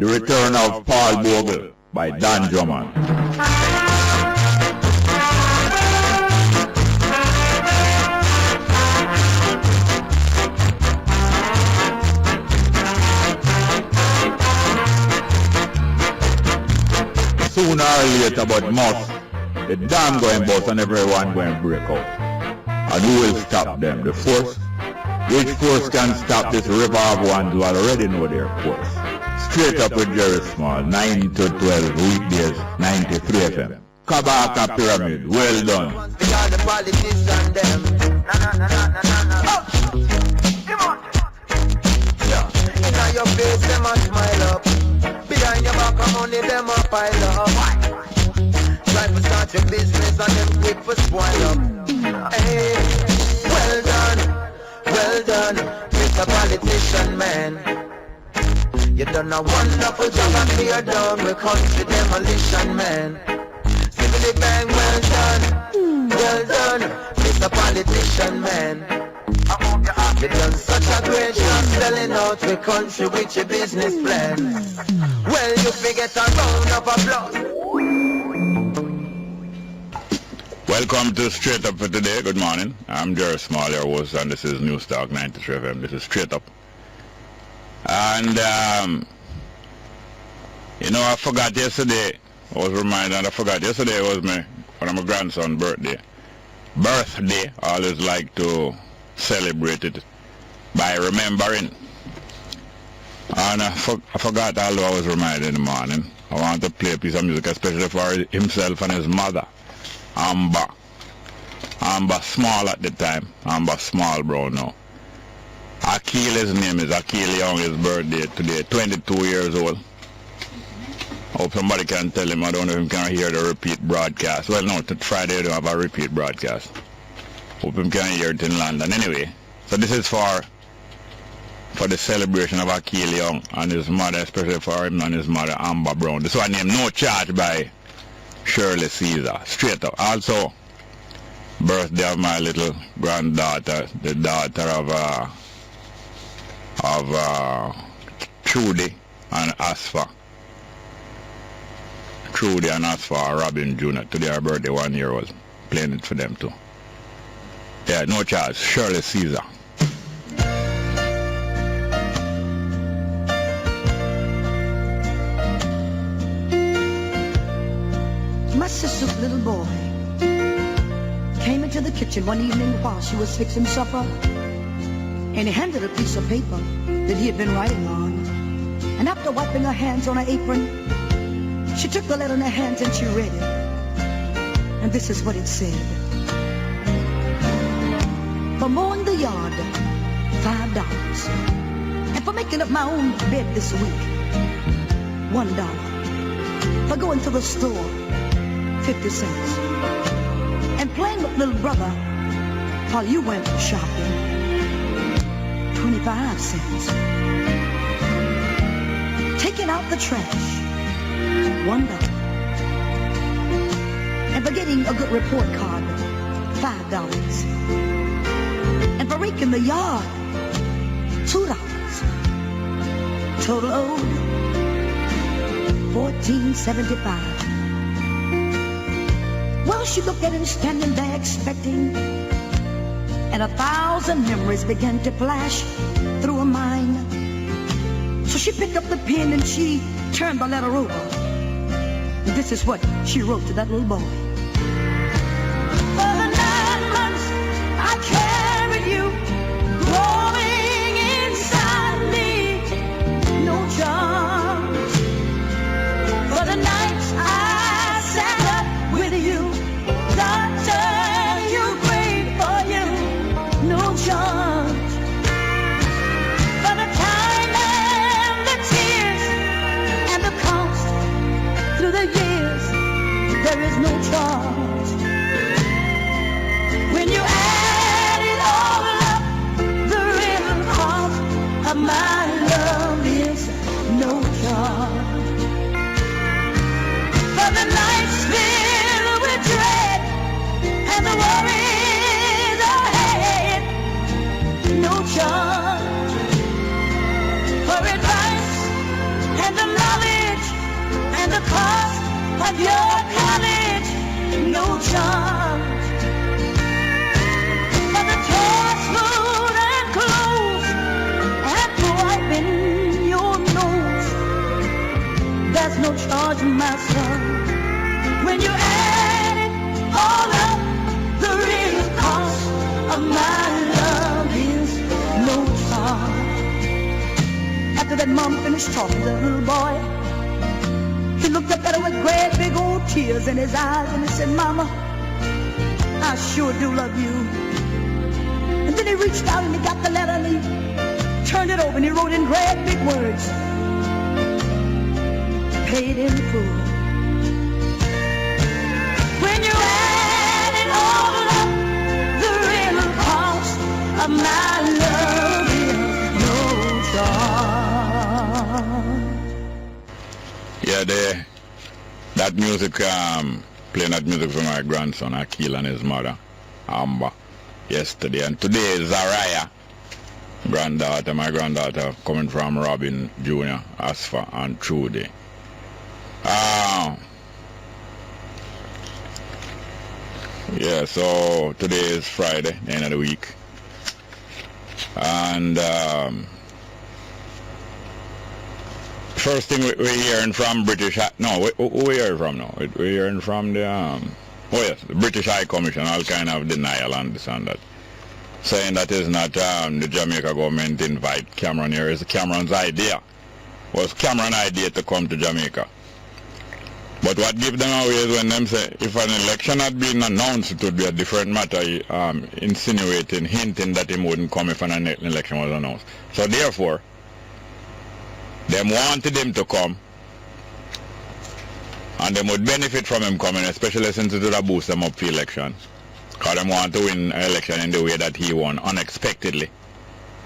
The Return of Paul Bogle by Dan Drummond. Sooner or later, but must, the dam going bust and everyone going break out. And who will stop them? The force? Which force can stop this river of ones who already know their course? Straight up with Jerry Small, 9 to 12 weekdays, 93 FM. Kabaka Pyramid, well done. Behind the politician them. Inna your face them a smile up. Behind your back of money them a pile up. Try to start your business and them quick for spoil up. Hey, well done, Mr. Politician man. You done a wonderful job and clear down with country demolition man. Simply bang, well done, Mr. Politician man. You done such a great job selling out the country with your business plan. Well, you forget a round of applause. Welcome to Straight Up for today. Good morning. I'm Jerry Small, your host, and this is News Talk 93 FM. This is Straight Up. And, I forgot yesterday. I was reminded, yesterday was one of my grandson's birthday. I always like to celebrate it by remembering. And I forgot, although I was reminded in the morning. I want to play a piece of music, especially for himself and his mother, Amber. Amber Small at the time. Amber Small Brown now. Akil, his name is Akil Young, his birthday today, 22 years old. Hope somebody can tell him. I don't know if he can hear the repeat broadcast. Well, no, Friday we don't have a repeat broadcast. Hope him can hear it in London. Anyway, so this is for the celebration of Akil Young and his mother, especially for him and his mother, Amber Brown. This one named No Charge by Shirley Caesar. Straight up. Also, birthday of my little granddaughter, the daughter of Trudy and Asfa. Trudy and Asfa Robin Jr. Today our birthday 1 year was playing it for them too. Yeah, No Charge, Shirley Caesar. My sister's little boy came into the kitchen one evening while she was fixing supper, and he handed a piece of paper that he had been writing on. And after wiping her hands on her apron, she took the letter in her hands and she read it. And this is what it said. For mowing the yard, $5. And for making up my own bed this week, $1. For going to the store, 50 cents. And playing with little brother while you went shopping, 25 cents. Taking out the trash, $1. And for getting a good report card, $5. And for raking the yard, $2. Total owed, $14.75. Well, she looked at him standing there expecting, and 1,000 memories began to flash through her mind. So she picked up the pen and she turned the letter over. And this is what she wrote to that little boy. For the 9 months I carried you, growing inside me, no charge. For the nights I sat up with you, doctor, you prayed for you, no charge. For the time and the tears and the cost through the years, there is no charge. of your college, no charge. For the toys, food, and clothes, and for wiping your nose, there's no charge, my son. When you add it all up, the real cost of my love is no charge. After that mom finished talking to the little boy, he looked up at her with great big old tears in his eyes and he said, Mama, I sure do love you. And then he reached out and he got the letter and he turned it over and he wrote in great big words, paid in full. When you add it all up, the real cost of my love is no charge. Yeah, that music, playing that music for my grandson, Akil, and his mother, Amber, yesterday. And today is Zariah, my granddaughter, coming from Robin Jr., Asfa, and Trudy. Yeah, so today is Friday, the end of the week. And first thing we're hearing from British, no, who we hearing from now? We're hearing from the, the British High Commission, all kind of denial and this and that. Saying that is not the Jamaica government invite Cameron here, it's Cameron's idea. It was Cameron's idea to come to Jamaica. But what gives them away is when them say, if an election had been announced, it would be a different matter, insinuating, hinting that he wouldn't come if an election was announced. So therefore, them wanted him to come, and they would benefit from him coming, especially since it would have boosted them up for election. Because they want to win an election in the way that he won, unexpectedly.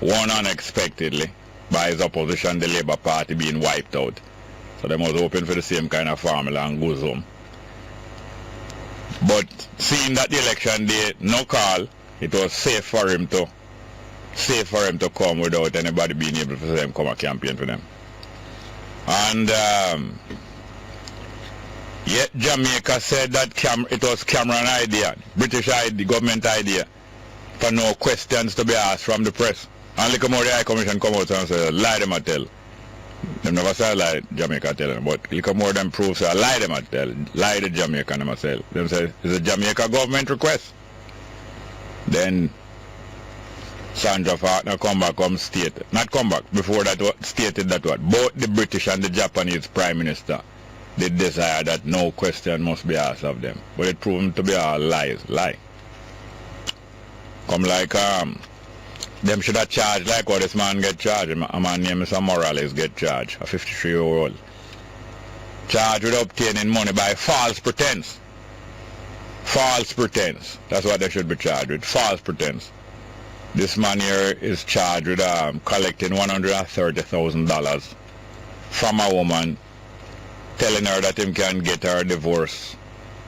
Won unexpectedly by his opposition, the Labour Party, being wiped out. So they was hoping for the same kind of formula and goes home. But seeing that the election day, no call, it was safe for him to come without anybody being able to say him come and campaign for them. And yet Jamaica said that it was Cameron idea, British idea, government idea, for no questions to be asked from the press. And look more the High Commission come out and say, lie them a tell. They never say lie Jamaica tell them, but look more than proof say lie them a tell, lie the Jamaica them a tell. Them say it's a Jamaica government request. Then Sandra Faulkner come back, before that stated that what both the British and the Japanese Prime Minister did desire that no question must be asked of them. But it proved to be all lie. Come like them should have charged like what this man get charged. A man named Mr. Morales get charged, a 53-year-old. Charged with obtaining money by false pretense. False pretense. That's what they should be charged with, false pretense. This man here is charged with collecting $130,000 from a woman, telling her that him can get her a divorce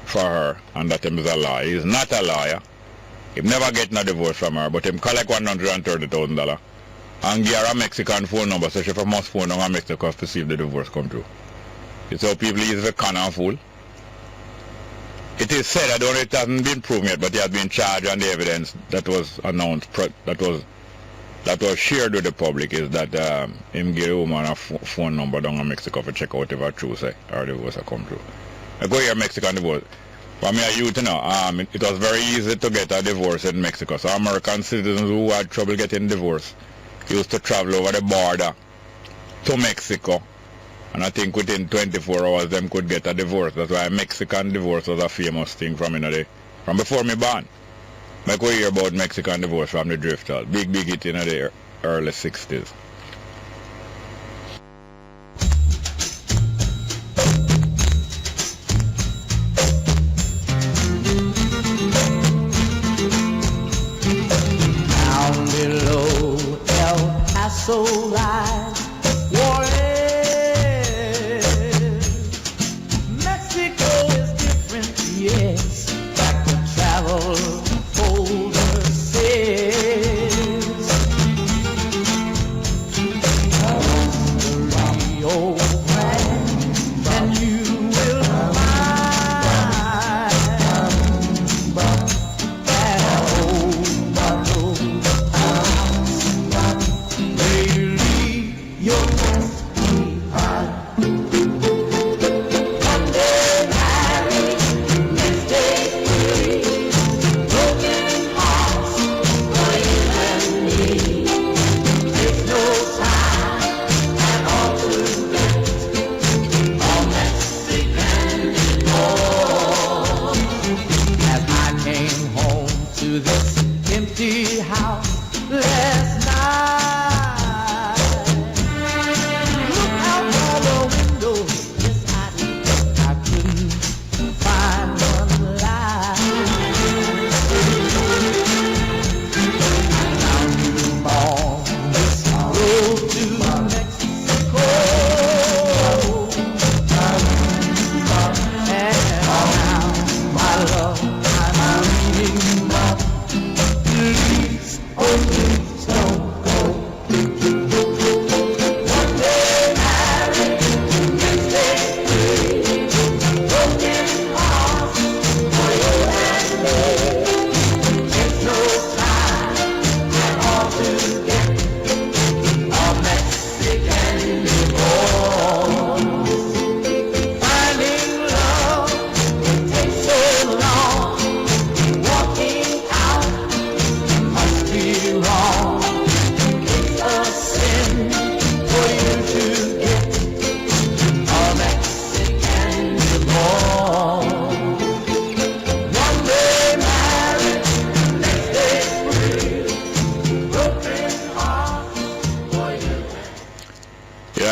for her and that him is a lawyer. He is not a lawyer. He never get no divorce from her, but him collect $130,000 and give her a Mexican phone number so she must phone down to Mexico to see if the divorce come through. It's how people use the con and fool. It is said, I don't know, it hasn't been proven yet, but he has been charged, and the evidence that was announced, that was shared with the public, is that him give a woman a phone number down in Mexico to check out if her true say or divorce will come through. I go here Mexican divorce. For me, you know, it was very easy to get a divorce in Mexico. So American citizens who had trouble getting divorce used to travel over the border to Mexico. And I think within 24 hours, them could get a divorce. That's why Mexican divorce was a famous thing from before me born. I could hear about Mexican divorce from the Drifters. Big hit in the early 60s. Down below El Paso lies Juarez. Mexico is different, yes. Like the travel folder says. On the Rio Grande, and you will find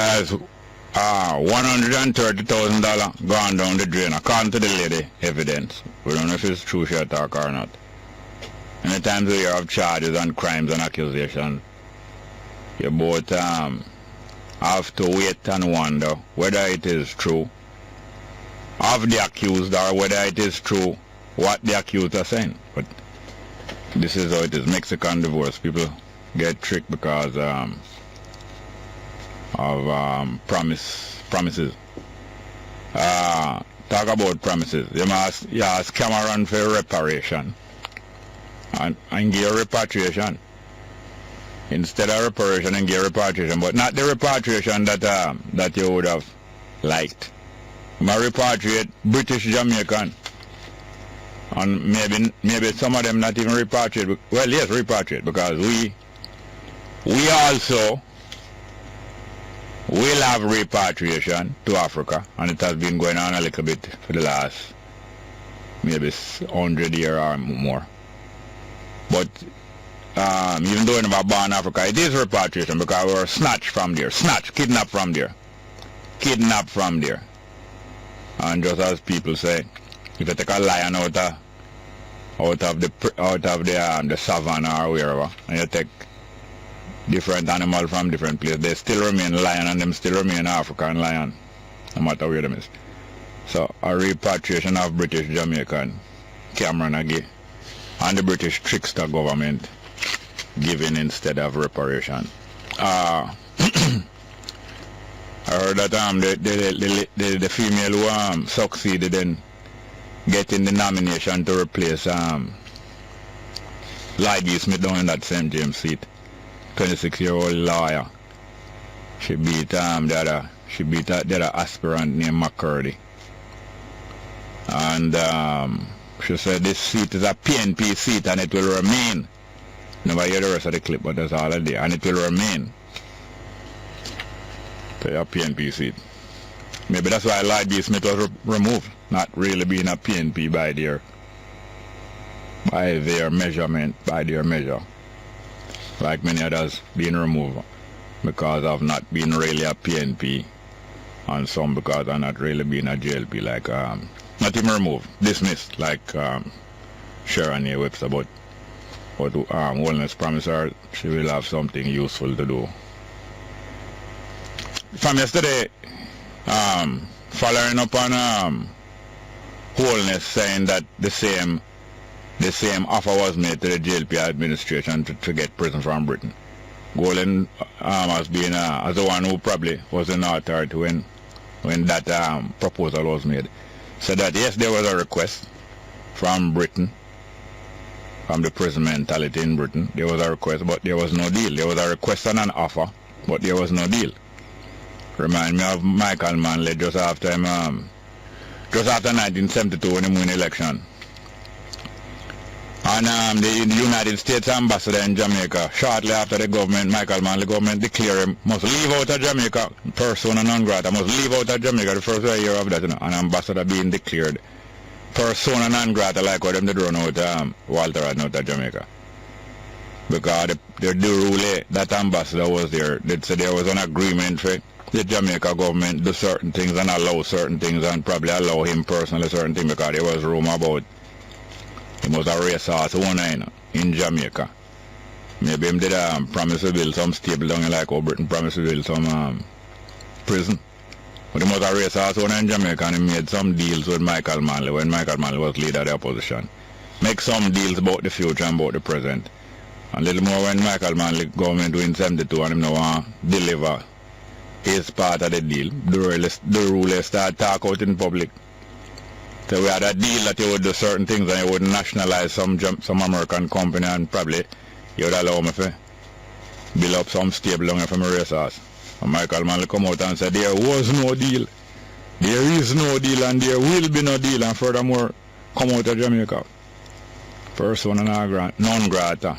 has $130,000 gone down the drain, according to the lady evidence. We don't know if it's true she talk or not. Many times we hear of charges and crimes and accusations, you both have to wait and wonder whether it is true of the accused or whether it is true what the accused are saying. But this is how it is. Mexican divorce, people get tricked because of promises. Talk about promises. You ask Cameron for reparation and give repatriation. Instead of reparation and give repatriation, but not the repatriation that you would have liked. You repatriate British Jamaican, and maybe some of them not even repatriate. Well, yes, repatriate, because we also will have repatriation to Africa, and it has been going on a little bit for the last maybe 100 years or more. But even though in born Africa, it is repatriation because we were snatched from there, kidnapped from there. And just as people say, if you take a lion out of the savannah or wherever, and you take different animals from different places, they still remain lion, and them still remain African lion, no matter where them is. So a repatriation of British Jamaican, Cameron again, and the British trickster government giving instead of reparation. I heard that the female who succeeded in getting the nomination to replace Lloyd Smith down in that St. James seat, 26-year-old lawyer. She beat the other aspirant named McCurdy. And she said this seat is a PNP seat and it will remain. Never hear the rest of the clip, but that's all I did. And it will remain to a PNP seat. Maybe that's why Lloyd Smith was removed, not really being a PNP by their measurement, by their measure. Like many others being removed because of not being really a PNP, and some because of not really being a JLP, like not even removed, dismissed, like Sharon A. Webster, but wellness promise her she will have something useful to do. From yesterday, following up on wholeness saying that the same offer was made to the JLP administration to get prison from Britain. Golden has been as the one who probably was in authority when that proposal was made. Said that yes, there was a request from Britain, from the prison mentality in Britain. There was a request, but there was no deal. There was a request and an offer, but there was no deal. Remind me of Michael Manley just after 1972 when he won the election. And the United States ambassador in Jamaica, shortly after the government, Michael Manley government, declared him must leave out of Jamaica, persona non grata, must leave out of Jamaica. The first year of that, an ambassador being declared persona non grata, like what them did run out Walter Rodney out of Jamaica. Because the rule that ambassador was there, they said there was an agreement for the Jamaica government do certain things and allow certain things, and probably allow him personally certain things, because there was rumor about he was a racehorse owner in Jamaica. Maybe him did promise to build some stable down like how Britain promised to build some prison. But he was a racehorse owner in Jamaica, and he made some deals with Michael Manley when Michael Manley was leader of the opposition. Make some deals about the future and about the present. And a little more when Michael Manley government win 72 and him now deliver his part of the deal. The rulers start talk out in public. So we had a deal that you would do certain things and you would nationalize some American company, and probably you would allow me to build up some stable down from a racehorse. And Michael Manley come out and said there was no deal. There is no deal and there will be no deal, and furthermore come out of Jamaica. Persona non grata.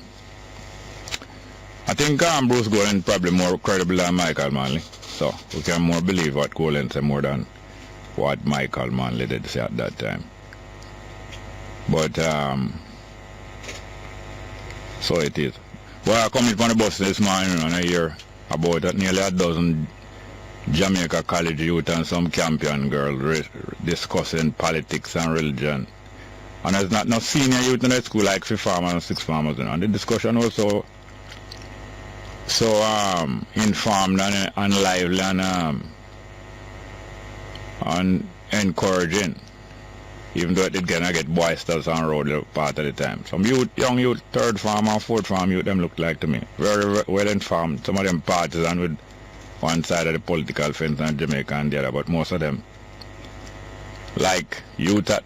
I think Bruce Golan probably more credible than Michael Manley. So we can more believe what Golan said more than what Michael Manley did say at that time. But so it is. Well, I come in from the bus this morning and I hear about nearly a dozen Jamaica college youth and some champion girls discussing politics and religion. And there's not no senior youth in the school like 5th farmers and 6th farmers. And the discussion was so informed and lively and encouraging. Even though it did get boisterous on road part of the time. Some young youth, 3rd farm and 4th farm youth, them looked like to me. Very well informed. Some of them partisan with one side of the political fence in Jamaica and the other, but most of them like youth at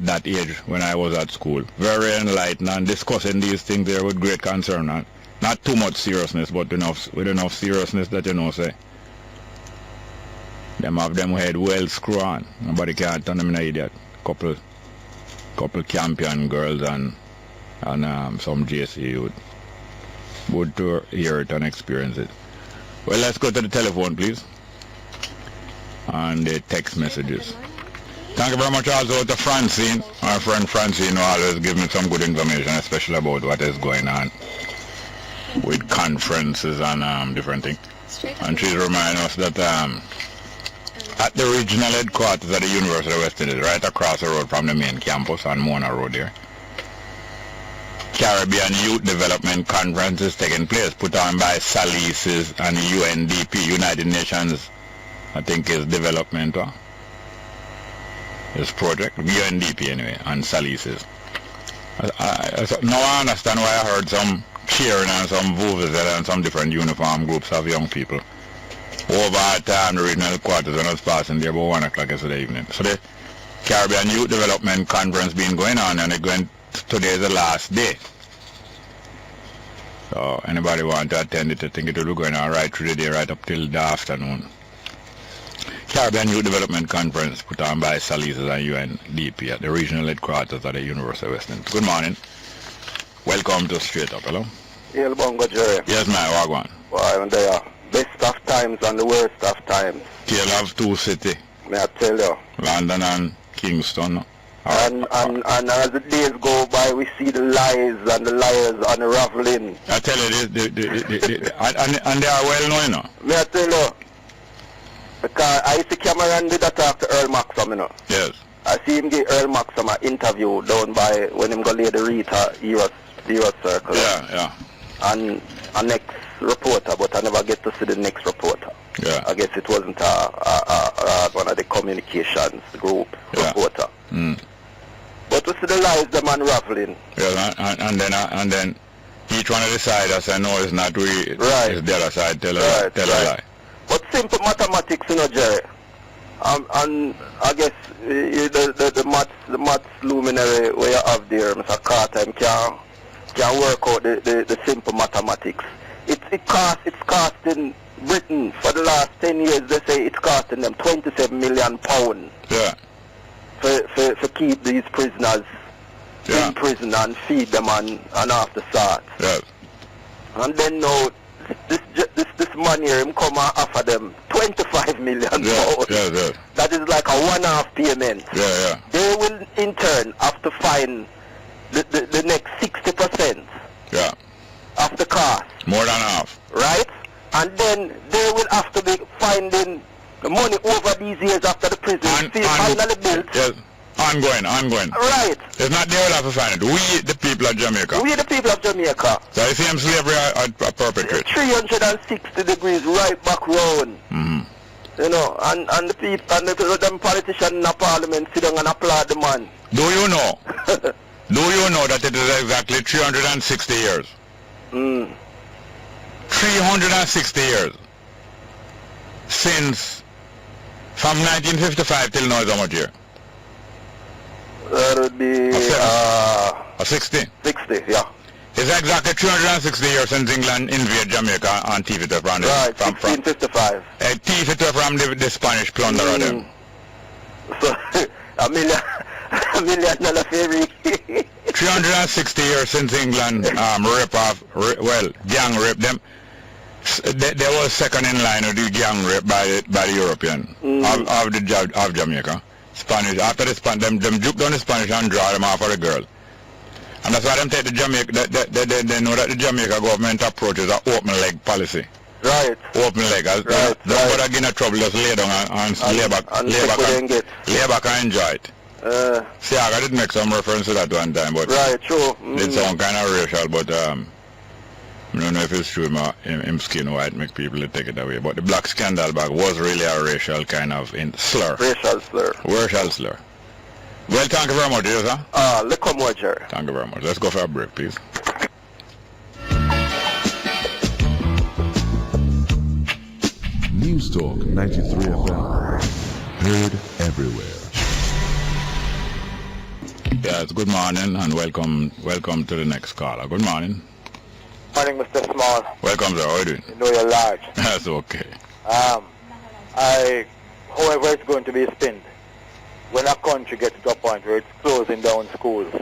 that age when I was at school. Very enlightened and discussing these things there with great concern. And not too much seriousness, but with enough seriousness that say them have them head well screw on. Nobody can turn them in an idiot. Couple champion girls and some JC youth. Good to hear it and experience it. Well, let's go to the telephone, please. And the text messages. Thank you very much also to Francine. Our friend Francine who always gives me some good information, especially about what is going on with conferences and different things. And she's reminding us that at the regional headquarters of the University of West Indies, right across the road from the main campus on Mona Road here, Caribbean Youth Development Conference is taking place, put on by Salises and UNDP, United Nations, I think is development, this project, UNDP anyway, and Salises. Now I understand why I heard some cheering and some vuvuzela and some different uniform groups of young people over at the regional quarters when I was passing there about 1 o'clock yesterday evening. So the Caribbean Youth Development Conference been going on, and today is the last day. So anybody want to attend it, I think it will be going on right through the day, right up till the afternoon. Caribbean Youth Development Conference put on by Salises and UNDP at the regional headquarters at the University of West Indies. Good morning. Welcome to Straight Up. Hello. Yeah, Bongo Jerry. Yes, my Wagwan. Well, I'm there. Best of times and the worst of times. Tale of two cities. May I tell you? London and Kingston. And as the days go by, we see the lies and the liars unraveling. I tell you, and they are well known, you know. May I tell you? Because I see Cameron did talk to Earl Maxim, you know. Yes. I see him give Earl Maxim an interview down by when him go lay the Rita Eros Circle. Yeah. And a next reporter, but I never get to see the next reporter. Yeah. I guess it wasn't one of the communications group reporter. Mm. But we see the lies them unraveling. Yeah, and then each one of the sides I say no, it's not we. Right. It's the other side tell a lie. But simple mathematics, you know, Jerry. And I guess the maths luminary where you have there, Mr. Carter, can work out the simple mathematics. It's costing Britain for the last 10 years. They say it's costing them £27 million. Yeah. For keep these prisoners in prison and feed them and after start. Yes. And then now this man here him come and offer them £25 million. Yes. That is like a one-off payment. Yeah. They will in turn have to find the next 60%. Yeah. Of the cost. More than half. Right? And then they will have to be finding the money over these years after the prison is finally built. Yes. Ongoing. Right. It's not they will have to find it. We, the people of Jamaica. We, the people of Jamaica. So you see them slavery are perpetrate. 360 degrees right back round. Mm-hmm. You know, and the people, and them politicians in the parliament sit down and applaud the man. Do you know? Do you know that it is exactly 360 years? 360 years. Since, from 1955 till now is how much year? That would be... 60? 60, yeah. It's exactly 360 years since England invaded Jamaica and thief it from right, 1655. Thief it from the Spanish plunder of them. So, $1 million ferry. 360 years since England gang raped them. They were second in line of the gang rape by the European of Jamaica. Spanish, after the Spanish, them juke down the Spanish and draw them off of the girl. And that's why them take the Jamaica, they know that the Jamaica government approach is an open leg policy. Right. Open leg. Don't bother getting in trouble. Just lay down and lay back. Lay back and enjoy it. See, I did make some reference to that one time, but right, true. It's some kind of racial, but I don't know if it's true. Him skin white make people take it away. But the black scandal bag was really a racial kind of slur. Racial slur. Racial slur. Well, thank you very much, yes, sir. Look how much, Jerry. Thank you very much. Let's go for a break, please. News Talk 93 FM. Heard everywhere. Yes, good morning and welcome to the next caller. Good morning. Morning, Mr. Small. Welcome, sir. How are you doing? You know you're large. That's okay. However it's going to be spent, when a country gets to a point where it's closing down schools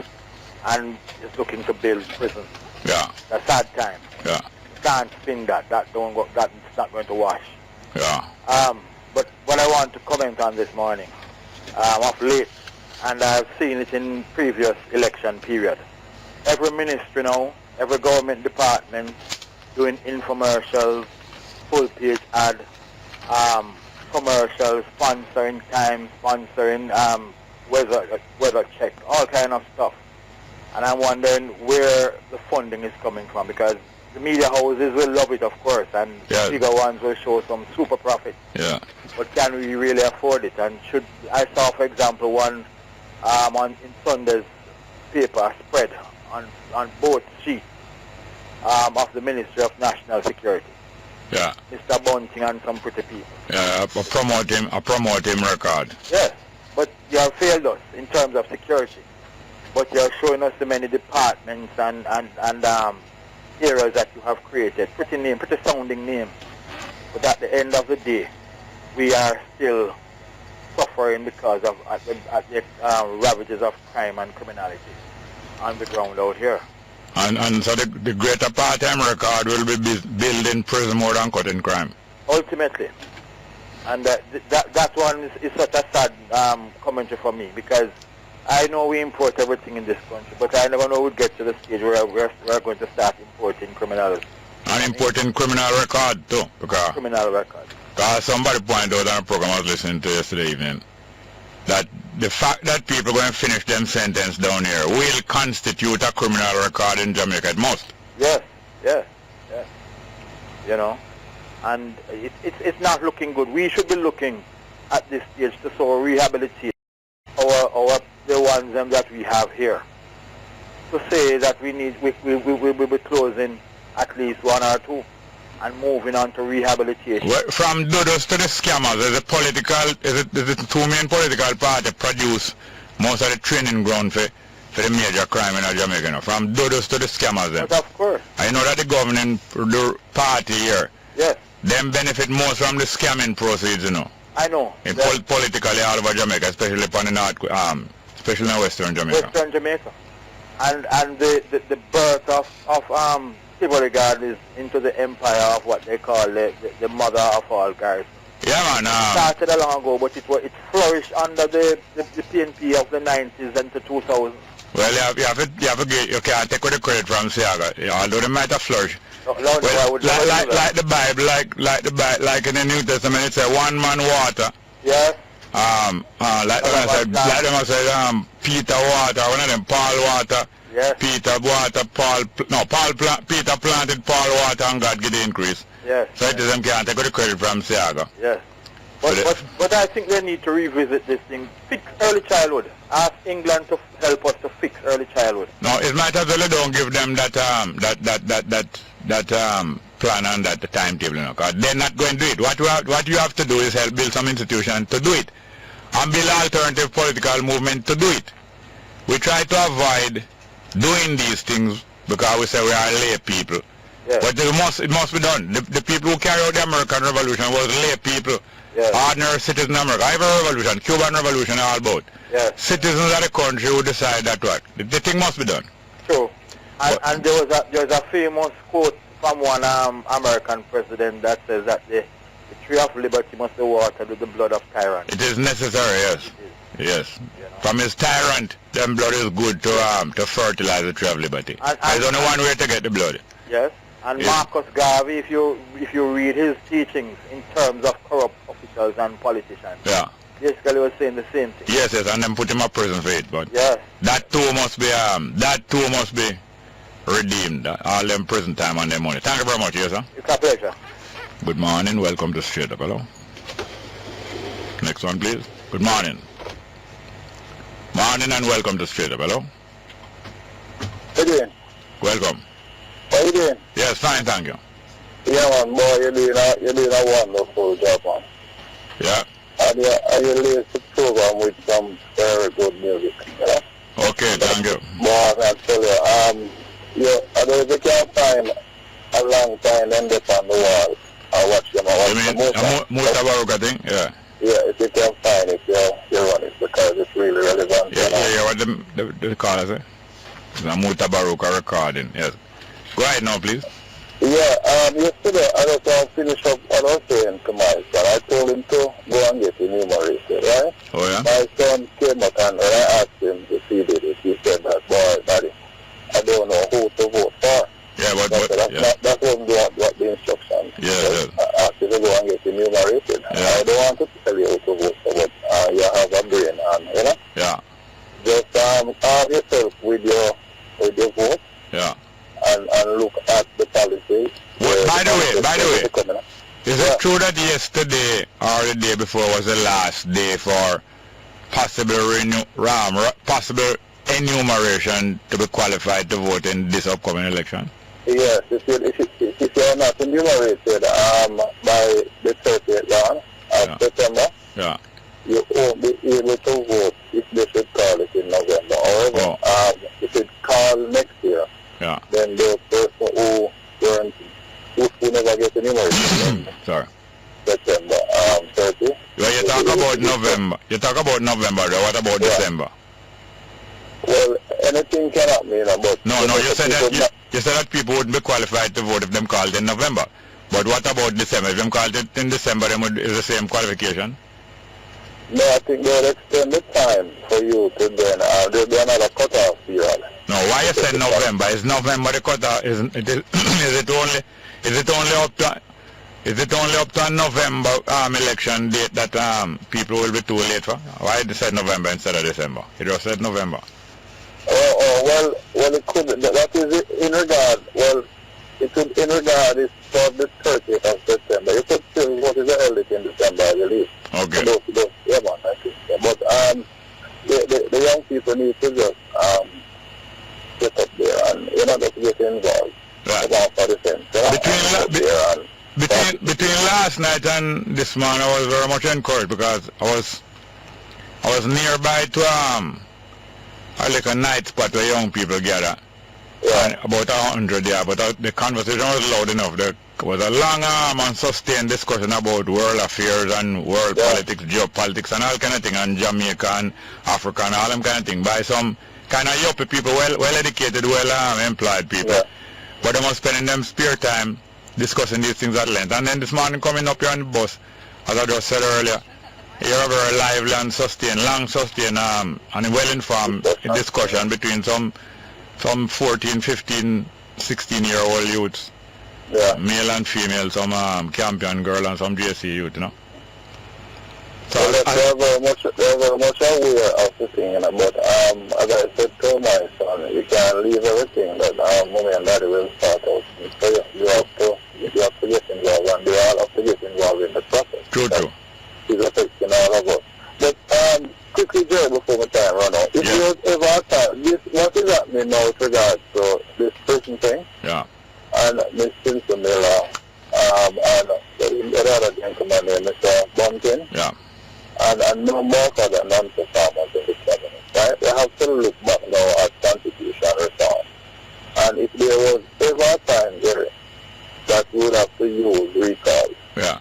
and it's looking to build prisons, yeah, a sad time. Yeah. Can't spin that. That's not going to wash. Yeah. But what I want to comment on this morning, of late, and I've seen it in previous election period. Every ministry now, every government department doing infomercials, full page ad, commercials, sponsoring time, sponsoring weather check, all kind of stuff. And I'm wondering where the funding is coming from, because the media houses will love it, of course, and bigger ones will show some super profit. Yeah. But can we really afford it? And I saw, for example, one in Sunday's paper spread on both sheets of the Ministry of National Security. Yeah. Mr. Bunting and some pretty people. Yeah, a promote him record. Yes, but you have failed us in terms of security. But you are showing us the many departments and areas that you have created. Pretty sounding names. But at the end of the day, we are still suffering because of the ravages of crime and criminality on the ground out here. And so the greater part-time record will be building prison more than cutting crime. Ultimately. And that one is such a sad commentary for me, because I know we import everything in this country, but I never know we'd get to the stage where we're going to start importing criminals. And importing criminal record too. Criminal record. Because somebody pointed out on a program I was listening to yesterday evening that the fact that people going to finish them sentence down here will constitute a criminal record in Jamaica. It must. Yes. You know, and it's not looking good. We should be looking at this stage to sort of rehabilitate the ones that we have here. To say that we will be closing at least one or two and moving on to rehabilitation. Well, from dodos to the scammers, is it two main political parties produce most of the training ground for the major crime in Jamaica, you know, from dodos to the scammers then. But of course. I know that the governing party here, yes, them benefit most from the scamming proceeds, you know. I know. Politically all over Jamaica, especially upon the north, especially in Western Jamaica. Western Jamaica. And the birth of civil regard is into the empire of what they call the mother of all guys. Yeah, man. It started a long ago, but it flourished under the PNP of the 90s and the 2000s. Well, you can't take the credit from Siaga, although they might have flourished. No, well, like the Bible, like in the New Testament, it says one man water. Yes. Like them said, Peter water, one of them Paul water. Yes. Peter water, Peter planted Paul water, and God get the increase. Yes. So it is them can't take the credit from Siaga. Yes. But I think they need to revisit this thing. Fix early childhood. Ask England to help us to fix early childhood. No, it might as well don't give them that plan and that timetable, you know, because they're not going to do it. What you have to do is help build some institution to do it, and build alternative political movement to do it. We try to avoid doing these things because we say we are lay people. Yes. But it must be done. The people who carry out the American Revolution was lay people. Yes. Ordinary citizens of America. Ivory Revolution, Cuban Revolution, all about. Yes. Citizens of the country who decide that what. The thing must be done. True. And there was a famous quote from one American president that says that the tree of liberty must be watered with the blood of tyrants. It is necessary, yes. Yes. You know. From his tyrant, then blood is good to fertilize the tree of liberty. There's only one way to get the blood. Yes. And Yes. Marcus Garvey, if you read his teachings in terms of corrupt officials and politicians, Yeah. basically was saying the same thing. Yes, and then put him in prison for it, but Yes. that too must be redeemed. All them prison time and their money. Thank you very much, yes, sir. It's a pleasure. Good morning, welcome to Straight Up. Hello. Next one, please. Good morning. Morning and welcome to Straight Up. Hello. How you doing? Welcome. How you doing? Yes, fine, thank you. Yeah, man, boy, you're doing a wonderful job, man. Yeah. And you lace the program with some very good music, you know? Okay, thank you. Boy, I tell you, I don't know if you can find a long time end up on the wall. I watch them, You mean Musa Baruka thing? Yeah. Yeah, if you can find it, you run it because it's really relevant. Yeah, what the caller say? The Musa Baruka recording, yes. Go ahead now, please. Yeah, yesterday I just want to finish up what I was saying to my son. I told him to go and get enumerated, right? Oh, yeah? My son came up and when I asked him if he did it, he said that, boy, daddy, I don't know who to vote for. Yeah, but That wasn't what the instructions. Yeah. I asked you to go and get enumerated. Yeah. I don't want to tell you who to vote for, but you have a brain and, you know? Yeah. Just arm yourself with your vote. Yeah. And look at the policies. Well, by the way, is it true that yesterday or the day before was the last day for possible possible enumeration to be qualified to vote in this upcoming election? Yes, if you're not enumerated by the 30th of September, you won't be able to vote if they should call it in November. However, if it's called next year, then the person who never gets enumerated Sorry. September 30. Well, you talk about November. You talk about November, though. What about December? Well, anything can happen, you know, but... No, you said that people wouldn't be qualified to vote if them called in November. But what about December? If them called it in December, then is the same qualification? No, I think they would extend the time for you to then, there'll be another cutoff period. No, why you say November? Is November the cutoff? Is it only up to a November election date that people will be too late for? Why they said November instead of December? It just said November. Well, it could, that is in regard, it could in regard is for the 30th of September. You could still vote the earliest in December, I believe. Okay. Yeah, man, I think. But the young people need to just get up there and, you know, just get involved. Right. For the sense. Between last night and this morning, I was very much encouraged because I was nearby to like a night spot where young people gather. Yeah. And about 100 there, but the conversation was loud enough. There was a long and sustained discussion about world affairs and world politics, geopolitics and all kind of thing, and Jamaica and Africa and all them kind of thing by some kind of yuppie people, well educated, employed people. Yeah. But they must spend them spare time discussing these things at length. And then this morning coming up here on the bus, as I just said earlier, you're a very lively and long sustained and well-informed discussion between some 14, 15, 16-year-old youths, male and female, some Campion girl and some JC youth, you know. So they're very much aware of the thing, you know, but as I said to my son, you can't leave everything that mommy and daddy will start out. So you have to get involved, and they all have to get involved in the process. True. It's affecting all of us. But quickly, Jerry, before my time run out, if you ever time, what is happening now with regards to this prison thing? Yeah. And Miss Simpson Miller, and the other gentleman named Mr. Bunkin. Yeah. And no more for the non-performance in the cabinet, right? We have to look back now at constitutional reform. And if there was ever a time, Jerry, that we would have to use recall. Yeah.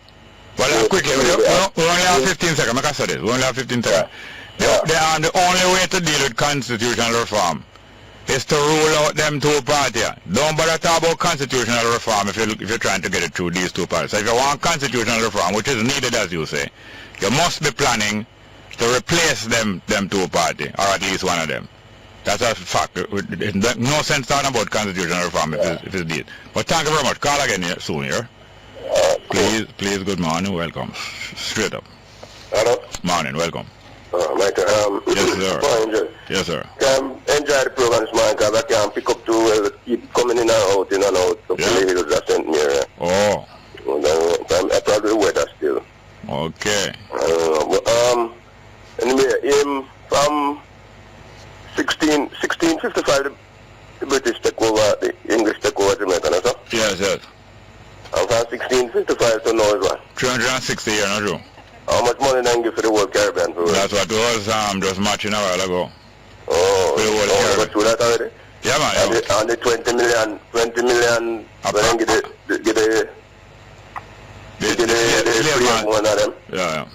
Well, quickly, we only have 15 seconds. Like I said this, we only have 15 seconds. The only way to deal with constitutional reform is to rule out them two parties. Don't bother talk about constitutional reform if you're trying to get it through these two parties. So if you want constitutional reform, which is needed as you say, you must be planning to replace them two parties, or at least one of them. That's a fact. No sense talking about constitutional reform if it's did. But thank you very much. Call again here soon here. Please, good morning, welcome. Straight up. Hello? Morning, welcome. Michael, Yes, sir. Fine, Yes, sir. Enjoy the program this morning because I can't pick up to keep coming in and out, in and out. So Yeah. the hills that sent me here. Oh, I probably the weather still. okay. Anyway, from 1655, the British take over, the English take over Jamaica, no, sir? Yes, yes. And from 1655 to now is what? 360 years, not true. How much money they give for the whole Caribbean? For That's what was just matching a while ago. Oh, For the whole we Caribbean. got through that already? Yeah, man. Yeah. And the 20 million, when they get the one of them. Yeah,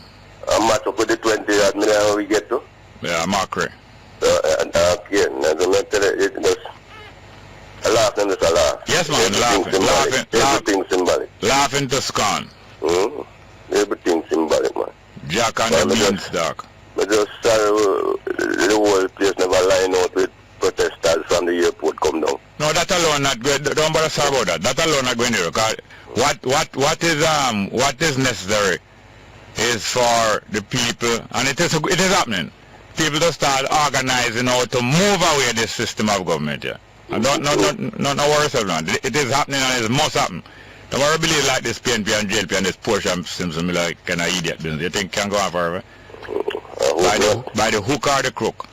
And match up with the 20 million we get to. yeah, Macri. So, again, as I mentioned, it's just a laugh and it's a laugh. Yes, man, Everything symbolic. Laughing to scorn. Everything symbolic, man. Jack and the beanstalk. But just sorry, the whole place never line out with protesters from the airport come down. No, that alone not good. Don't bother sorry about that. That alone not going to because what is necessary is for the people, and it is happening. People to start organizing how to move away this system of government here. And don't worry yourself now. It is happening and it must happen. Don't worry believe like this PNP and JLP and this Porsche Simpson like kind of idiot business. You think can go on forever? By the hook or the crook?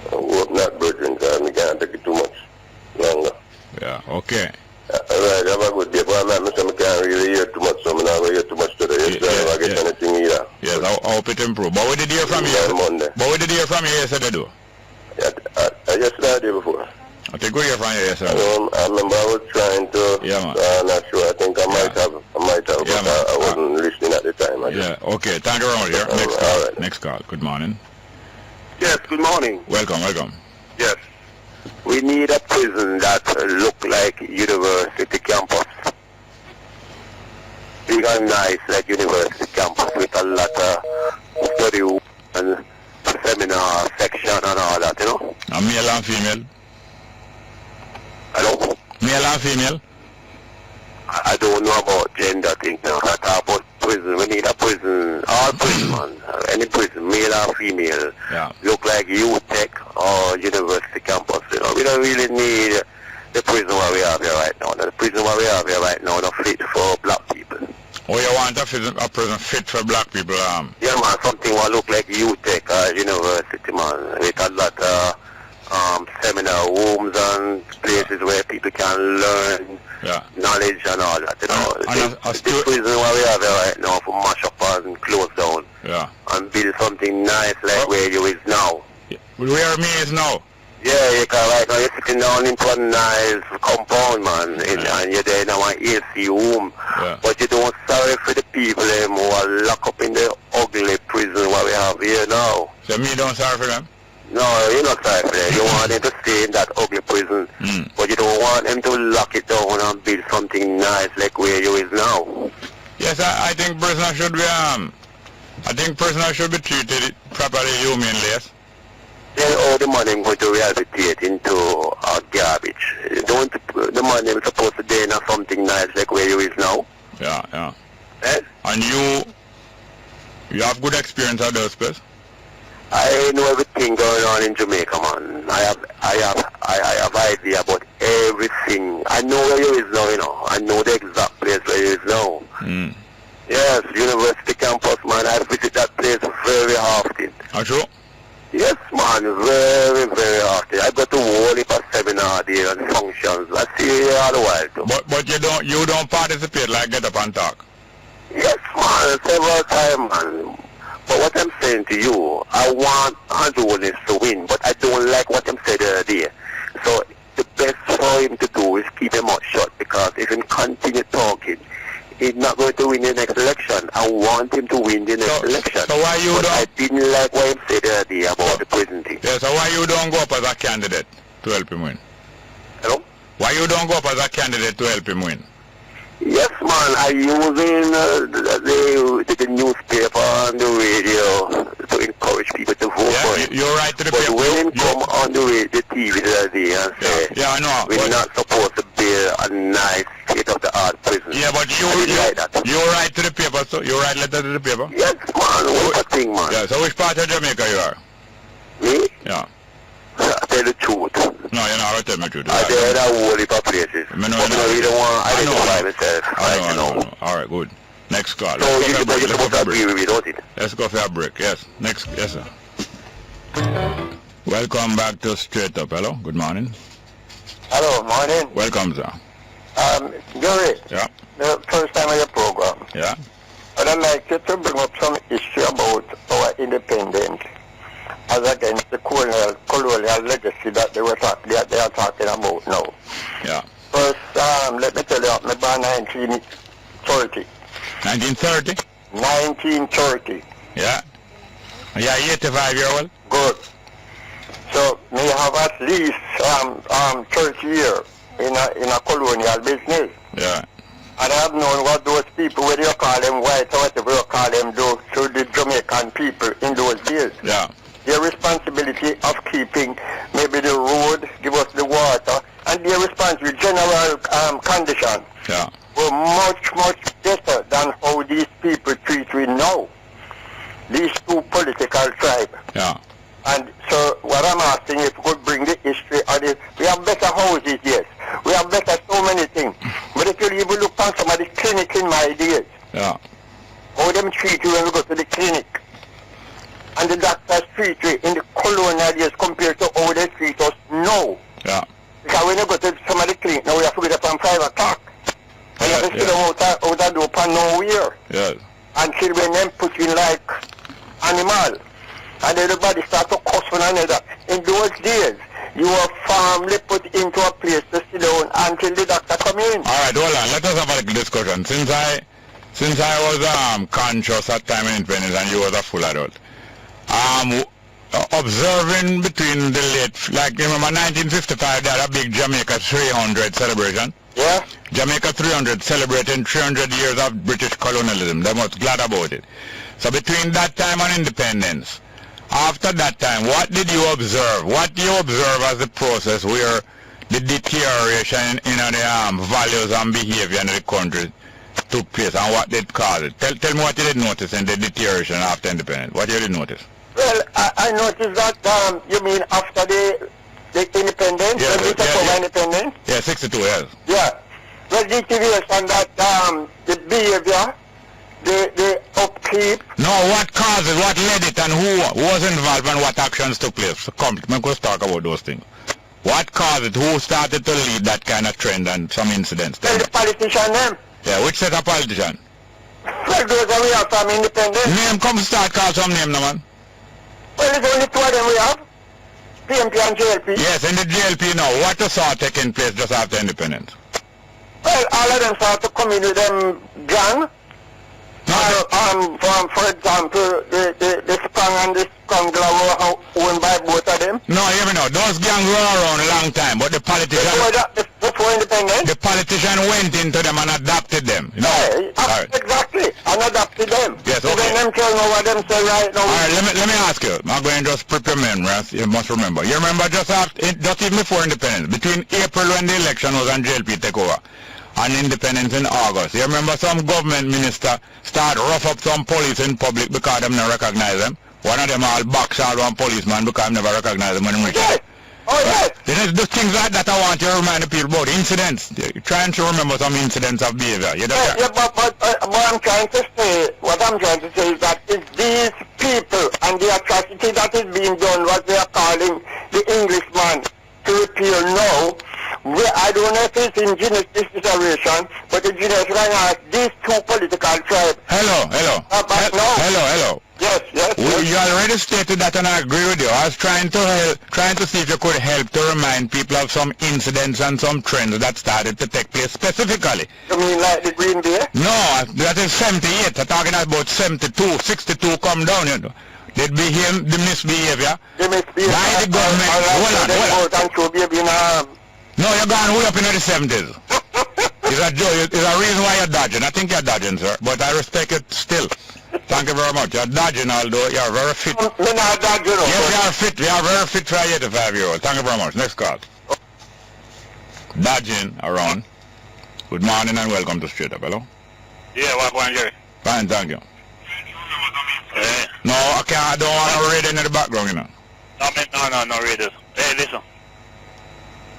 I hope not, brethren, because I can't take it too much longer. Yeah, okay. Alright, have a good day. But I can't really hear too much, so I'm not going to hear too much today. Yes, I get anything either. Yes, I hope it improve. But we did hear from you. Monday. But we did hear from you yesterday, though. Yeah, I just started day before. I think we hear from you yesterday. I remember I was trying to. Yeah, man. I'm not sure. I think I might have. Yeah, but I wasn't listening at the time. Yeah, okay. Thank you very much. Here. Next call. Right. Next call. Good morning. Yes, good morning. Welcome. Yes. We need a prison that look like university campus. Big and nice like university campus with a lot of study room and seminar section and all that, you know? A male and female? Hello? Male and female? I don't know about gender thing now. I talk about prison. We need a prison. All prison, man. Any prison, male or female. Yeah. Look like UTech or university campus. You know, we don't really need the prison where we have here right now. The prison where we have here right now not fit for black people. Oh, you want a prison fit for black people? Yeah, man. Something will look like UTech or university, man. With a lot of seminar rooms and places where people can learn knowledge and all that, you know. This prison where we have here right now for mash up and close down and build something nice like where you is now. Yeah. Where me is now? Yeah, you can right now you're sitting down into a nice compound, man, and you're there in an AC room. Yeah. But you don't sorry for the people who are locked up in the ugly prison where we have here now. So me don't sorry for them? No, you're not sorry for them. You want them to stay in that ugly prison, but you don't want them to lock it down and build something nice like where you is now. Yes, I think prisoners should be treated properly, humanly. Yes. Then all the money going to rehabilitate into garbage. The money is supposed to be in something nice like where you is now. Yeah. Eh? And you have good experience at those places? I know everything going on in Jamaica, man. I have idea about everything. I know where you is now, you know. I know the exact place where you is now. Yes, university campus, man. I visit that place very often. True? Yes, man, very, very often. I go to whole heap of seminar there and functions. I see you all the while too. But you don't participate like get up and talk? Yes, man, several times, man. But what I'm saying to you, I want Honduras to win, but I don't like what I'm saying the other day. So the best for him to do is keep him mouth shut, because if he continue talking, he's not going to win the next election. I want him to win the next election. So why you don't? I didn't like what he said the other day about the prison thing. Yeah, so why you don't go up as a candidate to help him win? Hello? Why you don't go up as a candidate to help him win? Yes, man, I using the newspaper and the radio to encourage people to vote for him. You write to the paper. You the paper? Yes, man. What a thing, man. Yeah, so which part of Jamaica you are? Me? Yeah. I tell the truth. No, you're not going to tell me the truth. I tell a whole heap of places. I know, but I really don't want to identify myself. I know. All right, good. Next call. So you're supposed to agree with me, don't it? Let's go for a break. Yes. Next. Yes, sir. Welcome back to Straight Up. Hello. Good morning. Hello, morning. Welcome, sir. Gary, Yeah. the first time of your program, Yeah. I'd like you to bring up some issue about our independence as against the colonial legacy that they are talking about now. Yeah. First, let me tell you, I'm born 1930. 1930? 1930. Yeah. Yeah, 85-year-old? Good. So, me have at least 30 years in a colonial business. Yeah. And I have known what those people, whether you call them white or whatever you call them, do to the Jamaican people in those days. Yeah. Their responsibility of keeping maybe the road, give us the water, and their responsibility, general condition, Yeah. were much, much better than how these people treat we now. These two political tribes. Yeah. And so what I'm asking is, we could bring the history of this. We have better houses, yes. We have better so many things. But if you even look on some of the clinic in my days, Yeah. how them treat you when we go to the clinic. And the doctors treat you in the colonial days compared to how they treat us now. Yeah. Because when you go to some of the clinic now, we have to get up from 5 o'clock. And you have to sit them out of the door nowhere. Yes. And children then put in like animal. And everybody start to cuss one another. In those days, you were firmly put into a place to sit down until the doctor come in. All right, hold on. Let us have a little discussion. Since I was conscious at time of independence and you was a full adult, observing between the late, like remember 1955, they had a big Jamaica 300 celebration. Yeah? Jamaica 300 celebrating 300 years of British colonialism. They was glad about it. So between that time and independence, after that time, what did you observe? What do you observe as the process where the deterioration in the values and behavior in the country took place, and what did cause it? Tell me what you did notice in the deterioration after independence. What you did notice? Well, I noticed that, you mean after the independence? Yeah, when we talk about independence? Yeah, 62 years. Yeah. Well, the deterioration that, the behavior, the upkeep. No, what caused it, what led it, and who was involved and what actions took place? So come, let's talk about those things. What caused it? Who started to lead that kind of trend and some incidents? Well, the politician them. Yeah, which set of politician? Well, those that we have from independence. Name, come start, call some name, no man. Well, it's only two of them we have. PMP and JLP. Yes, in the JLP now, what saw taking place just after independence? Well, all of them start to come in with them gang. For example, the Sprung and the Sprung Glove were owned by both of them. No, hear me now. Those gangs were around a long time, but the politician... Before independence? The politician went into them and adopted them. You know? Right. Exactly. And adopted them. Yes, okay. When them tell me what them say right now. All right, let me ask you. I'm going to just prepare memories. You must remember. You remember just even before independence, between April when the election was and JLP take over, and independence in August. You remember some government minister start rough up some police in public because them never recognize them? One of them all box out one policeman because never recognize them when they reach. Yes. Oh, yes. Then the things like that I want you to remind the people about. Incidents. You're trying to remember some incidents of behavior. You know? Yeah, but I'm trying to say, what I'm trying to say is that it's these people and the atrocity that is being done, what they are calling the Englishman to repeal now, I don't know if it's in this situation, but the genius right now, these two political tribes. Hello. Hello. Yes. You already stated that, and I agree with you. I was trying to see if you could help to remind people of some incidents and some trends that started to take place specifically. You mean like the Green Bay? No, that is 78. I'm talking about 72, 62 come down, you know. The misbehavior. The misbehavior. By the government. Hold on. No, you're gone way up into the 70s. It's a reason why you're dodging. I think you're dodging, sir, but I respect it still. Thank you very much. You're dodging, although you're very fit. You're not dodging. Yes, you are fit. You are very fit for a 85-year-old. Thank you very much. Next call. Dodging around. Good morning and welcome to Straight Up. Hello? Yeah, what going, Jerry? Fine, thank you. No, I don't want to read in the background, you know. No, readers. Hey, listen.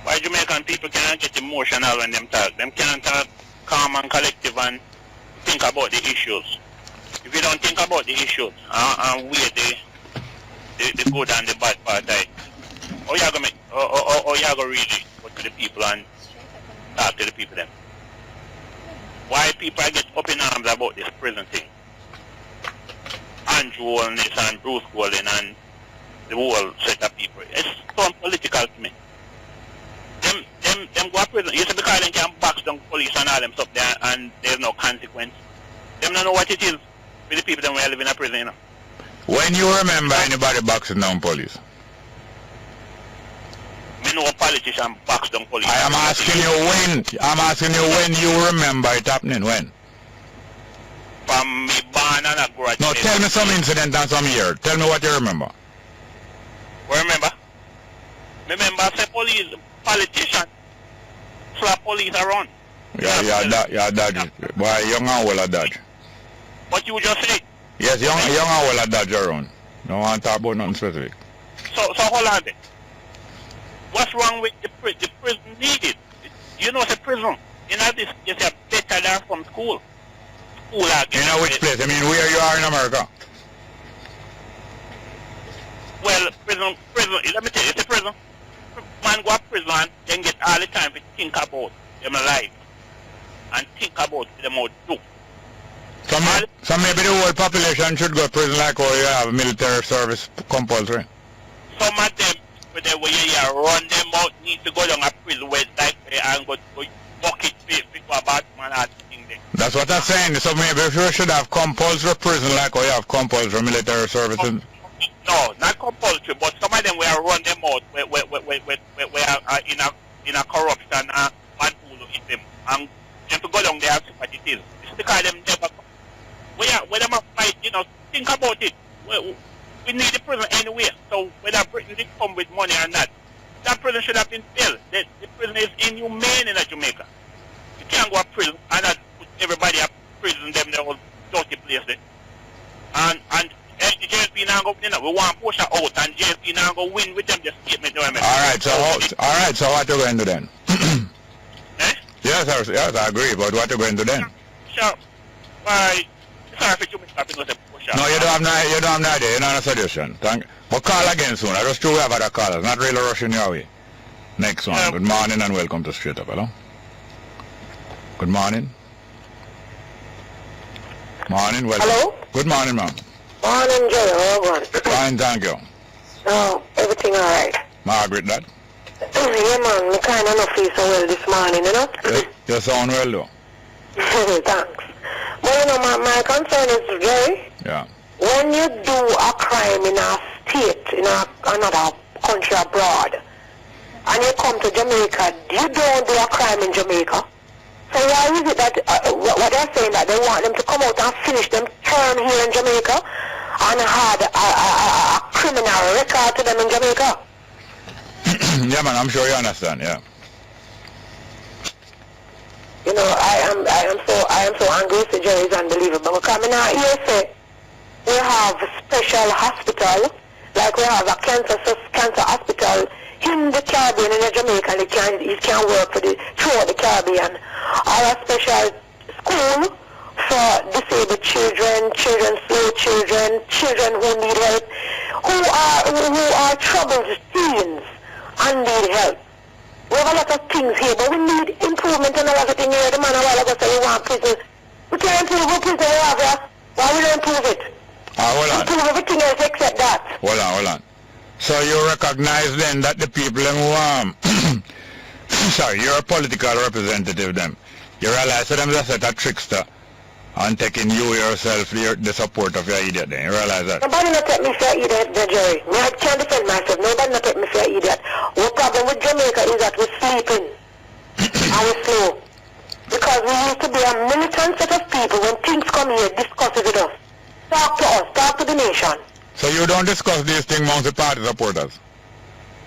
Why Jamaican people cannot get emotional when them talk? Them can't talk calm and collective and think about the issues. If you don't think about the issues and weigh the good and the bad part, or you gonna really go to the people and talk to the people then. Why people get up in arms about this prison thing? Andrew Holness and Bruce Golden and the whole set of people. It's so political to me. Them go to prison. You see, because they can box down police and all them stuff there and there's no consequence. Them don't know what it is with the people that we live in a prison, you know. When you remember anybody boxing down police? Me know a politician box down police. I'm asking you when you remember it happening, when? From me born and I grew up. No, tell me some incident and some year. Tell me what you remember. Remember? Remember, say politician slap police around. Yeah, dodge. Boy, young and well a dodge. What you just said? Yes, young and well a dodge around. No one talk about nothing specific. So hold on then. What's wrong with the prison needed? You know, the prison. You know, this is better than from school. You know which place? I mean, where you are in America? Well, prison, let me tell you, it's a prison. Man go to prison and then get all the time to think about them life and think about what them out do. So maybe the whole population should go to prison like how you have military service compulsory. Some of them, where you run them out, need to go down a prison where like and go bucket people about man and thing there. That's what I'm saying. So maybe you should have compulsory prison like how you have compulsory military services. No, not compulsory, but some of them will run them out where are in a corruption and one who eat them and them to go down there and see what it is. It's because them never where them a fight, you know, think about it. We need the prison anyway. So whether Britain did come with money or not, that prison should have been filled. The prison is inhumane in Jamaica. You can't go to prison and not put everybody up prison them the whole dirty place there. And the JLP now go, you know, we want to push her out and JLP now go win with them the statement. Alright, so what you going to do then? Eh? Yes, I agree, but what you going to do then? Sure. Why? Sorry if you make up in push her. No, you don't have no idea, you don't have a suggestion. But call again soon. I just true we have other callers, not really rushing your way. Next one. Good morning and welcome to Straight Up, hello? Good morning. Morning, welcome. Hello? Good morning, ma'am. Morning, Joe. How are you? Fine, thank you. Oh, everything all right? Margaret, that? Yeah, man. I kind of not feel so well this morning, you know? You sound well, though. Thanks. Well, you know, my concern is, Jerry, yeah. When you do a crime in a state, in another country abroad, and you come to Jamaica, you don't do a crime in Jamaica. So why is it that, what they're saying, that they want them to come out and finish them term here in Jamaica and had a criminal record to them in Jamaica? Yeah, man, I'm sure you understand, yeah. You know, I am so angry with Jerry, it's unbelievable. Because I mean, here say we have a special hospital, like we have a cancer hospital in the Caribbean, in Jamaica, and it can work throughout the Caribbean. Or a special school for disabled children, slow children, children who need help, who are troubled teens and need help. We have a lot of things here, but we need improvement in a lot of things here. The man a while ago said we want prison. We can't improve what prison we have here. Why we don't improve it? Hold on. Improve everything else except that. Hold on. So you recognize then that the people who sorry, you're a political representative then. You realize that them just set a trickster and taking you yourself the support of your idiot then. You realize that? Nobody not take me for an idiot, Jerry. I can't defend myself. Nobody not take me for an idiot. What problem with Jamaica is that we're sleeping and we're slow. Because we used to be a militant set of people when things come here, discuss it with us. Talk to us, talk to the nation. So you don't discuss these things amongst the party supporters?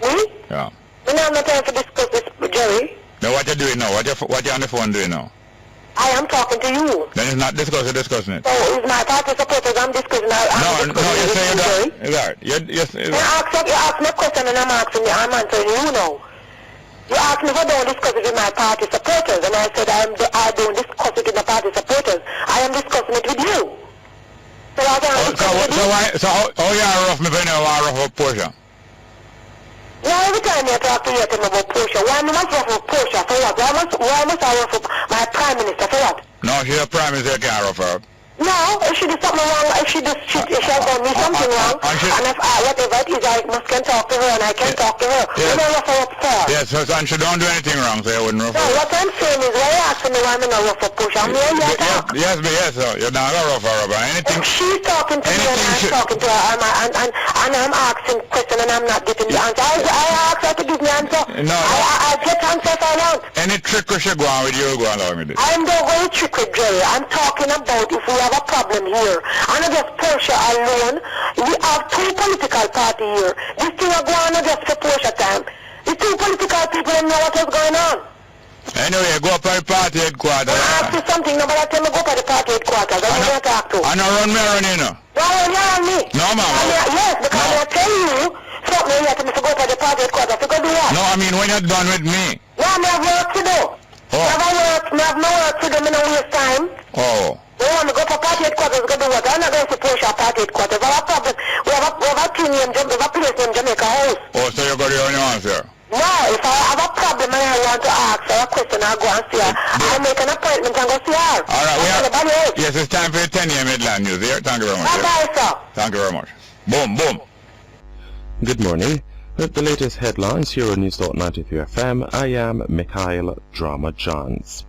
Me? Yeah. I'm not time to discuss this, Jerry. Now what you doing now? What you on the phone doing now? I am talking to you. Then it's not discussing it. So is my party supporters I'm discussing? No, you say that. Yes, you ask me a question and I'm answering you now. You asked me if I don't discuss it with my party supporters, and I said I don't discuss it with the party supporters. I am discussing it with you. So I can't how you are rough me when you are rough of Portia? No, every time you talk to you about Portia, why must I rough up Portia for what? Why must I rough up my Prime Minister for what? No, she's a Prime Minister, you can't rough her. No, if she did something wrong, if she has done me something wrong, and if whatever it is, I can talk to her and I can talk to her. Yes. You know rough her up for? Yes, and she don't do anything wrong, so you wouldn't rough her up. No, what I'm saying is, why you asking me why I'm not rough up Portia? I'm here, you talk. Yes, sir. You're not going to rough her up. Anything. If she's talking to me and I'm talking to her, and I'm asking questions and I'm not getting the answer, I ask her to give me answer. No. I get answer if I want. Any trick we should go on with you, go along with it. I'm not going to trick with Jerry. I'm talking about if we have a problem here. And not just Portia alone. We have two political parties here. This thing are going on just for Portia time. The two political people don't know what is going on. Anyway, go up to the party headquarters. I ask you something, nobody tell me go to the party headquarters. I don't want to talk to. I don't run me around here, no. No, you're on me. No, ma'am. Yes, because I tell you something you have to go to the party headquarters. You go do what? No, I mean when you're done with me. No, I have work to do. I have no work to do. I don't waste time. Oh. We want to go for party headquarters, go do what? I'm not going to Portia party headquarters. We have a problem. We have a team named we have a place named Jamaica House. Oh, so you got your own answer? No, if I have a problem and I want to ask her a question, I'll go and see her. I'll make an appointment and go see her. All right, yes, it's time for your 10 a.m. headline news here. Thank you very much. Bye-bye, sir. Thank you very much. Boom, boom. Good morning. With the latest headlines here on News.93 FM, I am Mikhail Drama Johns.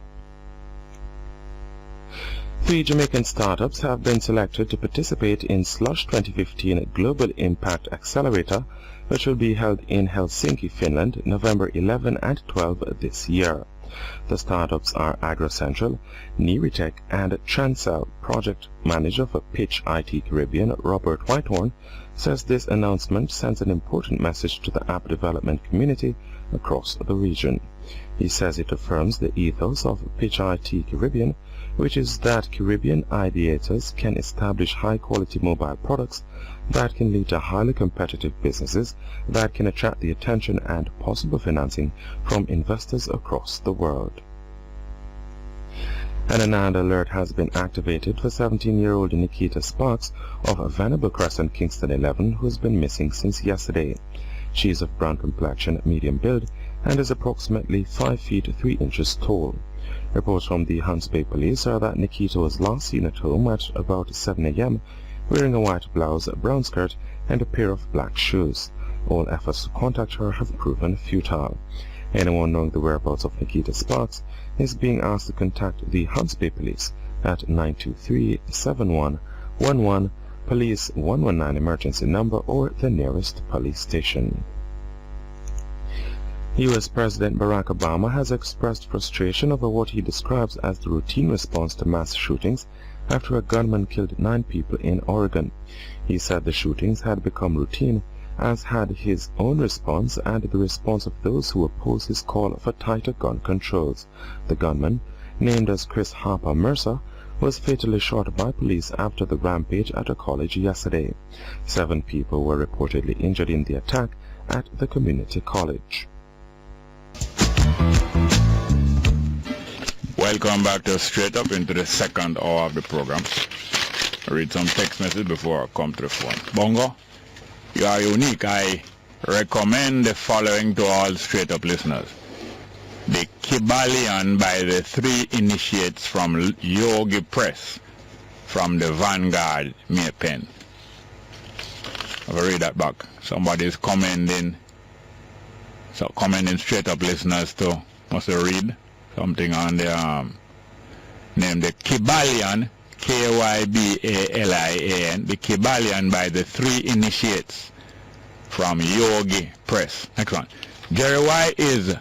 3 Jamaican startups have been selected to participate in Slush 2015 Global Impact Accelerator, which will be held in Helsinki, Finland, November 11 and 12 this year. The startups are AgroCentral, Neritech, and Transcell. Project manager for Pitch IT Caribbean, Robert Whitehorn, says this announcement sends an important message to the app development community across the region. He says it affirms the ethos of Pitch IT Caribbean, which is that Caribbean ideators can establish high-quality mobile products that can lead to highly competitive businesses that can attract the attention and possible financing from investors across the world. An another alert has been activated for 17-year-old Nikita Sparks of Venable Crescent, Kingston 11, who has been missing since yesterday. She is of brown complexion, medium build, and is approximately 5 feet 3 inches tall. Reports from the Hunts Bay Police are that Nikita was last seen at home at about 7 a.m. wearing a white blouse, a brown skirt, and a pair of black shoes. All efforts to contact her have proven futile. Anyone knowing the whereabouts of Nikita Sparks is being asked to contact the Hunts Bay Police at 923-7111, Police 119 emergency number, or the nearest police station. U.S. President Barack Obama has expressed frustration over what he describes as the routine response to mass shootings after a gunman killed 9 people in Oregon. He said the shootings had become routine, as had his own response and the response of those who oppose his call for tighter gun controls. The gunman, named as Chris Harper Mercer, was fatally shot by police after the rampage at a college yesterday. 7 people were reportedly injured in the attack at the community college. Welcome back to Straight Up into the second hour of the program. I read some text message before I come to the phone. Bongo, you are unique. I recommend the following to all Straight Up listeners. The Kibalion by the 3 Initiates from Yogi Press from the Vanguard May Pen. I'll read that back. Somebody's commending Straight Up listeners to must read something on the name the Kibalion, Kybalian, the Kibalion by the 3 Initiates from Yogi Press. Next one. Jerry, why is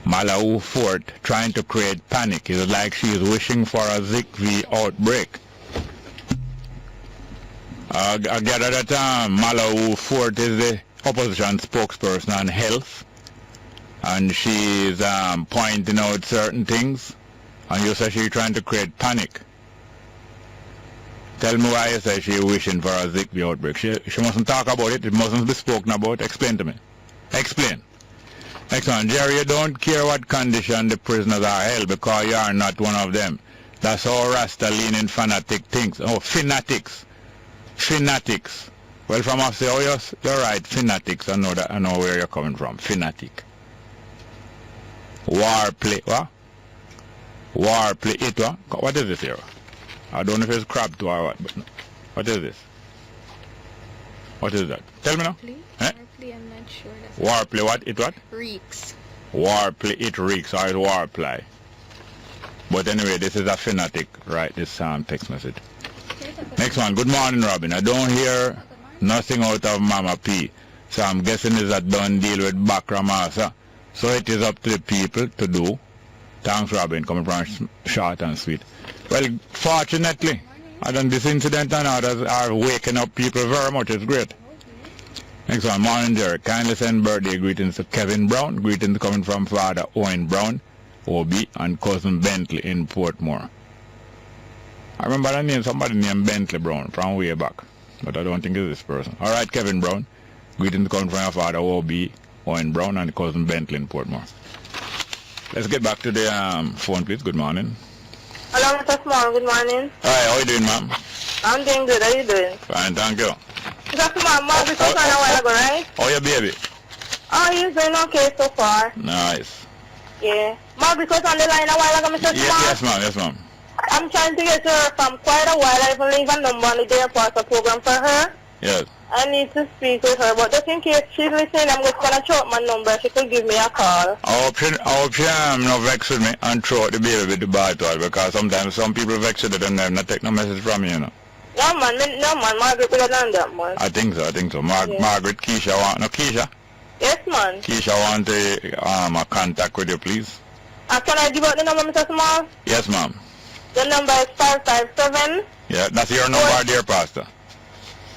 Malawi Fort trying to create panic? It's like she is wishing for a ZikV outbreak. I gather that Malawi Fort is the opposition spokesperson on health, and she is pointing out certain things And you say she trying to create panic. Tell me why you say she wishing for a Zigbee outbreak. She mustn't talk about it. It mustn't be spoken about. Explain to me. Explain. Next one. Jerry, you don't care what condition the prisoners are held because you are not one of them. That's how Rasta leaning fanatic thinks. Oh, fanatics. Fanatics. Well, from us say, oh yes, you're right, fanatics. I know where you're coming from. Fanatic. War play. What? War play. It what? What is this here? I don't know if it's crab too or what, but no. What is this? What is that? Tell me now. War play, I'm not sure. War play, what? It what? Reeks. War play, it reeks, or it's war play. But anyway, this is a fanatic, right? This text message. Next one. Good morning, Robin. I don't hear nothing out of Mama P. So I'm guessing it's a done deal with Bakramasa. So it is up to the people to do. Thanks, Robin, coming from short and sweet. Well, fortunately, this incident and others are waking up people very much. It's great. Next one, morning, Jerry. Kindly send birthday greetings to Kevin Brown. Greetings coming from Father Owen Brown, OB, and cousin Bentley in Portmore. I remember the name, somebody named Bentley Brown from way back, but I don't think it's this person. All right, Kevin Brown. Greetings coming from your father OB, Owen Brown, and cousin Bentley in Portmore. Let's get back to the phone, please. Good morning. Hello, Mr. Small. Good morning. Hi, how are you doing, ma'am? I'm doing good. How are you doing? Fine, thank you. Mr. Small, Mark, this was on a while ago, right? Oh, your baby? Oh, he's doing okay so far. Nice. Yeah. Mark, this was on the line a while ago, Mr. Small? Yes, ma'am. Yes, ma'am. I'm trying to get to her from quite a while. I even leave a number on the day pastor program for her. Yes. I need to speak with her, but just in case she's listening, I'm just going to throw out my number. She could give me a call. I hope she not vex with me and throw out the baby with the bottle, because sometimes some people vex with it and they not take no message from you, you know. No, man. Margaret better than that, man. I think so. Yeah. Margaret, Keisha want... No, Keisha? Yes, man. Keisha want a contact with you, please. Can I give out the number, Mr. Small? Yes, ma'am. The number is 557. Yeah, that's your number, dear pastor.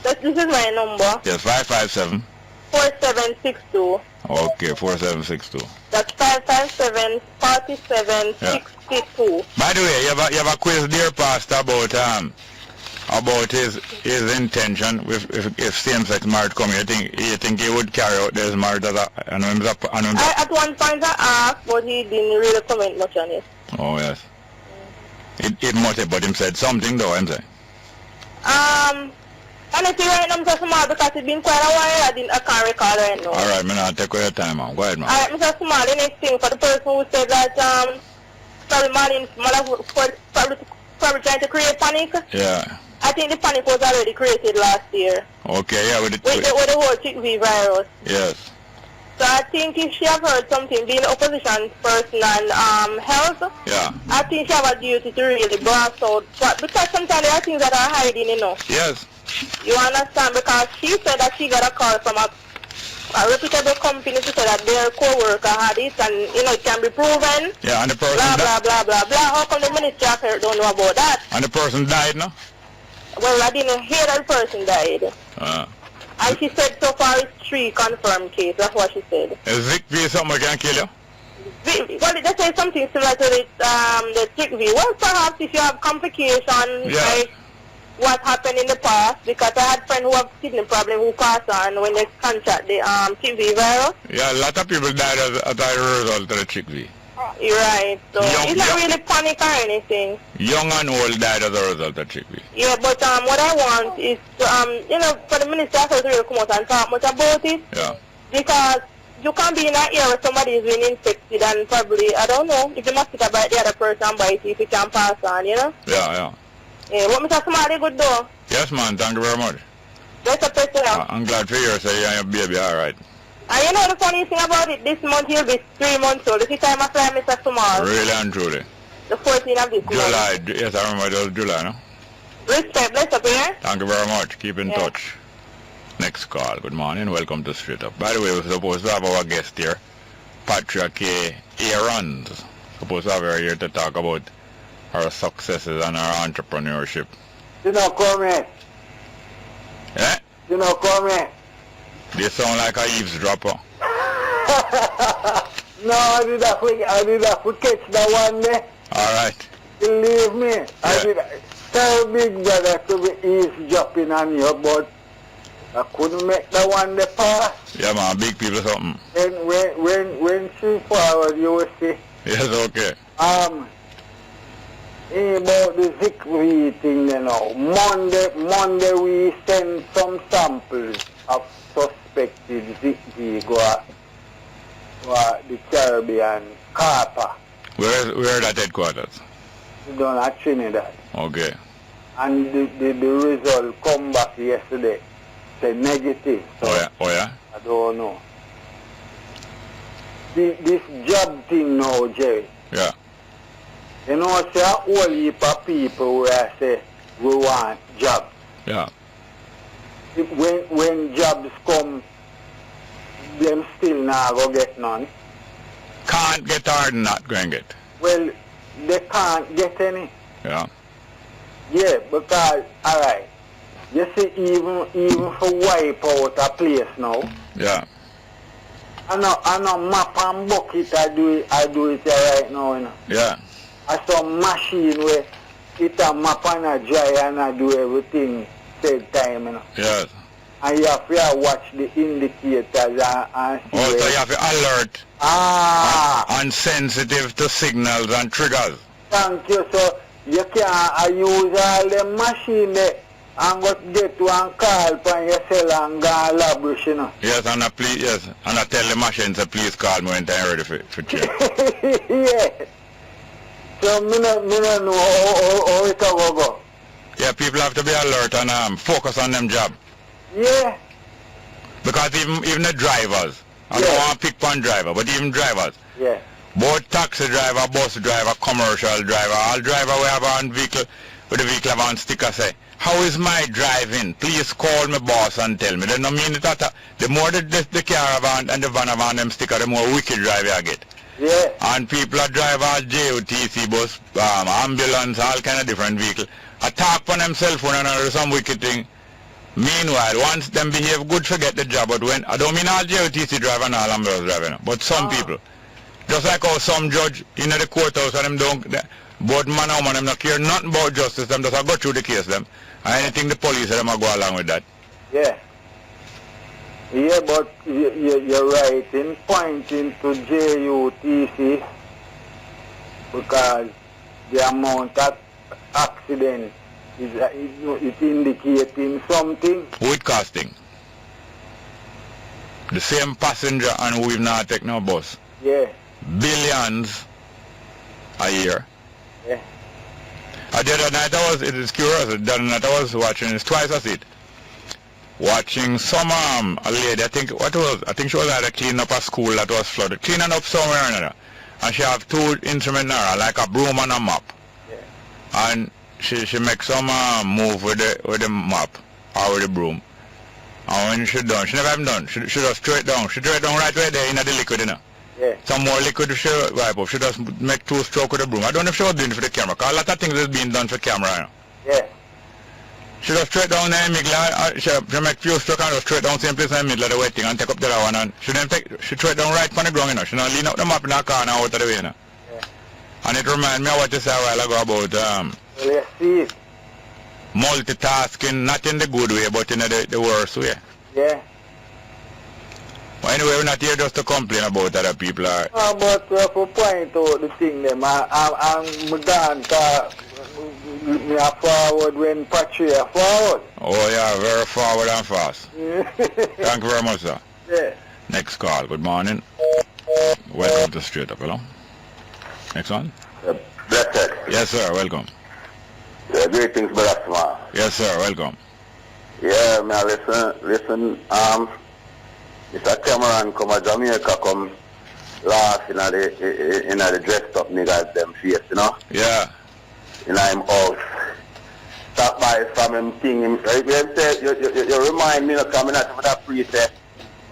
This is my number. Yes, 557. 4762. Okay, 4762. That's 557 4762. By the way, you have a quiz, dear pastor, about his intention if same-sex marriage come. You think he would carry out this marriage as a at one point I asked, but he didn't really comment much on it. Oh yes. It must have, but him said something though, I'm saying. Honestly, right now, Mr. Small, because it's been quite a while, I can't recall right now. All right, man, I'll take your time, man. Go ahead, man. All right, Mr. Small, the next thing, for the person who said that, probably trying to create panic. Yeah. I think the panic was already created last year. Okay, yeah, with the whole Chick-V virus. Yes. So I think if she have heard something, being opposition person and health, yeah, I think she have a duty to really blast out. But because sometimes there are things that are hiding, you know. Yes. You understand? Because she said that she got a call from a reputable company to say that their co-worker had it and, you know, it can be proven. Yeah, and the person blah, blah, blah, blah, blah. How come the Ministry of Health don't know about that? And the person died, no? Well, I didn't hear that the person died. And she said so far it's 3 confirmed cases. That's what she said. Is Zigbee something can kill you? Well, they say something similar to the Chick-V. Well, perhaps if you have complications, like what happened in the past, because I had friends who have kidney problem who passed on when they contract the Chick-V virus. Yeah, a lot of people died as a result of the Chick-V. You're right. So it's not really panic or anything. Young and old died as a result of Chick-V. Yeah, but what I want is, you know, for the Minister to really come out and talk much about it. Yeah. Because you can't be in an area where somebody is being infected and probably, I don't know, if the mosquito bite the other person bite, if it can pass on, you know? Yeah. Yeah, what Mr. Somali good though? Yes, man, thank you very much. That's a person. I'm glad to hear say you and your baby all right. And you know the funny thing about it, this month he'll be 3 months old. This is time I fly Mr. Somali. Really and truly. The 14th of this July. month. Yes, I remember it was July, no? Respect, bless up here. Thank you very much. Keep in touch. Next call. Good morning. Welcome to Straight Up. By the way, we're supposed to have our guest here, Patria K. Aarons. Supposed to have her here to talk about her successes and her entrepreneurship. You know, come here. Eh? You know, come here. They sound like a eavesdropper. No, I did have to catch that one there. Alright. Believe me, I did tell Big Brother to be eavesdropping on you, but I couldn't make the one the pass. Yeah, man, big people something. When she forward, you will see. Yes, okay. About the Zikri thing, you know. Monday we send some samples of suspected Zikri go the Caribbean Carper. Where are that headquarters? Down at Trinidad. Okay. And the result come back yesterday. Say negative. So Oh yeah? I don't know. This job thing now, Jerry. Yeah. You know, say a whole heap of people where I say we want jobs. Yeah. When jobs come, them still not go get none. Can't get or not going to get. Well, they can't get any. Yeah. Yeah, because, alright, you see, even for wipe out a place now, Yeah. I know map and bucket I do it right now, you know. Yeah. I saw machine where it a map and a dry and I do everything same time, you know. Yes. And you have to watch the indicators and see. Also, you have to alert. And sensitive to signals and triggers. Thank you. So you can use all the machine there and go get one call upon yourself and go and labrish, you know. Yes, and I tell the machine to please call me when I'm ready for check. Yeah. So me no know how it go. Yeah, people have to be alert and focus on them job. Yeah. Because even the drivers, I don't want to pick one driver, but even drivers. Yeah. Both taxi driver, bus driver, commercial driver, all driver we have on vehicle, with the vehicle have on sticker say, how is my driving? Please call me boss and tell me. They don't mean it that the more the caravan and the van have on them sticker, the more wicked driver I get. Yeah. And people that drive all JOTC bus, ambulance, all kind of different vehicle. I talk on them cell phone and do some wicked thing. Meanwhile, once them behave good, forget the job. But when, I don't mean all JOTC driver and all ambulance driver, but some people. Just like how some judge in the courthouse and them don't, both man and woman, them not care nothing about justice, them just go through the case them. And anything the police, them go along with that. Yeah. Yeah, but you're right in pointing to JUTC because the amount of accident is indicating something. Who it costing? The same passenger and we've not taken no bus. Yeah. Billions a year. Yeah. The other night it is curious, the other night I was watching, it's twice I see it. Watching some a lady, I think she was either cleaning up a school that was flooded, cleaning up somewhere or another. And she have two instruments now, like a broom and a mop. Yeah. And she makes some move with the mop or with the broom. And when she done, she never even done. She just straight down. She straight down right there in the liquid, you know. Yeah. Some more liquid she wipe up. She just make two strokes with the broom. I don't know if she was doing it for the camera, because a lot of things is being done for camera, you know. Yeah. She just straight down there in the middle, she make few strokes and just straight down same place in the middle of the wet thing and take up the other one, and she straight down right from the ground, you know. She don't lean out the map in her car now out of the way, you know. Yeah. And it reminds me of what you said a while ago about well, you see it. multitasking, not in the good way, but in the worst way. Yeah. Well, anyway, we're not here just to complain about other people. But we have to point out the thing them. I'm done me a forward when Patria forward. Oh yeah, very forward and fast. Thank you very much, sir. Yeah. Next call. Good morning. Welcome to Straight Up. Hello. Next one. Blessed. Yes, sir. Welcome. Yeah, greetings, brother Smart. Yes, sir. Welcome. Yeah, man, listen, Mr. Cameron come to Jamaica, come laugh in the dressed up niggas them face, you know? Yeah. In him house. Stop by from him thing. You remind me of coming out of that preset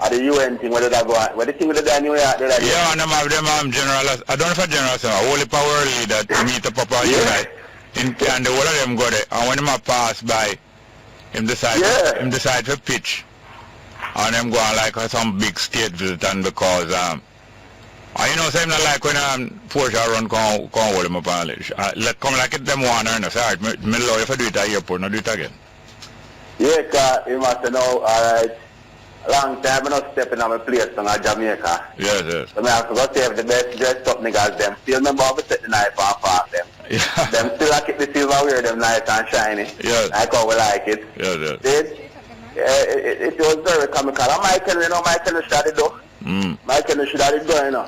at the UN thing, where they go on. Where the thing with the New York, yeah, and them general, I don't know if a general, sir, holy power leader that meet up on unite. And the whole of them go there, and when them pass by, him decide to pitch. And them go on like some big state visit, and because You know, same like when Porsche run come hold him up and let come like it them one and say, alright, me love if I do it at airport, no do it again. Yeah, cause you must know, alright. Long time I not stepping on my place in Jamaica. Yes. So I have to go save the best dressed up niggas them. Still remember how we set the knife and pass them. Yeah. Them still like it the silver wear them nice and shiny. Yes. Like how we like it. Yes. It was very comical. And Michael, you know, Michael should have it though. Michael should have it though, you know.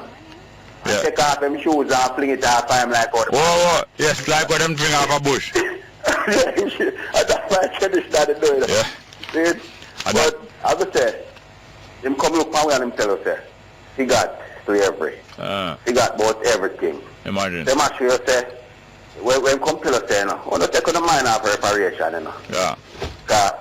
Yeah. Take off them shoes and fling it off him like how whoa. Yes, like what them fling off a bush. That's Michael should have it though, you know. Yeah. See? But as I say, him come look my way and him tell us, he got slavery. He got about everything. Imagine. Them actually say, when come tell us, you know, I don't take on the mind of reparation, you know. Yeah. Because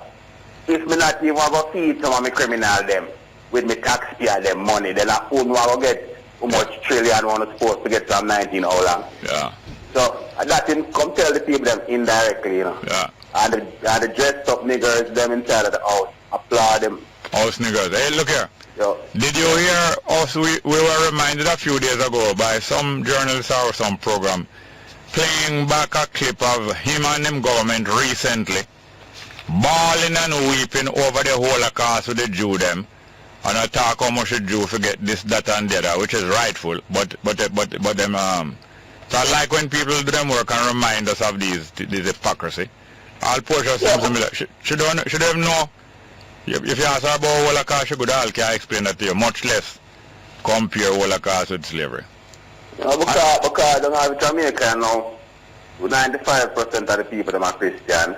if me not even go feed some of my criminal them with me taxpayer them money, then I wouldn't want to get how much trillion one is supposed to get from 19 how long. Yeah. So that him come tell the people them indirectly, you know. Yeah. And the dressed up niggers them inside of the house applaud them. House niggers. Hey, look here. Yo. Did you hear us? We were reminded a few days ago by some journalist or some program playing back a clip of him and them government recently bawling and weeping over the Holocaust with the Jew them, and I talk how much the Jew forget this, that, and the other, which is rightful. But them so I like when people do them work and remind us of this hypocrisy. I'll push us something similar. Should have know. If you ask her about Holocaust, she could all can explain that to you. Much less compare Holocaust with slavery. Because don't have Jamaica now, 95% of the people them are Christian.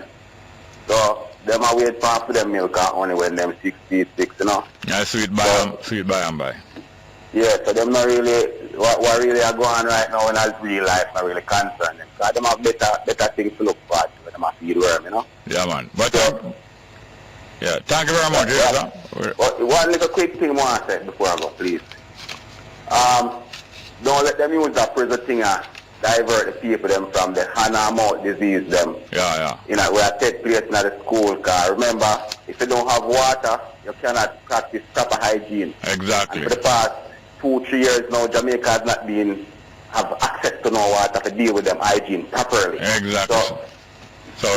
So them are wait for them milk only when them 66, you know. Yeah, sweet by and by. Yeah, so them not really what really are going on right now in real life not really concerned them. Because them have better things to look forward to when them are feed worm, you know. Yeah man. But yeah, thank you very much. One little quick thing I want to say before I go, please. Don't let them use that prison thing and divert the people them from the hand and mouth disease them. Yeah. You know, where it take place in the school. Because remember, if you don't have water, you cannot practice proper hygiene. Exactly. And for the past 2-3 years now, Jamaica has not have access to no water to deal with them hygiene properly. Exactly. So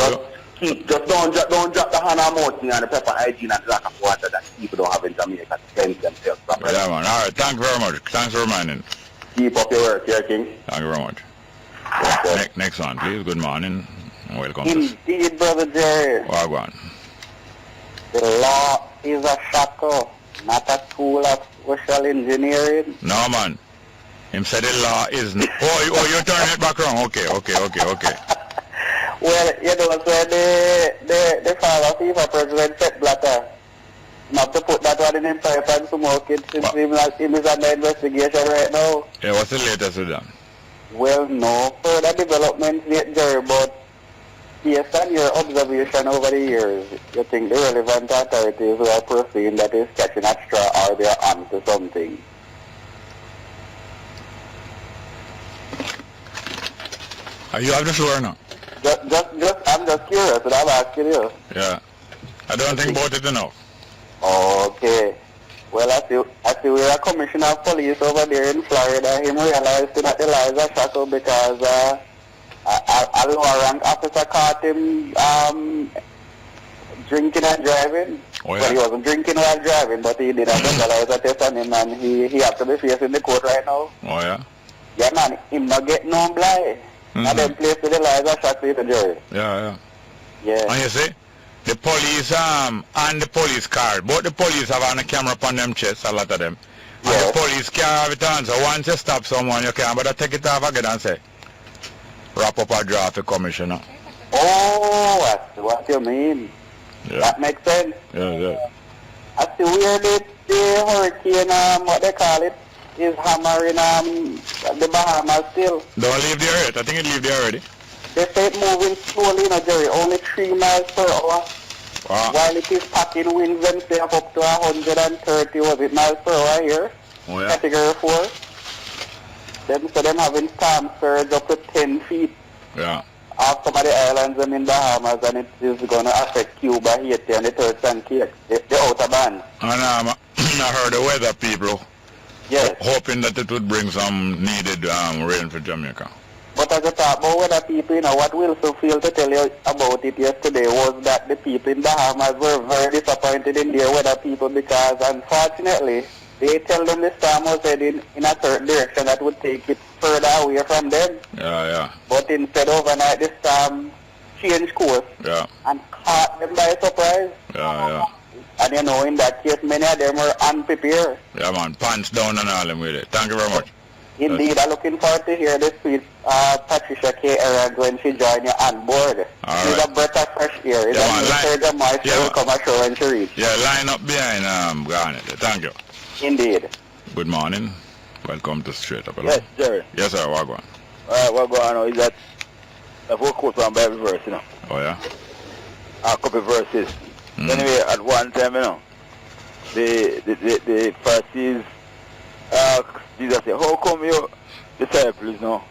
just don't drop the hand and mouth thing and the proper hygiene and lack of water that people don't have in Jamaica to cleanse themselves properly. Yeah man. Alright, thank you very much. Thanks for reminding. Keep up your work here, King. Thank you very much. Next one, please. Good morning. Welcome. Indeed, Brother Jerry. Wagwan. The law is a shackle, not a tool of social engineering. No, man. Him said the law is... Oh, you turn it back around. Okay. Well, you know, so the father FIFA president Sepp Blatter, not to put that one in him pipe and smoke it since him is under investigation right now. Yeah, what's the latest with that? Well, no further developments yet, Jerry, but based on your observation over the years, you think the relevant authorities who are proceeding that is catching a straw or they are onto something? Are you have the floor now? I'm just curious, and I'm asking you. Yeah. I don't think about it enough. Okay. Well, I see we're a commissioner of police over there in Florida. Him realized that the lies are shackle because a lower rank officer caught him drinking and driving. Oh, yeah. Well, he wasn't drinking while driving, but he did a breathalyzer test on him, and he has to be facing the court right now. Oh, yeah? Yeah, man, him not get no blind. And then place to the lies are shackle to the jury. Yeah. Yeah. And you see? The police and the police car, both the police have on a camera upon them chests, a lot of them. And the police car have it on, so once you stop someone, you can but take it off again and say, wrap up a draft the commissioner. Oh, that's what you mean. Yeah. That makes sense. Yeah. I see where the hurricane, what they call it, is hammering the Bahamas still. Don't leave there yet. I think it leave there already. They say it moving slowly, Jerry, only 3 miles per hour. Wow. While it is packing winds and stay up to 130, was it miles per hour here? Oh, yeah. Category 4. Them having storm surge up to 10 feet. Yeah. Off some of the islands in Bahamas, and it is going to affect Cuba, Haiti, and the Turks and Caicos, the outer band. And I heard the weather people Yes. Hoping that it would bring some needed rain for Jamaica. But as I talk about weather people, you know, what Wilson failed to tell you about it yesterday was that the people in Bahamas were very disappointed in their weather people because unfortunately they tell them the storm was heading in a certain direction that would take it further away from them. Yeah. But instead overnight the storm changed course and caught them by surprise. Yeah. And you know, in that case, many of them were unprepared. Yeah, man. Pants down and all them with it. Thank you very much. Indeed, I'm looking forward to hear the sweet Patricia K. Errand when she joins you on board. She's a breath of fresh air. It's a new surge of moisture will come ashore when she reaches. Yeah, line up behind Garnet. Thank you. Indeed. Good morning. Welcome to Straight Up. Hello? Yes, Jerry. Yes, sir. What going? What going on is that the four quotes on Bible verse, you know. Oh, yeah? A couple verses. Anyway, at one time, you know, the Pharisees asked Jesus, said, how come your disciples, you know,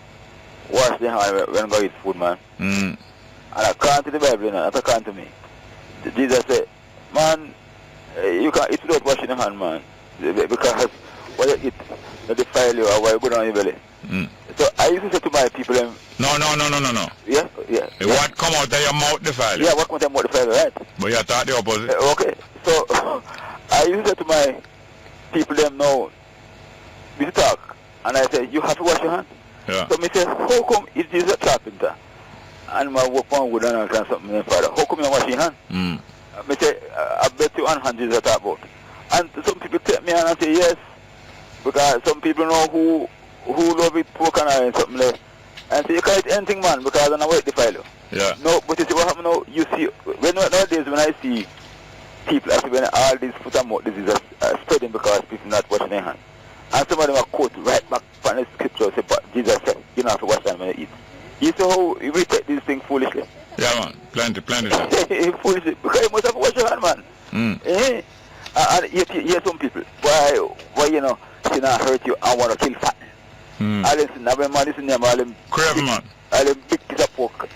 wash their hands when God eats food, man? And according to the Bible, you know, not according to me. Jesus said, man, you can't eat without washing your hand, man. Because what you eat, that defile you or what you go down your belly. So I used to say to my people, No. Yeah. What come out of your mouth defile you? Yeah, what come out of your mouth defile you, right? But you thought the opposite. Okay. So I used to say to my people, them now, we talk, and I say, you have to wash your hands. Yeah. So me say, how come if Jesus a carpenter and my work on wood and all kind of something, my father, how come you wash your hands? Me say, I bet you on hand Jesus a talk about. And some people take me and say yes, because some people know who love it pork and something like. And say you can't eat anything, man, because I know what defile you. Yeah. No, but you see what happen now, you see nowadays when I see people, I see when all these foot and mouth diseases are spreading because people not washing their hands. And some of them are quote right back from the scripture say, but Jesus said, you don't have to wash them when you eat. You see how we take this thing foolishly? Yeah, man. Plenty. Foolishly. Because you must have to wash your hand, man. And you some people, why you know, she not hurt you and want to kill fat. All them all them Craven, man. All them big piece of pork,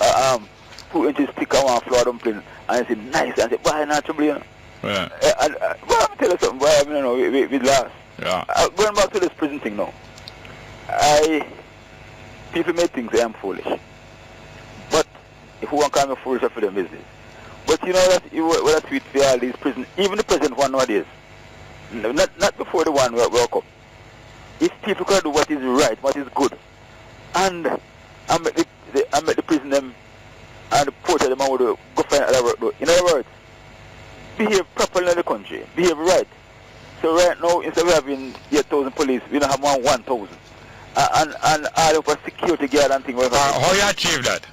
2 inches thick and one flour dumpling, and say nice, and say, why not trouble, you know? Yeah. And well, I'm tell you something, why, you know, we last. Yeah. Going back to this prison thing now, people may think I'm foolish, but if you want to call me foolish, for them business. But you know that what I tweet for all these prisons, even the present one nowadays, not before the one where woke up. If people can do what is right, what is good, and I make the prison them and the port of them would go find other work do. In other words, behave properly in the country, behave right. So right now, instead of having 8,000 police, we don't have 1,000. And all of our security guard and things. How you achieve that?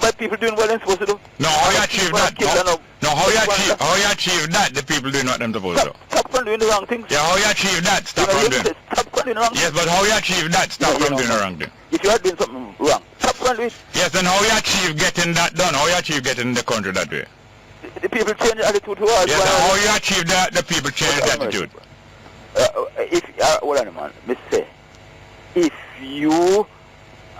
By people doing what they're supposed to do. No, how you achieve that? No, how you achieve that? The people doing what they're supposed to do. Stop from doing the wrong thing. Yeah, how you achieve that? Stop from doing. Stop from doing the wrong thing. Yes, but how you achieve that? Stop from doing the wrong thing. If you are doing something wrong, stop from doing it. Yes, then how you achieve getting that done? How you achieve getting the country that way? The people change attitude towards. Yes, and how you achieve that? The people change attitude. Hold on, man. Let's say, if you're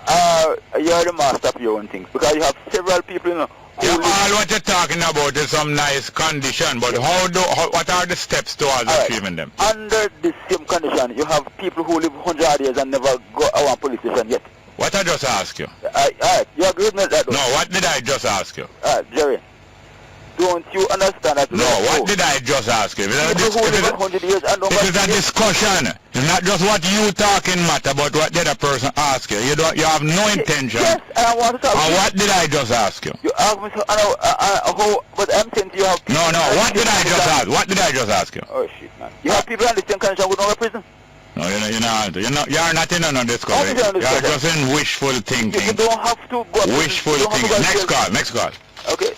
the master of your own things, because you have several people, you know. Yeah, all what you're talking about is some nice condition, but what are the steps towards achieving them? Under the same condition, you have people who live 100 years and never go to a police station yet. What I just asked you? Alright, you agree with me that? No, what did I just ask you? Jerry, don't you understand that? No, what did I just ask you? People who live 100 years and don't. This is a discussion. It's not just what you talking matter, but what the other person ask you. You have no intention. Yes, and I want to talk. And what did I just ask you? You asked me, but I'm saying you have. No, what did I just ask? What did I just ask you? Oh shit, man! You have people on the same condition with no prison. No, you're not in no discussion. You're just in wishful thinking. You don't have to go. Wishful thinking. Next call. Okay.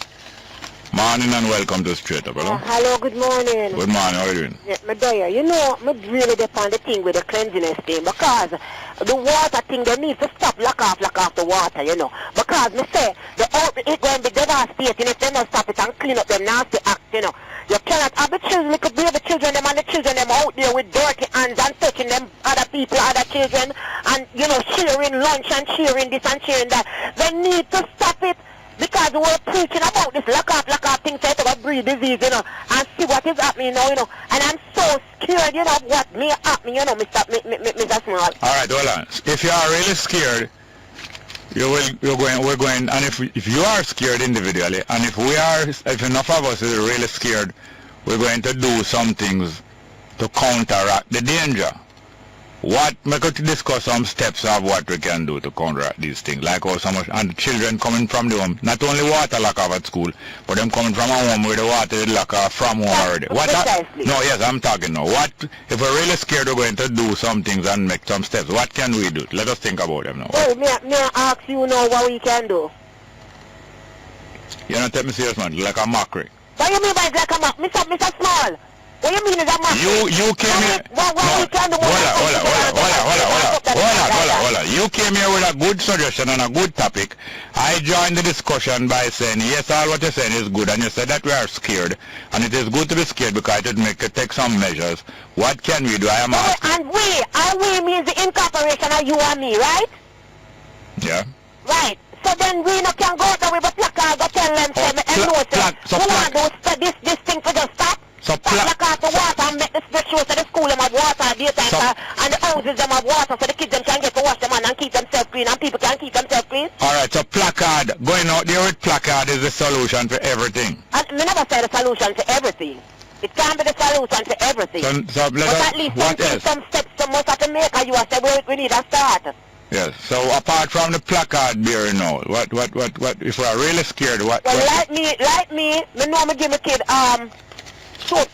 Morning and welcome to Straight Up. Hello? Hello, good morning. Good morning, how are you doing? Yeah, my dear, you know, I really depend the thing with the cleanliness thing, because the water thing, they need to stop lock off the water, you know. Because me say, it going to be devastating if they don't stop it and clean up them nasty acts, you know. You cannot have the children, little baby children, them and the children, them out there with dirty hands and touching them other people, other children, and, you know, sharing lunch and sharing this and sharing that. They need to stop it. because we were preaching about this lock off thing, so to breed disease, you know, and see what is happening now, you know. And I'm so scared, you know, of what may happen, you know, Mr. Small. All right, hold on. If you are really scared, we're going, and if you are scared individually, and if enough of us is really scared, we're going to do some things to counteract the danger. We could discuss some steps of what we can do to counteract these things, like how so much, and children coming from the home, not only water lock off at school, but them coming from a home where the water is lock off from home already. Yes, I'm talking now. What, if we're really scared, we're going to do some things and make some steps. What can we do? Let us think about them now. Well, may I ask you now what we can do? You don't take me serious, man, like a mockery. What do you mean by like a mockery? Mr. Small? What do you mean is a mockery? You came here. Hold on. You came here with a good suggestion and a good topic. I joined the discussion by saying, yes, all what you're saying is good, and you said that we are scared, and it is good to be scared because it would take some measures. What can we do? I am asking. And we means the incorporation of you and me, right? Yeah. Right. So then we no can go out there with a placard, go tell them, this thing for just stop. So lock off the water and make sure so the school them have water at daytime and the houses them have water so the kids them can get to wash them and keep themselves clean and people can keep themselves clean. Alright, so placard, going out there with placard is the solution for everything. And we never say the solution to everything. It can't be the solution to everything. So but at least some steps some must have to make and you have to say we need a start. Yes, so apart from the placard bearing now, what if we are really scared, what? Well, like me know me give my kid soap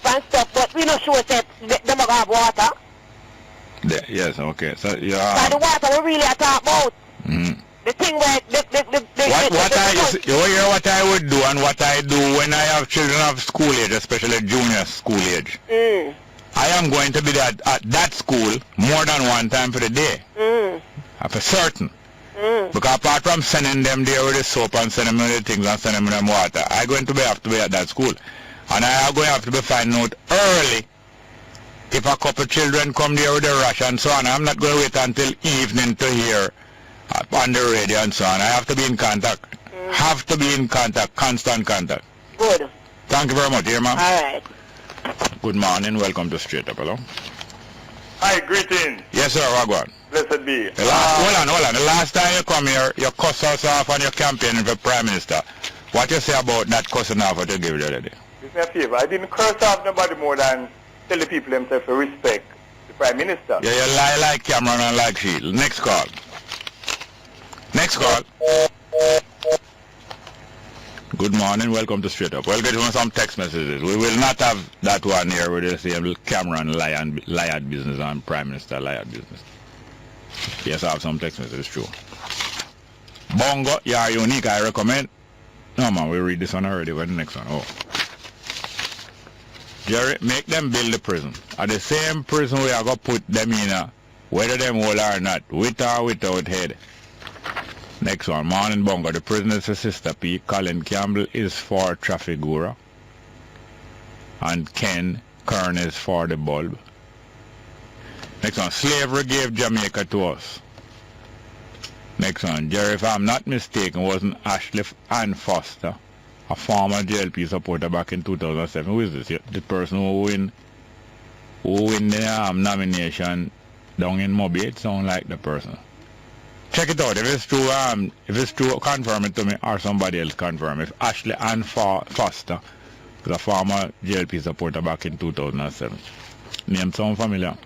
and stuff, but we not sure that they might have water. Yes, okay. So the water we really are talking about. The thing where what I would do and what I do when I have children of school age, especially junior school age. I am going to be at that school more than one time for the day. For certain. Because apart from sending them there with the soap and sending them the things and sending them water, I'm going to have to be at that school. And I am going to have to be finding out early if a couple children come there with a rash and so on. I'm not going to wait until evening to hear on the radio and so on. I have to be in contact. Have to be in contact, constant contact. Good. Thank you very much, dear ma'am. All right. Good morning. Welcome to Straight Up. Hello. Hi, greetings. Yes, sir. Wagwan. Blessed be. Hold on. The last time you come here, you cuss us off on your campaign for Prime Minister. What you say about that cussing off what you give the other day? Do me a favor. I didn't curse off nobody more than tell the people themselves to respect the Prime Minister. Yeah, you lie like Cameron and like Shield. Next call. Next call. Good morning. Welcome to Straight Up. We'll get you some text messages. We will not have that one here with the same Cameron liar business and Prime Minister liar business. Yes, I have some text messages, true. Bongo, you are unique, I recommend. No, man, we read this one already. What's the next one? Oh. Jerry, make them build the prison. At the same prison we are going to put them in, whether them whole or not, with or without head. Next one, morning Bongo. The prison is a Sister P. Colin Campbell is for Trafigura. And Ken Kern is for the bulb. Next one, slavery gave Jamaica to us. Next one, Jerry, if I'm not mistaken, wasn't Ashley Ann Foster a former JLP supporter back in 2007? Who is this? The person who win the nomination down in Moby? It sounds like the person. Check it out. If it's true, confirm it to me, or somebody else confirm. If Ashley Ann Foster was a former JLP supporter back in 2007. Name sound familiar?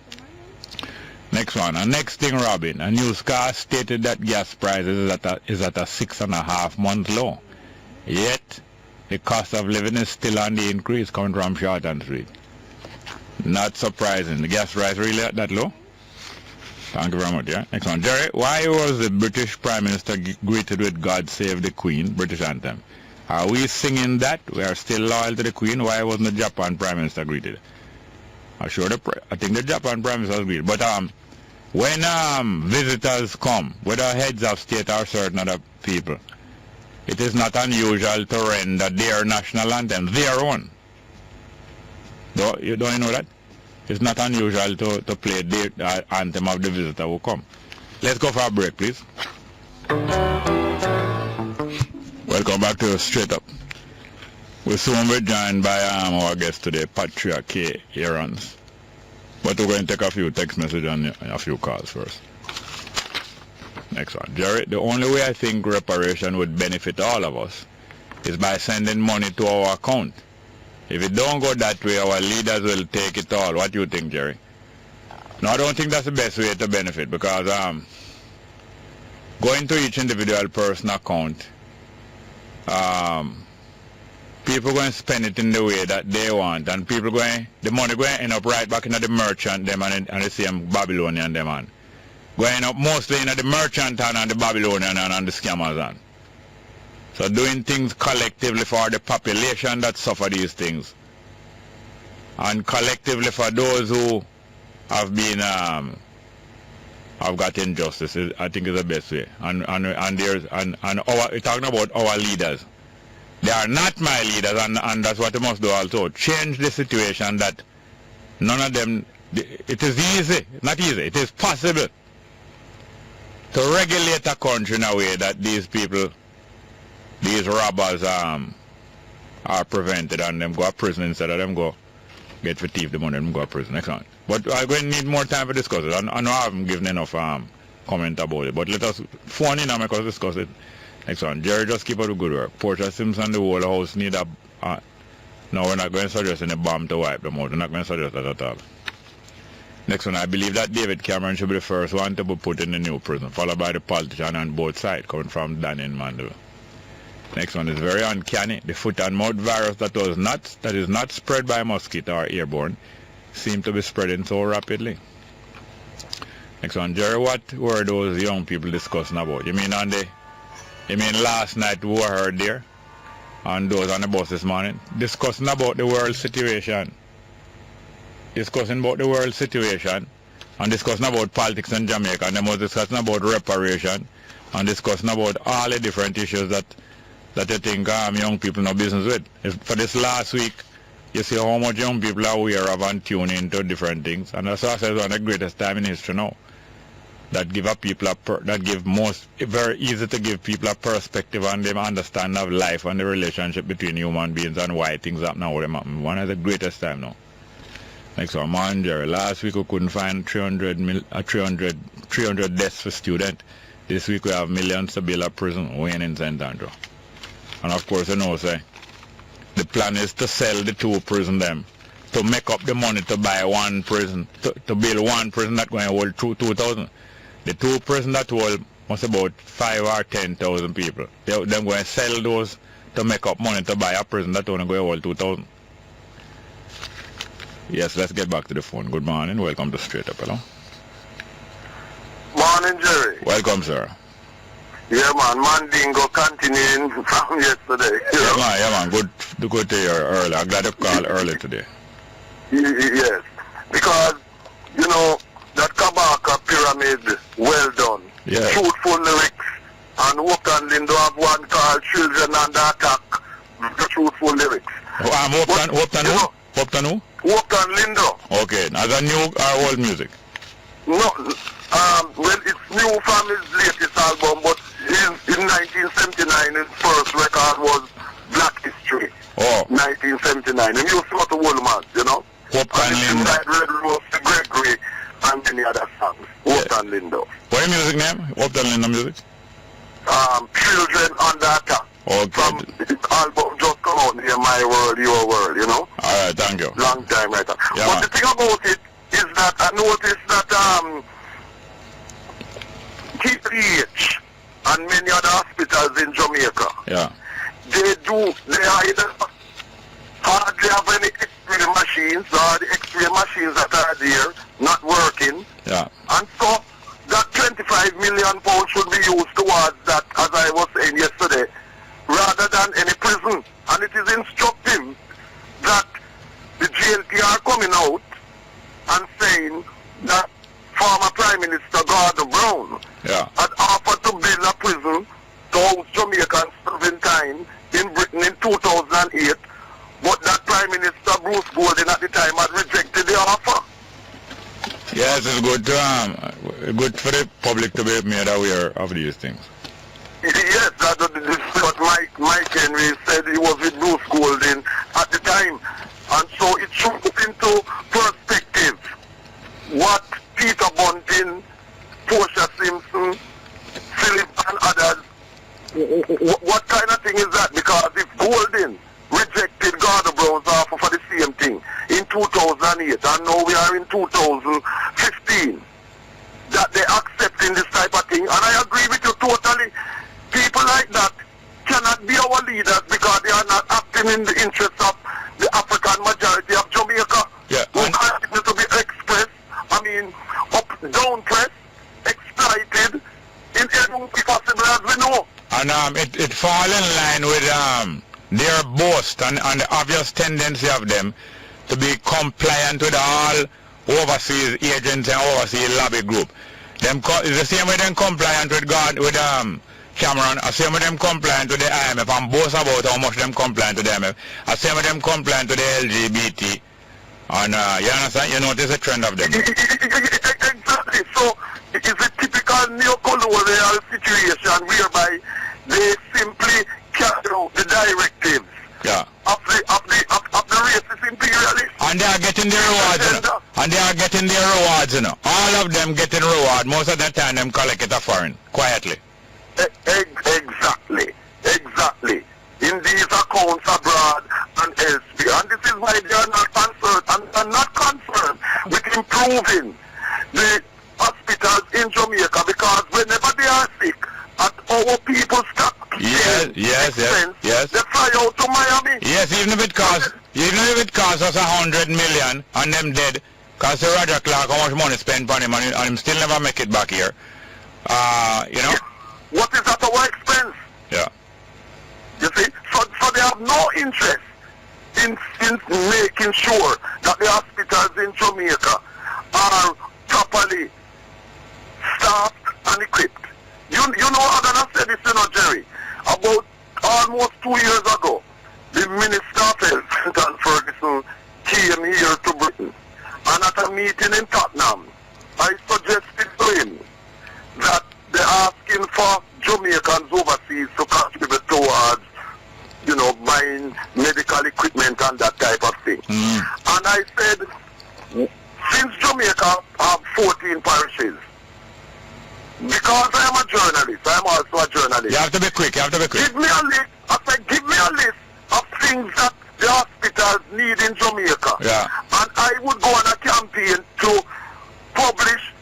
Next one. And next thing, Robin. A newscast stated that gas prices is at a 6.5-month low. Yet, the cost of living is still on the increase coming from Shorten Street. Not surprising. The gas price really at that low? Thank you very much, yeah. Next one. Jerry, why was the British Prime Minister greeted with God Save the Queen, British anthem? Are we singing that? We are still loyal to the Queen. Why wasn't the Japan Prime Minister greeted? I think the Japan Prime Minister was greeted. But when visitors come, whether heads of state or certain other people, it is not unusual to render their national anthem, their own. Don't you know that? It's not unusual to play the anthem of the visitor who come. Let's go for a break, please. Welcome back to Straight Up. We're soon be joined by our guest today, Patria K. Aarons. But we're going to take a few text messages and a few calls first. Next one. Jerry, the only way I think reparation would benefit all of us is by sending money to our account. If it don't go that way, our leaders will take it all. What do you think, Jerry? No, I don't think that's the best way to benefit, because going to each individual person account, people going to spend it in the way that they want, and the money going to end up right back in the merchant them and the same Babylonian them and going up mostly in the merchant and the Babylonian and the scammers and. So doing things collectively for the population that suffer these things, and collectively for those who have been have got injustice, I think is the best way. And we're talking about our leaders. They are not my leaders, and that's what they must do also. Change the situation that none of them, it is easy, not easy, it is possible to regulate a country in a way that these people, these robbers are prevented and them go to prison instead of them go get for thief the money and go to prison. Next one. But I'm going to need more time to discuss it. I know I haven't given enough comment about it, but let us phone in and make us discuss it. Next one. Jerry, just keep up the good work. Portia Simpson, the whole house need a... no, we're not going to suggest any bomb to wipe them out. We're not going to suggest that at all. Next one. I believe that David Cameron should be the first one to be put in the new prison, followed by the politician on both sides, coming from Danny and Mandela. Next one is very uncanny. The foot and mouth virus that is not spread by mosquito or airborne seem to be spreading so rapidly. Next one. Jerry, what were those young people discussing about? You mean last night we were heard there, and those on the bus this morning, discussing about the world situation. Discussing about the world situation, and discussing about politics in Jamaica, and they was discussing about reparation, and discussing about all the different issues that you think young people no business with. For this last week, you see how much young people are aware of and tune into different things, and that's why I said one of the greatest time in history now. That give very easy to give people a perspective and them understanding of life and the relationship between human beings and why things happen now. One of the greatest time now. Next one, man, Jerry. Last week we couldn't find 300 deaths for students. This week we have millions to build a prison, Wayne in St. Andrew. And of course, you know, say, the plan is to sell the two prison them, to make up the money to buy one prison, to build one prison that's going to hold 2,000. The two prisons that hold must about 5,000 or 10,000 people. They're going to sell those to make up money to buy a prison that's only going to hold 2,000. Yes, let's get back to the phone. Good morning. Welcome to Straight Up. Hello. Morning, Jerry. Welcome, sir. Yeah, man. Mandingo continuing from yesterday. Yeah, man. Good to hear early. I'm glad you called early today. Yes. Because, you know, that Kabaka pyramid, well done. Yeah. Truthful lyrics. And Hope and Lindo have one called Children Under Attack. The truthful lyriks. Hope and who? Hope and Lindo. Okay. Now the new or old music? No, well, it's new from his latest album, but in 1979 his first record was Black History. Oh. 1979. And he used to go to Woolman, you know. Hope and Lindo. Red Rose, Gregory, and many other songs. Hope and Lindo. What is your music name? Hope and Lindo music? Children Under Attack. Okay. From the album just come out here, My World, Your World, you know. Alright, thank you. Long time right now. Yeah, but the thing about it is that I noticed that TPH and many other hospitals in Jamaica, they either hardly have any X-ray machines or the X-ray machines that are there not working. Yeah. And so that 25 million pounds should be used towards that, as I was saying yesterday, rather than any prison. And it is instructive that the GLT are coming out and saying that former Prime Minister Gordon Brown had offered to build a prison to house Jamaicans serving time in Britain in 2008, but that Prime Minister Bruce Golding at the time had rejected the offer. Yes, it's good for the public to be made aware of these things. Yes, that's what what Mike Henry said he was with Bruce Golding at the time. And so it should put into perspective what Peter Bunting, Portia Simpson, Philip and others, what kind of thing is that? Because if Golding rejected Gardner Brown's offer for the same thing in 2008 and now we are in 2015, that they accepting this type of thing, and I agree with you totally. People like that cannot be our leaders because they are not acting in the interest of the African majority of Jamaica. Yeah. Who continue to be expressed, down pressed, exploited in every way possible as we know. And it fall in line with their boast and the obvious tendency of them to be compliant with all overseas agents and overseas lobby group. It's the same way them compliant with Cameron, the same way them compliant to the IMF and boast about how much them compliant to the IMF, the same way them compliant to the LGBT. And you understand? You notice the trend of them. Exactly. So it is a typical neo-colonial situation whereby they simply carry out the directives of the racist imperialists. And they are getting their rewards, you know. All of them getting reward. Most of the time them collect it a foreign, quietly. Exactly. In these accounts abroad and elsewhere. And this is why they are not concerned and not concerned with improving the hospitals in Jamaica, because whenever they are sick, at our people stop. Yes. They fly out to Miami. Yes, even if it costs us 100 million and them dead, because Roger Clark how much money spent on him and him still never make it back here. You know? What is at our expense? Yeah. You see? So they have no interest in making sure that the hospitals in Jamaica are properly staffed and equipped. You know, I'm going to say this, you know, Jerry. About almost 2 years ago, the Minister of Health, Anton Ferguson, came here to Britain. And at a meeting in Tottenham, I suggested to him that they're asking for Jamaicans overseas to contribute towards, you know, buying medical equipment and that type of thing. And I said, since Jamaica have 14 parishes, because I am a journalist, I am also a journalist. You have to be quick. Give me a list. I said, give me a list of things that the hospitals need in Jamaica. Yeah. And I would go on a campaign to publish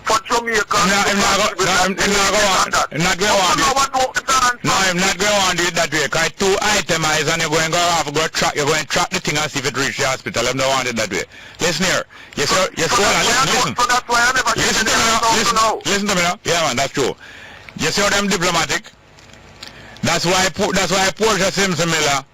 for Jamaica. I'm not going to do it that way. Because it's too itemized and you're going to track the thing and see if it reaches the hospital. I don't want it that way. Listen here. Yes, sir. Listen. So that's why I never Listen to me now. Yeah, man, that's true. You see how them diplomatic? That's why Portia Simpson Miller,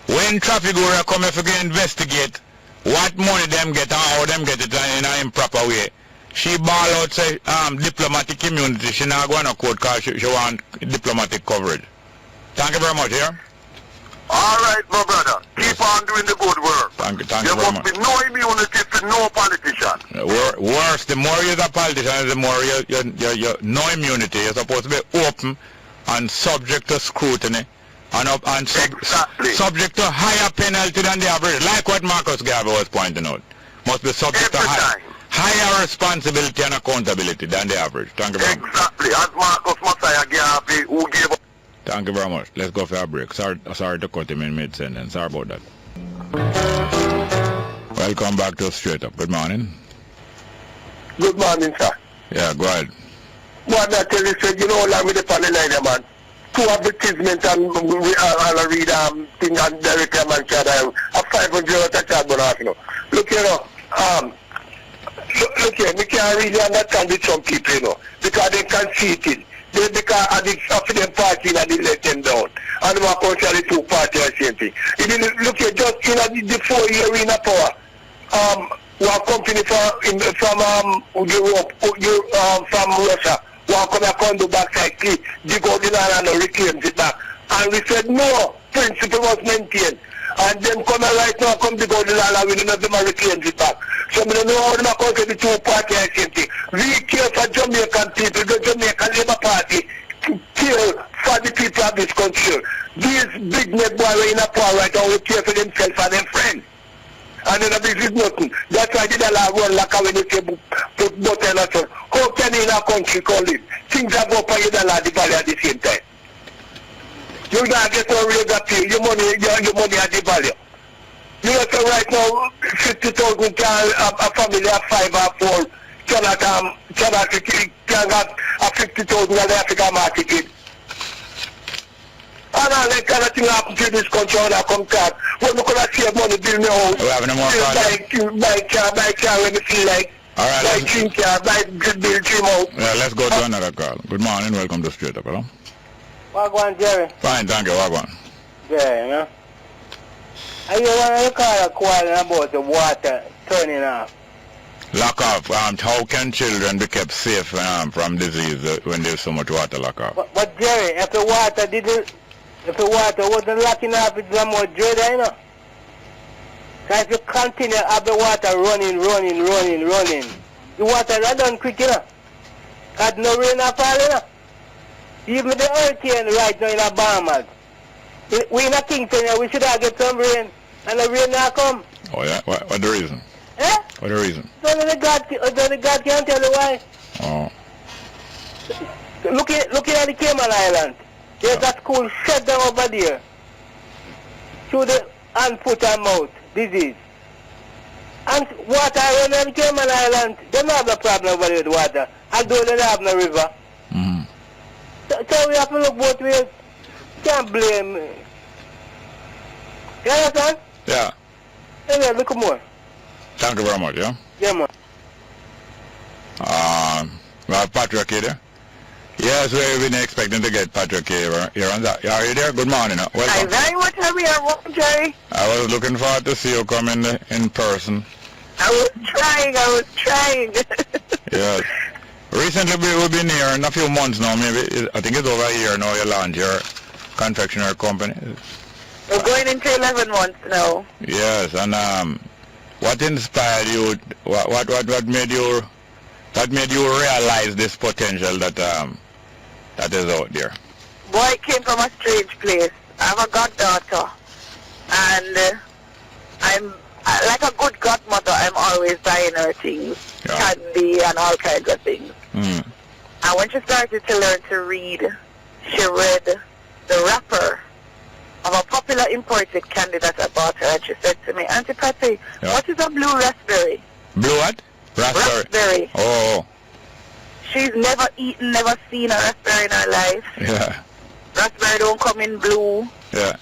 when traffic will come if you can investigate what money them get and how them get it in an improper way, she ball out say diplomatic immunity. She not going to court because she want diplomatic coverage. Thank you very much, yeah? All right, my brother. Keep on doing the good work. Thank you very much. There must be no immunity to no politician. Worse, the more you're a politician, the more you're no immunity. You're supposed to be open and subject to scrutiny and subject to higher penalty than the average. Like what Marcus Garvey was pointing out. Must be subject to higher responsibility and accountability than the average. Thank you very much. Exactly. As Marcus Messiah Garvey, who gave up. Thank you very much. Let's go for a break. Sorry to cut him in mid-sentence. Sorry about that. Welcome back to Straight Up. Good morning. Good morning, sir. Yeah, go ahead. What I tell you, said, you know, along with the panel line, man. Two advertisements and I'll read thing and Derek man said a 500 at a chat, but you know. Look here, look here, we can't really understand with some people, you know, because they conceited. Because of the party that they let them down. And we are constantly two parties the same thing. Look here, just in the 4 year in a power, one company from Europe, from Russia, one come and do backside clip, dig out the land and reclaim it back. And we said no, principle was maintained. And then come right now, come dig out the land and we don't have them reclaim it back. So we don't know how to come to the two parties the same thing. We care for Jamaican people, the Jamaican Labour Party care for the people of this country. These big net boys in a power right now will care for themselves and their friends. And then this is nothing. That's why the dollar run like when you say put butter and so. How can in a country call it? Things are go for your dollar the value at the same time. You don't get no real appeal. Your money at the value. You know, so right now, 50,000 can a family of 5 or 4 cannot can have a 50,000 in the African market. And all that kind of thing happen to this country when I come back. When we could save money, build my house. We have no more buy car when we feel like. All right, buy dream car, build dream house. Yeah, let's go to another call. Good morning, welcome to Straight Up, hello? Wagwan, Jerry. Fine, thank you, Wagwan. Yeah, you know. And you want to call a call about the water turning off? Lock off. How can children be kept safe from disease when there's so much water lock off? But Jerry, if the water wasn't locking off, it's more dread, you know. So if you continue to have the water running, the water run down quick, you know. Because no rain at all, you know. Even the hurricane right now in the Bahamas. We in a Kingston, we should have get some rain, and the rain not come. Oh yeah? What the reason? Eh? What the reason? Only the God can't tell you why. Oh. Looking at the Cayman Island, there's a school shut down over there. Through the hand, foot and mouth disease. And water running on the Cayman Island, they don't have no problem over there with water, although they don't have no river. Mm-hmm. So we have to look both ways. Can't blame. You understand? Yeah. Anyway, look more. Thank you very much, yeah? Yeah, man. We have Patrick here. Yes, we've been expecting to get Patrick here on that. Are you there? Good morning. Welcome. I very much have you here, Jerry. I was looking forward to see you come in person. I was trying. Yes. Recently we've been here in a few months now, maybe, I think it's over a year now you launched your confectionery company. We're going into 11 months now. Yes, and what inspired you, what made you realize this potential that is out there? Boy, I came from a strange place. I have a goddaughter, and I'm like a good godmother. I'm always buying her things, candy and all kinds of things. Mm. And when she started to learn to read, she read the wrapper of a popular imported candy that I bought her, and she said to me, Auntie Patty, what is a blue raspberry? Blue what? Raspberry. Oh. She's never eaten, never seen a raspberry in her life. Yeah. Raspberry don't come in blue. Yeah.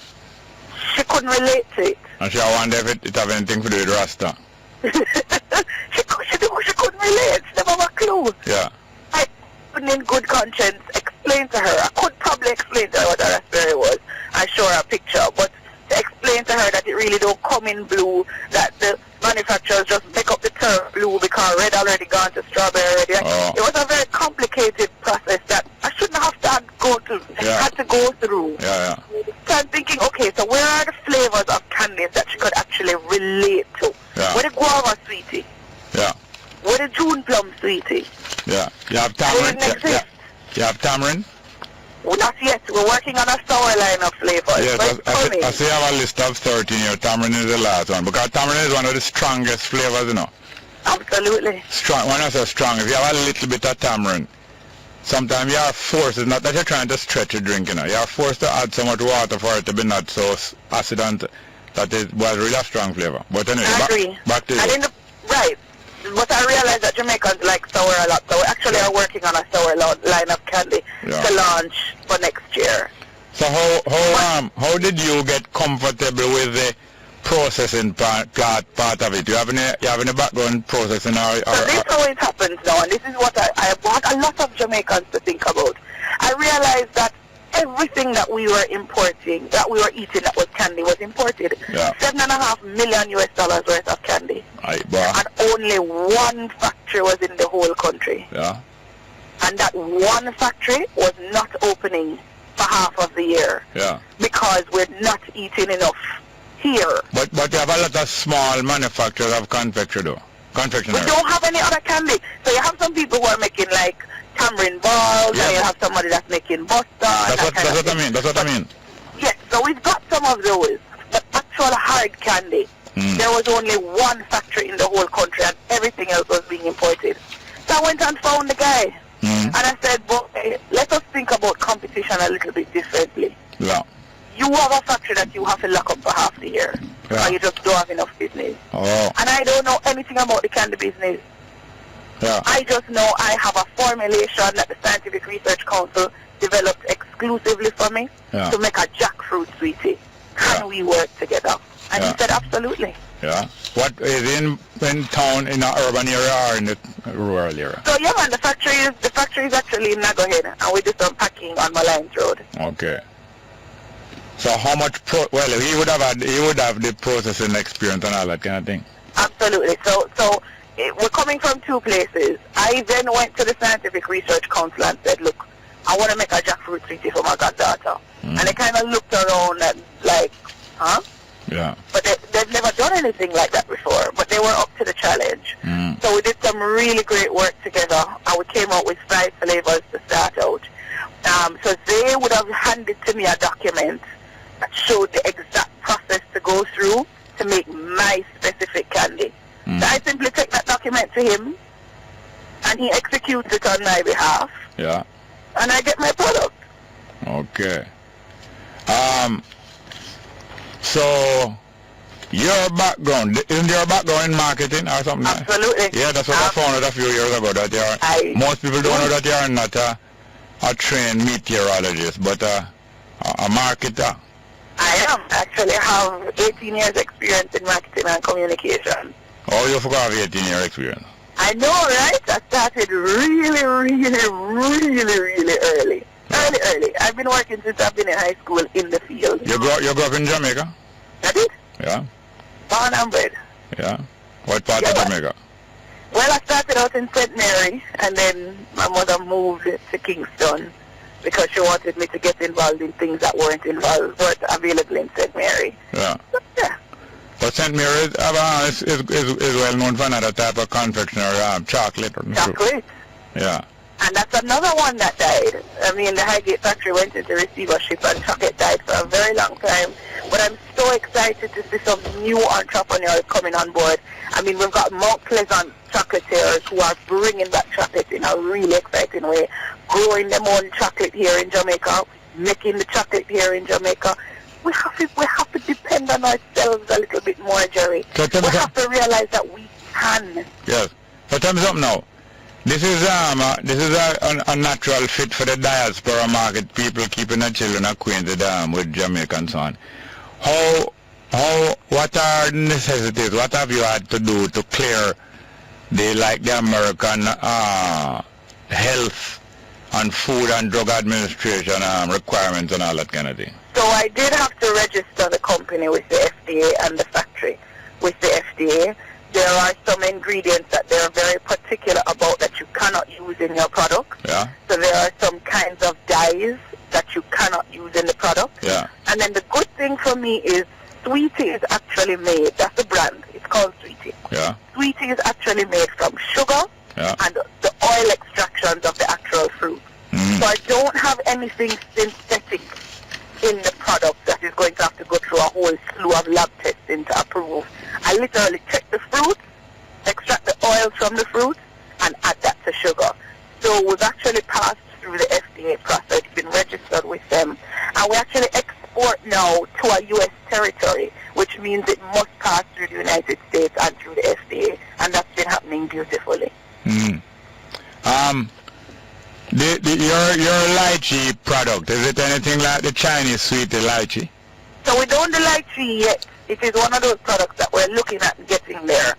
She couldn't relate to it. And she wonder if it have anything to do with Rasta. she couldn't relate. She never have a clue. Yeah. I couldn't in good conscience explain to her. I could probably explain to her what a raspberry was. I show her a picture, but to explain to her that it really don't come in blue, that the manufacturers just make up the term blue because red already gone to strawberry already. It was a very complicated process that I shouldn't have to had to go through. Yeah. So I'm thinking, okay, so where are the flavors of candies that she could actually relate to? Yeah. Where the guava sweetie? Yeah. Where the June plum sweetie? Yeah. You have tamarind? You have tamarind? Well, not yet. We're working on a sour line of flavors. Yes, I see you have a list of 13 here. Tamarind is the last one. Because tamarind is one of the strongest flavors, you know. Absolutely. Strong. When I say strong, if you have a little bit of tamarind, sometimes you are forced, it's not that you're trying to stretch your drink, you know. You are forced to add so much water for it to be not so acid and that it was really a strong flavor. But anyway, I agree. Back to you. Right. But I realize that Jamaicans like sour a lot, so we actually are working on a sour line of candy to launch for next year. So how did you get comfortable with the processing part of it? You have any background processing? So this is how it happens now, and this is what I want a lot of Jamaicans to think about. I realized that everything that we were importing, that we were eating that was candy, was imported. $7.5 million worth of candy. And only one factory was in the whole country. Yeah. And that one factory was not opening for half of the year. Yeah. Because we're not eating enough here. But you have a lot of small manufacturers of confectionery though. We don't have any other candy. So you have some people who are making like tamarind balls, and you have somebody that's making buster. That's what I mean. That's what I mean. Yes, so we've got some of those, but actual hard candy, there was only one factory in the whole country, and everything else was being imported. So I went and found the guy, and I said, boy, let us think about competition a little bit differently. Yeah. You have a factory that you have to lock up for half the year, or you just don't have enough business. Oh. And I don't know anything about the candy business. Yeah. I just know I have a formulation that the Scientific Research Council developed exclusively for me to make a jackfruit sweetie. Can we work together? And he said, absolutely. Yeah. What is in town, in an urban area or in the rural area? So yeah, man, the factory is actually in Nagohead, and we do some packing on Lions Road. Okay. So how much he would have the processing experience and all that kind of thing. Absolutely. So we're coming from two places. I then went to the Scientific Research Council and said, look, I want to make a jackfruit sweetie for my goddaughter. And they kind of looked around and like, huh? Yeah. But they've never done anything like that before, but they were up to the challenge. So we did some really great work together, and we came out with 5 flavors to start out. So they would have handed to me a document that showed the exact process to go through to make my specific candy. So I simply take that document to him, and he executes it on my behalf. Yeah. And I get my product. Okay. So your background, isn't your background in marketing or something? Absolutely. Yeah, that's what I found out a few years ago, that most people don't know that you are not a trained meteorologist, but a marketer. I am. Actually, I have 18 years experience in marketing and communication. Oh, you forgot 18-year experience. I know, right? I started really early. Early. I've been working since I've been in high school in the field. You grew up in Jamaica? I did. Yeah. Born and bred. Yeah. What part of Jamaica? Well, I started out in St. Mary, and then my mother moved to Kingston because she wanted me to get involved in things that weren't available in St. Mary. Yeah. So, yeah. But St. Mary is well known for another type of confectionery, chocolate. Chocolate. Yeah. And that's another one that died. I mean, the Highgate factory went into receivership, and chocolate died for a very long time. But I'm so excited to see some new entrepreneurs coming on board. I mean, we've got Mount Pleasant chocolatiers who are bringing back chocolate in a really exciting way, growing their own chocolate here in Jamaica, making the chocolate here in Jamaica. We have to depend on ourselves a little bit more, Jerry. We have to realize that we can. Yes. So tell me something now. This is a natural fit for the diaspora market, people keeping their children acquainted with Jamaica and so on. What are necessities? What have you had to do to clear the American health and food and drug administration requirements and all that kind of thing? So I did have to register the company with the FDA and the factory with the FDA. There are some ingredients that they're very particular about that you cannot use in your product. Yeah. So there are some kinds of dyes that you cannot use in the product. Yeah. And then the good thing for me is Sweetie is actually made, that's the brand, it's called Sweetie. Yeah. Sweetie is actually made from sugar and the oil extractions of the actual fruit. So I don't have anything synthetic in the product that is going to have to go through a whole slew of lab testing to approve. I literally check the fruit, extract the oil from the fruit, and add that to sugar. So we've actually passed through the FDA process, been registered with them, and we actually export now to a U.S. territory, which means it must pass through the United States and through the FDA, and that's been happening beautifully. Your lychee product, is it anything like the Chinese sweet lychee? So we don't do lychee yet. It is one of those products that we're looking at getting there.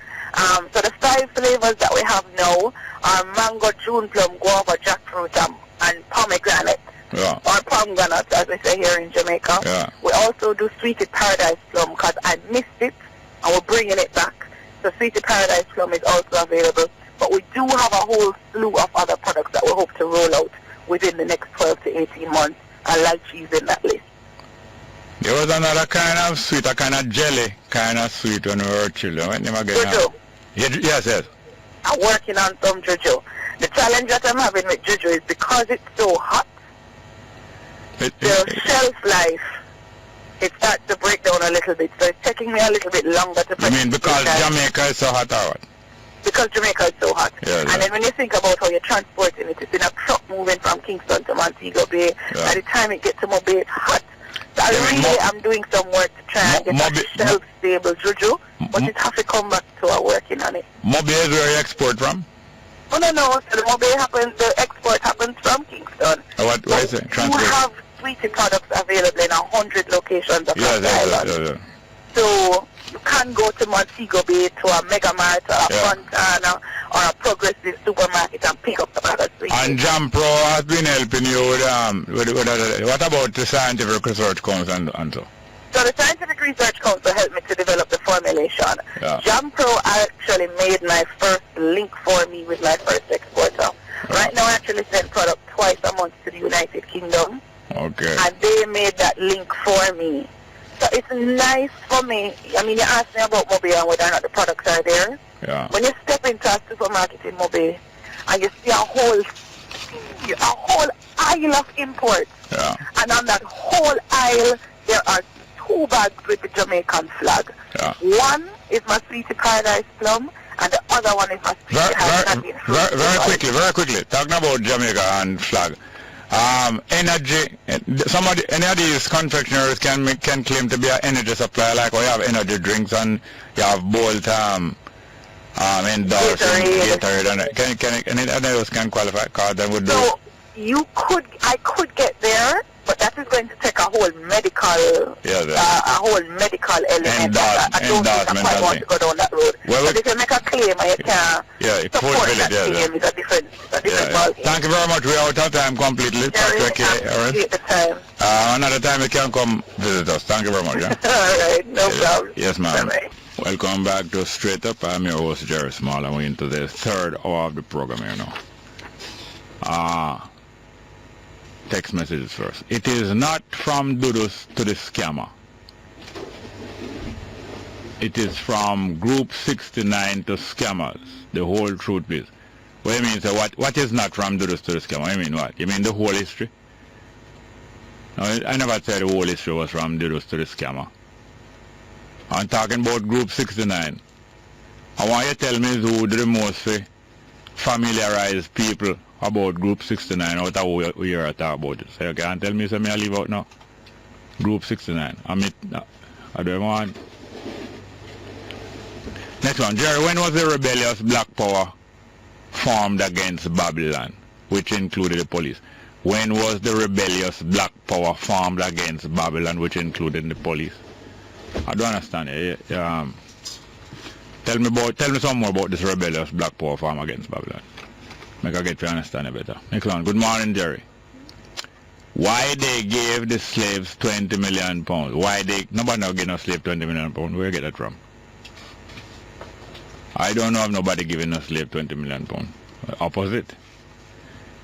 So the 5 flavors that we have now are mango, June plum, guava, jackfruit, and pomegranate. Yeah. Or pomegranate, as we say here in Jamaica. Yeah. We also do Sweetie Paradise Plum because I missed it, and we're bringing it back. So Sweetie Paradise Plum is also available. But we do have a whole slew of other products that we hope to roll out within the next 12 to 18 months, and lychee is in that list. There was another kind of sweet, a kind of jelly kind of sweet when we were children. What name again? Jojo. Yes. I'm working on some juju. The challenge that I'm having with juju is because it's so hot, the shelf life, it starts to break down a little bit. So it's taking me a little bit longer to I mean, because Jamaica is so hot or what? Because Jamaica is so hot. Yeah, and then when you think about how you're transporting it, it's in a truck moving from Kingston to Montego Bay. By the time it gets to Mobay, it's hot. So I'm doing some work to try and get a shelf-stable juju, but it has to come back to our working on it. Mobay is where you export from? Oh, no. So the Mobay happens, the export happens from Kingston. What is it? Transport? You have sweetie products available in 100 locations across the island. So you can go to Montego Bay to a Mega Mart or a Fontana or a Progressive supermarket and pick up the products. And Jam Pro has been helping you with what about the Scientific Research Council and so? So the Scientific Research Council helped me to develop the formulation. Jam Pro actually made my first link for me with my first exporter. Right now I actually send product twice a month to the United Kingdom. Okay. And they made that link for me. So it's nice for me. I mean, you asked me about Mobay and whether or not the products are there. Yeah. When you step into a supermarket in Mobay and you see a whole aisle of imports, and on that whole aisle there are 2 bags with the Jamaican flag. One is my Sweetie Paradise Plum, and the other one is my Sweetie Very quickly, talking about Jamaica and flag. Energy, any of these confectioners can claim to be an energy supplier, like we have energy drinks and you have Bolt, Gatorade, and any of those can qualify, because they would do. So I could get there, but that is going to take a whole medical, element. I don't think I quite want to go down that road. But if you make a claim, you can support that claim. It's a different ballgame. Thank you very much. We are out of time completely. Appreciate the time. Another time you can come visit us. Thank you very much. All right, no problem. Yes, ma'am. Bye-bye. Welcome back to Straight Up. I'm your host, Jerry Small, and we're into the third hour of the program here now. Text messages first. It is not from Dudus to the scammer. It is from Group 69 to scammers. The whole truth, please. What do you mean? So what is not from Dudus to the scammer? You mean what? You mean the whole history? No, I never said the whole history was from Dudus to the scammer. I'm talking about Group 69. I want you to tell me who the most familiarize people about Group 69 out of we are talking about it. So you can't tell me something I leave out now. Group 69. I don't want. Next one. Jerry, when was the rebellious Black Power formed against Babylon, which included the police? When was the rebellious Black Power formed against Babylon, which included the police? I don't understand it. Tell me some more about this rebellious Black Power formed against Babylon. Make I get to understand it better. Next one. Good morning, Jerry. Why they gave the slaves 20 million pounds? Nobody now give no slave 20 million pounds. Where you get that from? I don't know of nobody giving a slave 20 million pounds. Opposite.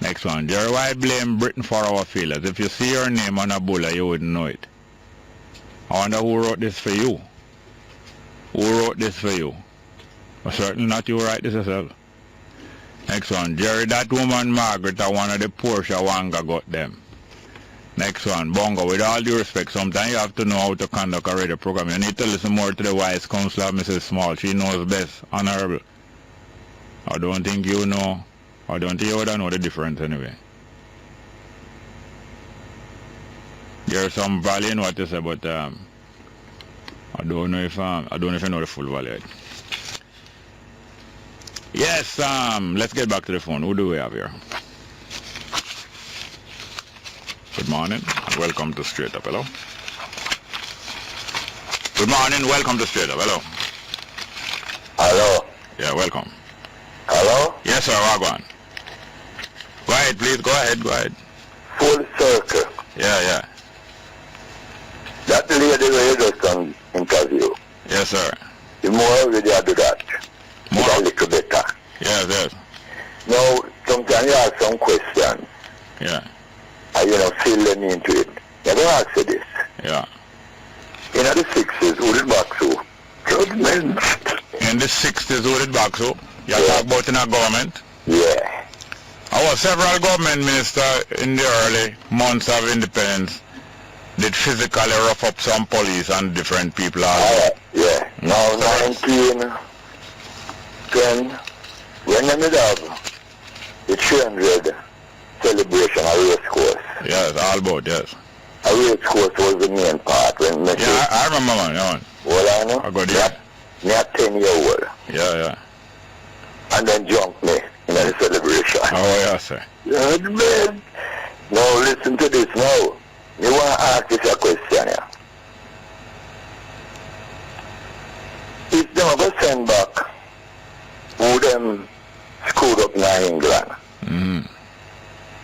Next one. Jerry, why blame Britain for our failures? If you see your name on a bulla, you wouldn't know it. I wonder who wrote this for you. Who wrote this for you? Well, certainly not you write this yourself. Next one. Jerry, that woman Margaret are one of the Porsche Wanga got them. Next one. Bongo, with all due respect, sometimes you have to know how to conduct a radio program. You need to listen more to the wise counselor, Mrs. Small. She knows best. Honorable. I don't think you know. I don't think you would know the difference anyway. There's some value in what you say, but I don't know if you know the full value. Yes, let's get back to the phone. Who do we have here? Good morning, and welcome to Straight Up. Hello? Good morning, welcome to Straight Up. Hello? Hello? Yeah, welcome. Hello? Yes, sir, Wagwan. Go ahead, please, go ahead. Full circle. Yeah. That lady where you just done interview. Yes, sir. The more we do that, more a little better. Yes. Now, sometimes you ask some questions. Yeah. And fill them into it. You're going to ask you this. Yeah. In the 60s, who did back so? Judgment. In the 60s, who did back so? You talk about in our government? Yeah. Our several government ministers in the early months of independence did physically rough up some police and different people. Yeah. Now 19, 10, when they made up the 300 celebration of race course. Yes, all about, yes. A race course was the main part. When yeah, I remember, man. Well, I know. I got it. Me at 10-year-old. Yeah. And then jumped me in the celebration. Oh, yeah, sir. Yeah, man. Now, listen to this now. You want to ask this a question here. If they ever send back who them screwed up in England, and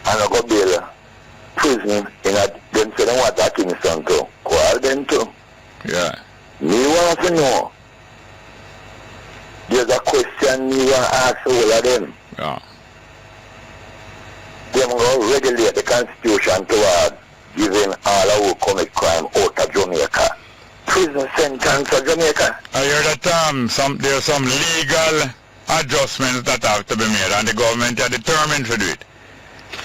I go build prison in a, them say they want a Kingston too. Call them too. Yeah. Me want to know. There's a question me want to ask all of them. Yeah. Them go regulate the Constitution toward giving all who commit crime out of Jamaica prison sentence of Jamaica. I hear that there's some legal adjustments that have to be made, and the government are determined to do it.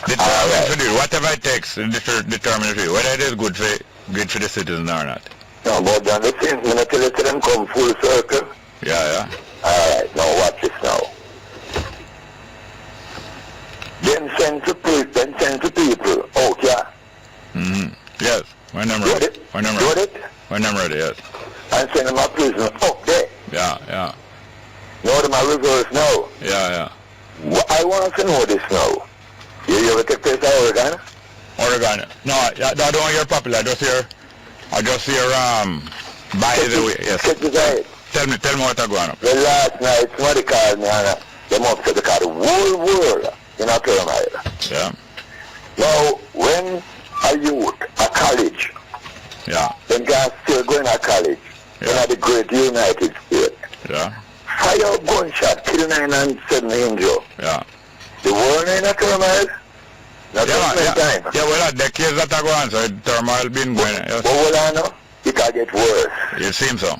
Determined to do it. Whatever it takes, determined to do it. Whether it is good for the citizens or not. No, but then the thing, when I tell you to them come full circle. Yeah. Alright, now watch this now. Then send to people out, yeah. Yes, when I'm ready. When I'm ready, yes. And send them to prison up there. Yeah. Know them a reverse now. Yeah. I want to know this now. You ever take place in Oregon? Oregon? No, I don't hear popular. I just hear, by the way, yes. Tell me what I going up. The last night, somebody called me and they must say they called the whole world in a turmoil. Yeah. Now, when a youth, a college, then guys still going to college, in the great United States. Yeah. Fire gunshot, kill 9 and 7 injured. Yeah. The world in a turmoil. Yeah, well, the decades that are going, so turmoil been going. Yes. But what I know, it can get worse. It seems so.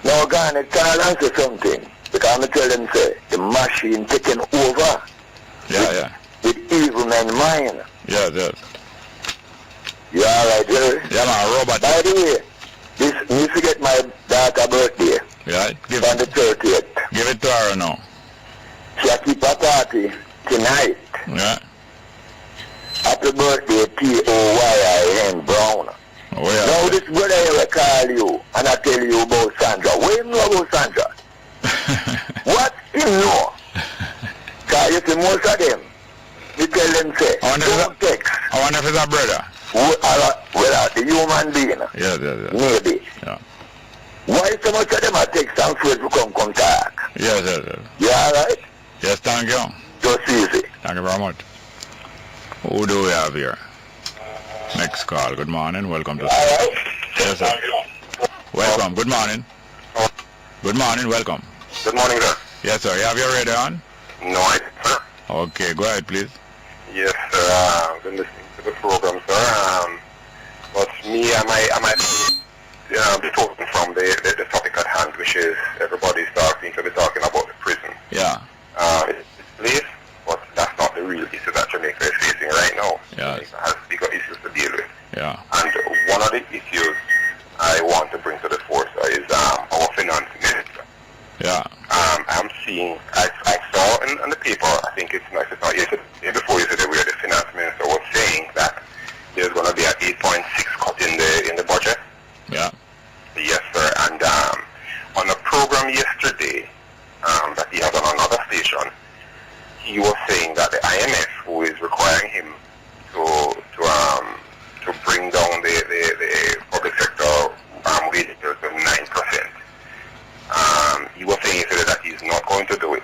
Now, Garnet can't answer something. Because I tell them, say, the machine taking over. Yeah. With evil men mind. Yes. You alright, Jerry? Yeah, man, robot. By the way, me forget my daughter's birthday. Yeah, on the 30th. Give it to her now. She keep a party tonight. Yeah. Happy birthday, T-O-Y-I-N Brown. Oh, yeah. Now this brother will call you and I tell you about Sandra. What do you know about Sandra? What you know? Because you see most of them, you tell them say, don't text. I wonder if it's a brother. Well, the human being. Yes. Maybe. Yeah. Why so much of them are text and afraid to come talk? Yes. You alright? Yes, thank you. Just easy. Thank you very much. Who do we have here? Next call. Good morning. Welcome to... Alright. Yes, sir. Welcome. Good morning. Good morning. Welcome. Good morning, sir. Yes, sir. You have your radio on? No, sir. Okay, go ahead, please. Yes, sir. I've been listening to the program, sir. But me, I might be talking from the topic at hand, which is everybody seems to be talking about the prison. Yeah. It's place, but that's not the real issue that Jamaica is facing right now. Yes. Jamaica has bigger issues to deal with. Yeah. And one of the issues I want to bring to the fore is our finance minister. Yeah. I'm seeing, I saw in the paper, I think it's not yesterday, before yesterday, where the finance minister was saying that there's going to be an 8.6 cut in the budget. Yeah. Yes, sir. And on a program yesterday that he had on another station, he was saying that the IMF, who is requiring him to bring down the public sector wages to 9%, he was saying yesterday that he's not going to do it.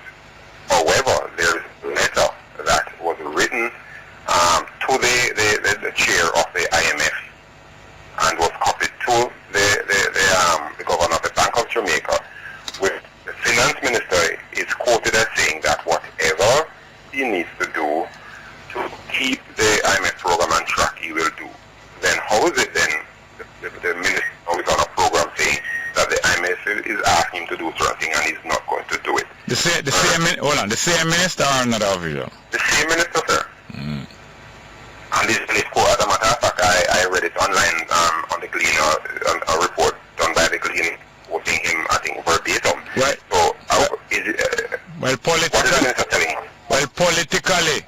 However, there is a letter that was written to the chair of the IMF and was copied to the governor of the Bank of Jamaica, where the finance minister is quoted as saying that whatever he needs to do to keep the IMF program on track, he will do. Then how is it then the minister is on a program saying that the IMF is asking him to do something and he's not going to do it? The same minister or another official? The same minister, sir. And this quote, as a matter of fact, I read it online on the Glean, a report done by the Glean, quoting him, I think, verbatim. Right. So, what is the minister telling us? Well, politically,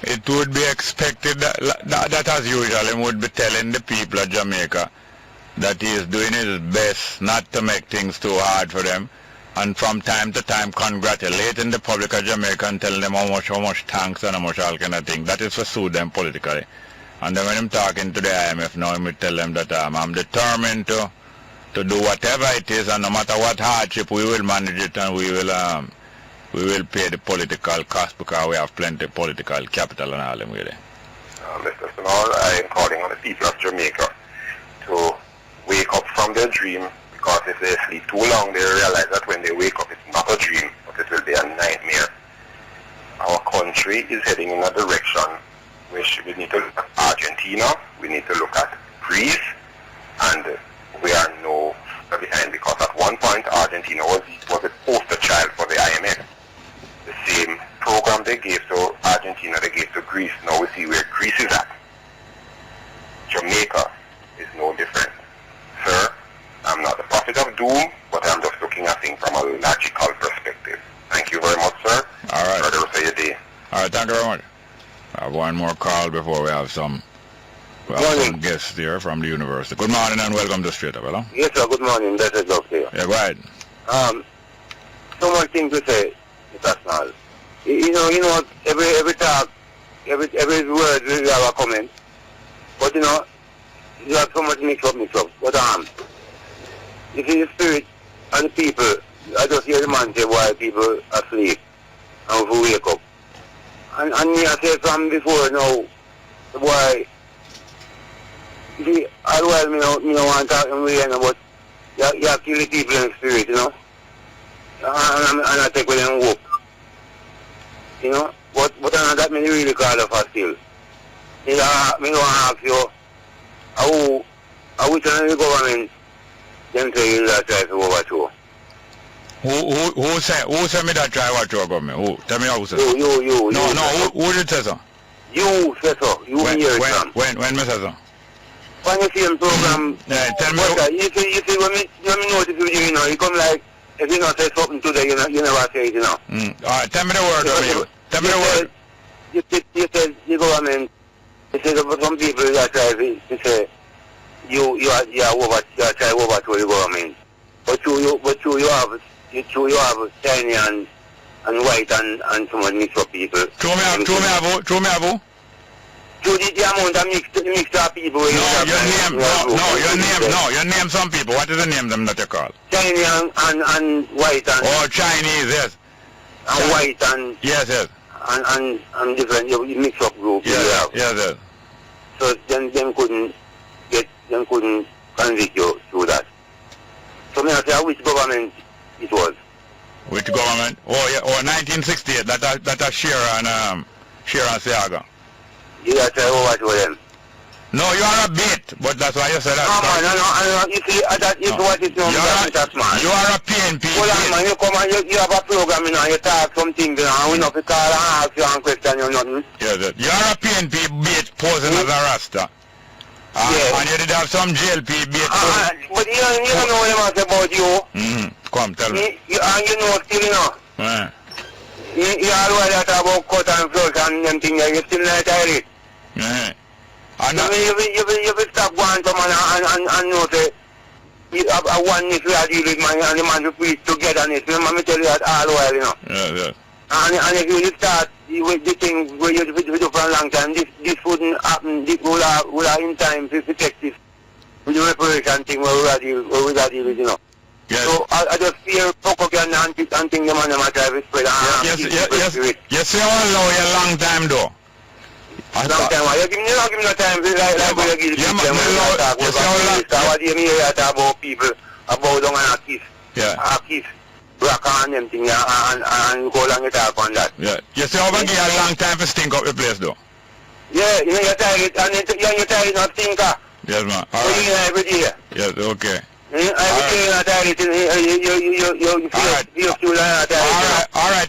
it would be expected that as usual, he would be telling the people of Jamaica that he is doing his best not to make things too hard for them, and from time to time congratulating the public of Jamaica and telling them how much thanks and how much all kind of thing. That is to suit them politically. And then when I'm talking to the IMF now, I tell them that I'm determined to do whatever it is, and no matter what hardship, we will manage it, and we will pay the political cost, because we have plenty of political capital and all them with it. Mr. Sonal, I am calling on the people of Jamaica to wake up from their dream, because if they sleep too long, they realize that when they wake up, it's not a dream, but it will be a nightmare. Our country is heading in a direction which we need to look at Argentina, we need to look at Greece, and we are no further behind, because at one point Argentina was a poster child for the IMF. The same program they gave to Argentina, they gave to Greece. Now we see where Greece is at. Jamaica is no different. Sir, I'm not the prophet of doom, but I'm just looking at things from a logical perspective. Thank you very much, sir. All right. For the rest of your day. All right, thank you very much. I have one more call before we have some guests here from the university. Good morning and welcome to Straight Up, hello? Yes, sir, good morning. That is okay. Yeah, go ahead. So much thing to say, Mr. Snall. You know, every talk, every word we have a comment. But you have so much mix up. But you see the spirit and the people, I just hear the man say why people are asleep and who wake up. And me I say from before now, why you see, otherwise me no want to talk to me but you have to kill the people in the spirit, And I take with them hope. But that me really call it for still. Me don't ask you I wish the government them say you that try to overthrow. Who say me that try to overthrow government? Who? Tell me who say so. You. No, who did say so? You say so. You hear it. When me say so? When you see him program, tell me you see when me notice you, you come like, if you not say something today, you never say it, All right, tell me the word from you. Tell me the word. You said the government, you say some people that try to say, you try to overthrow the government. But you have Chinese and white and some mixed up people. True me have To the amount of mixed up people. You name some people. What is the name them that you call? Chinese and white and... Oh, Chinese, yes. And white and... Yes. And different, you mix up groups. Yes. So them couldn't convict you through that. So I say, which government it was? Which government? Oh, yeah, 1968, that Sharon Seaga. You got to overthrow them. No, you are a bit, but that's why you said that. No, you see, that is what is known as that man. You are a PNP. Hold on, man, you come and you have a program, you talk something, and we not to call and ask you and question you nothing. Yes, you are a PNP bait posing as a Rasta. And you did have some JLP bait. But you don't know what I'm about you. Come, tell me. You know still, You always talk about cut and flush and them things, you still not tell it. You will stop going to man and know say a oneness we are dealing with man and the man to preach togetherness. Remember me tell you that all while, Yes. And if you start with the thing where you do for a long time, this wouldn't happen. This will have in time to protect this with the reparation thing where we are dealing with, Yes. So I just fear propaganda and think the man might try to spread. Yes. You say how long a long time though? Long time. You give me no time like we give people talk about people about them and kiss rock on them thing and go along and talk on that. Yeah. You say over give a long time to stink up the place though? Yeah, you're tired and you're tired not stinker. Yes, man. All right. Every day. Yes, okay. Alright,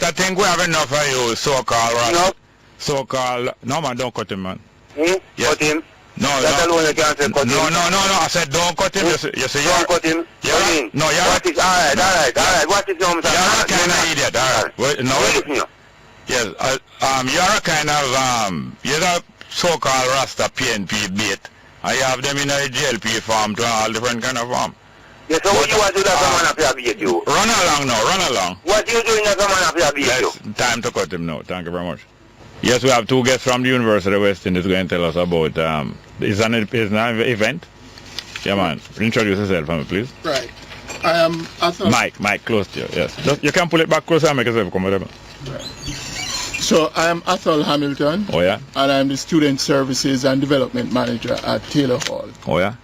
I think we have enough of you, so-called Rasta. No. So-called... No, man, don't cut him, man. Yes. Cut him? No, that alone you can't say cut him. No, I said don't cut him. You see, don't cut him. No, you're what is, alright. What is your mistake? You're a kind of idiot, alright. No, yes, you're a kind of, you're a so-called Rasta PNP bait. I have them in a JLP farm to all different kind of farm. Yes, so what you want to do that man appear you? Run along now, run along. What you doing that man appear you? Time to cut him now, thank you very much. Yes, we have two guests from the University of West Indies going to tell us about, it's an event? Yeah, man. Introduce yourself for me, please. Right. I am Athol. Mike, close to you, yes. Just, you can pull it back closer and make yourself comfortable. Right. So, I am Athol Hamilton. Oh, yeah? And I am the Student Services and Development Manager at Taylor Hall. Oh, yeah?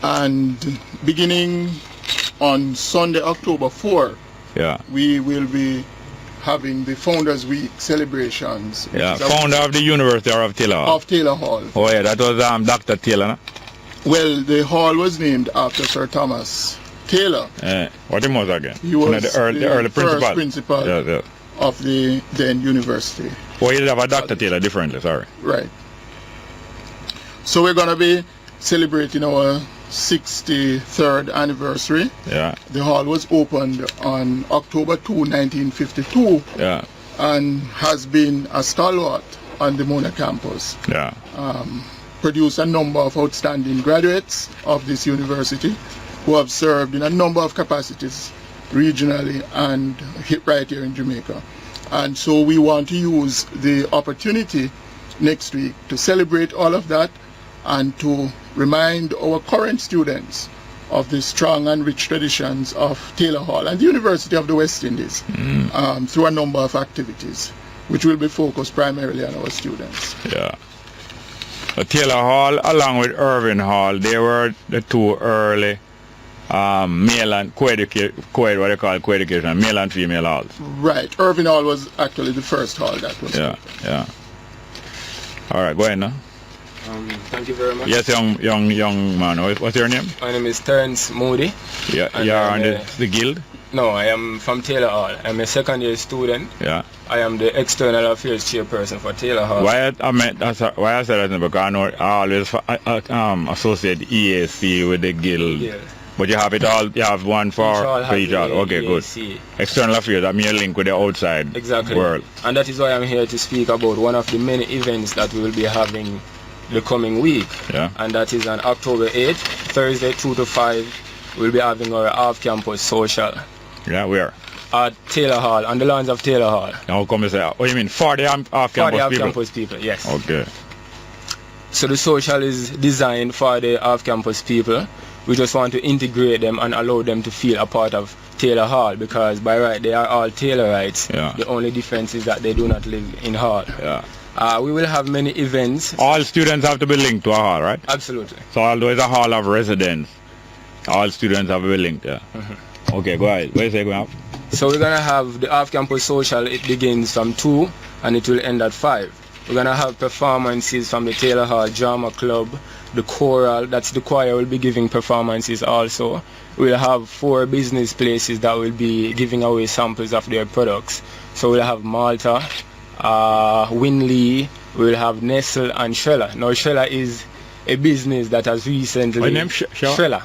And beginning on Sunday, October 4, yeah, we will be having the Founders Week celebrations. Yeah, founder of the University of Taylor Hall. Of Taylor Hall. Oh yeah, that was Dr. Taylor, no? Well, the hall was named after Sir Thomas Taylor. What he was again? He was the early first principal yeah. of the then university. Oh, he did have a Dr. Taylor differently, sorry. Right. So we're going to be celebrating our 63rd anniversary. Yeah. The hall was opened on October 2, 1952. Yeah. And has been a stalwart on the Mona campus. Yeah. Produced a number of outstanding graduates of this university who have served in a number of capacities regionally and right here in Jamaica. And so we want to use the opportunity next week to celebrate all of that and to remind our current students of the strong and rich traditions of Taylor Hall and the University of the West Indies through a number of activities, which will be focused primarily on our students. Yeah. Taylor Hall, along with Irving Hall, they were the two early male and co-education, male and female halls. Right. Irving Hall was actually the first hall that was. Yeah. All right, go ahead now. Thank you very much. Yes, young man. What's your name? My name is Terence Moody. Yeah, you're on the guild? No, I am from Taylor Hall. I'm a second year student. Yeah. I am the external affairs chairperson for Taylor Hall. Why I said that because I know I always associate EAC with the guild. Yeah. But you have it all, you have one for each hall. Okay, EAC. Good. External affairs, I mean a link with the outside world. And that is why I'm here to speak about one of the many events that we will be having the coming week. Yeah. And that is on October 8th, Thursday 2 to 5, we'll be having our off-campus social. Yeah, where? At Taylor Hall, on the lawns of Taylor Hall. How come you say, oh you mean for the off-campus people? For the off-campus people, yes. Okay. So the social is designed for the off-campus people. We just want to integrate them and allow them to feel a part of Taylor Hall, because by right they are all Taylorites. Yeah. The only difference is that they do not live in Hall. Yeah. We will have many events. All students have to be linked to a hall, right? Absolutely. So although it's a hall of residence, all students have to be linked, yeah. Okay, go ahead. Where is it going to have? So we're going to have the off-campus social. It begins from 2 and it will end at 5. We're going to have performances from the Taylor Hall Drama Club, the choral, that's the choir, will be giving performances also. We'll have 4 business places that will be giving away samples of their products. So we'll have Malta, Winley, we'll have Nestle and Shrella. Now Shrella is a business that has recently... What name? Shrella.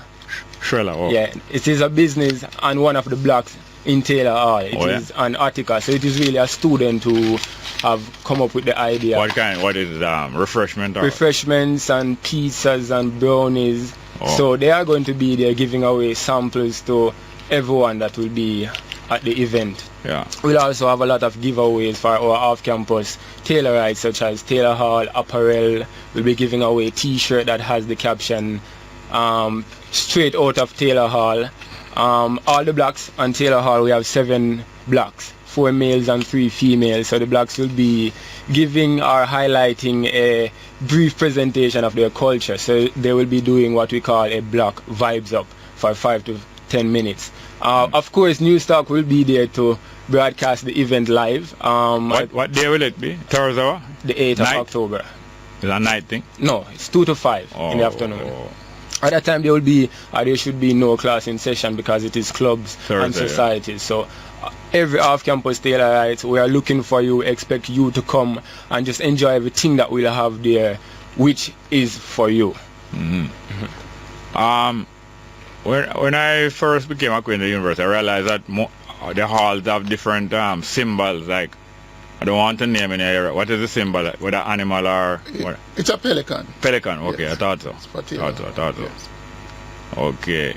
Shrella, oh. Yeah, it is a business on one of the blocks in Taylor Hall. It is an article, so it is really a student who have come up with the idea. What kind? What is refreshment? Or? Refreshments and pizzas and brownies. Oh. So they are going to be there giving away samples to everyone that will be at the event. Yeah. We'll also have a lot of giveaways for our off-campus Taylorites, such as Taylor Hall apparel. We'll be giving away a t-shirt that has the caption straight out of Taylor Hall. All the blocks on Taylor Hall, we have 7 blocks, 4 males and 3 females. So the blocks will be giving or highlighting a brief presentation of their culture. So they will be doing what we call a block vibes up for 5 to 10 minutes. Of course, New Stock will be there to broadcast the event live. What day will it be? Thursday? The 8th of October. Is that a night thing? No, it's 2 to 5 in the afternoon. At that time there should be no class in session because it is clubs and societies. So every off-campus Taylorite, we are looking for you, expect you to come and just enjoy everything that we'll have there, which is for you. When I first became acquainted with the university, I realized that the halls have different symbols. Like, I don't want to name any area. What is the symbol? Whether animal or what? It's a pelican. Pelican. Okay, yes. I thought so. I thought so. Yes. Okay.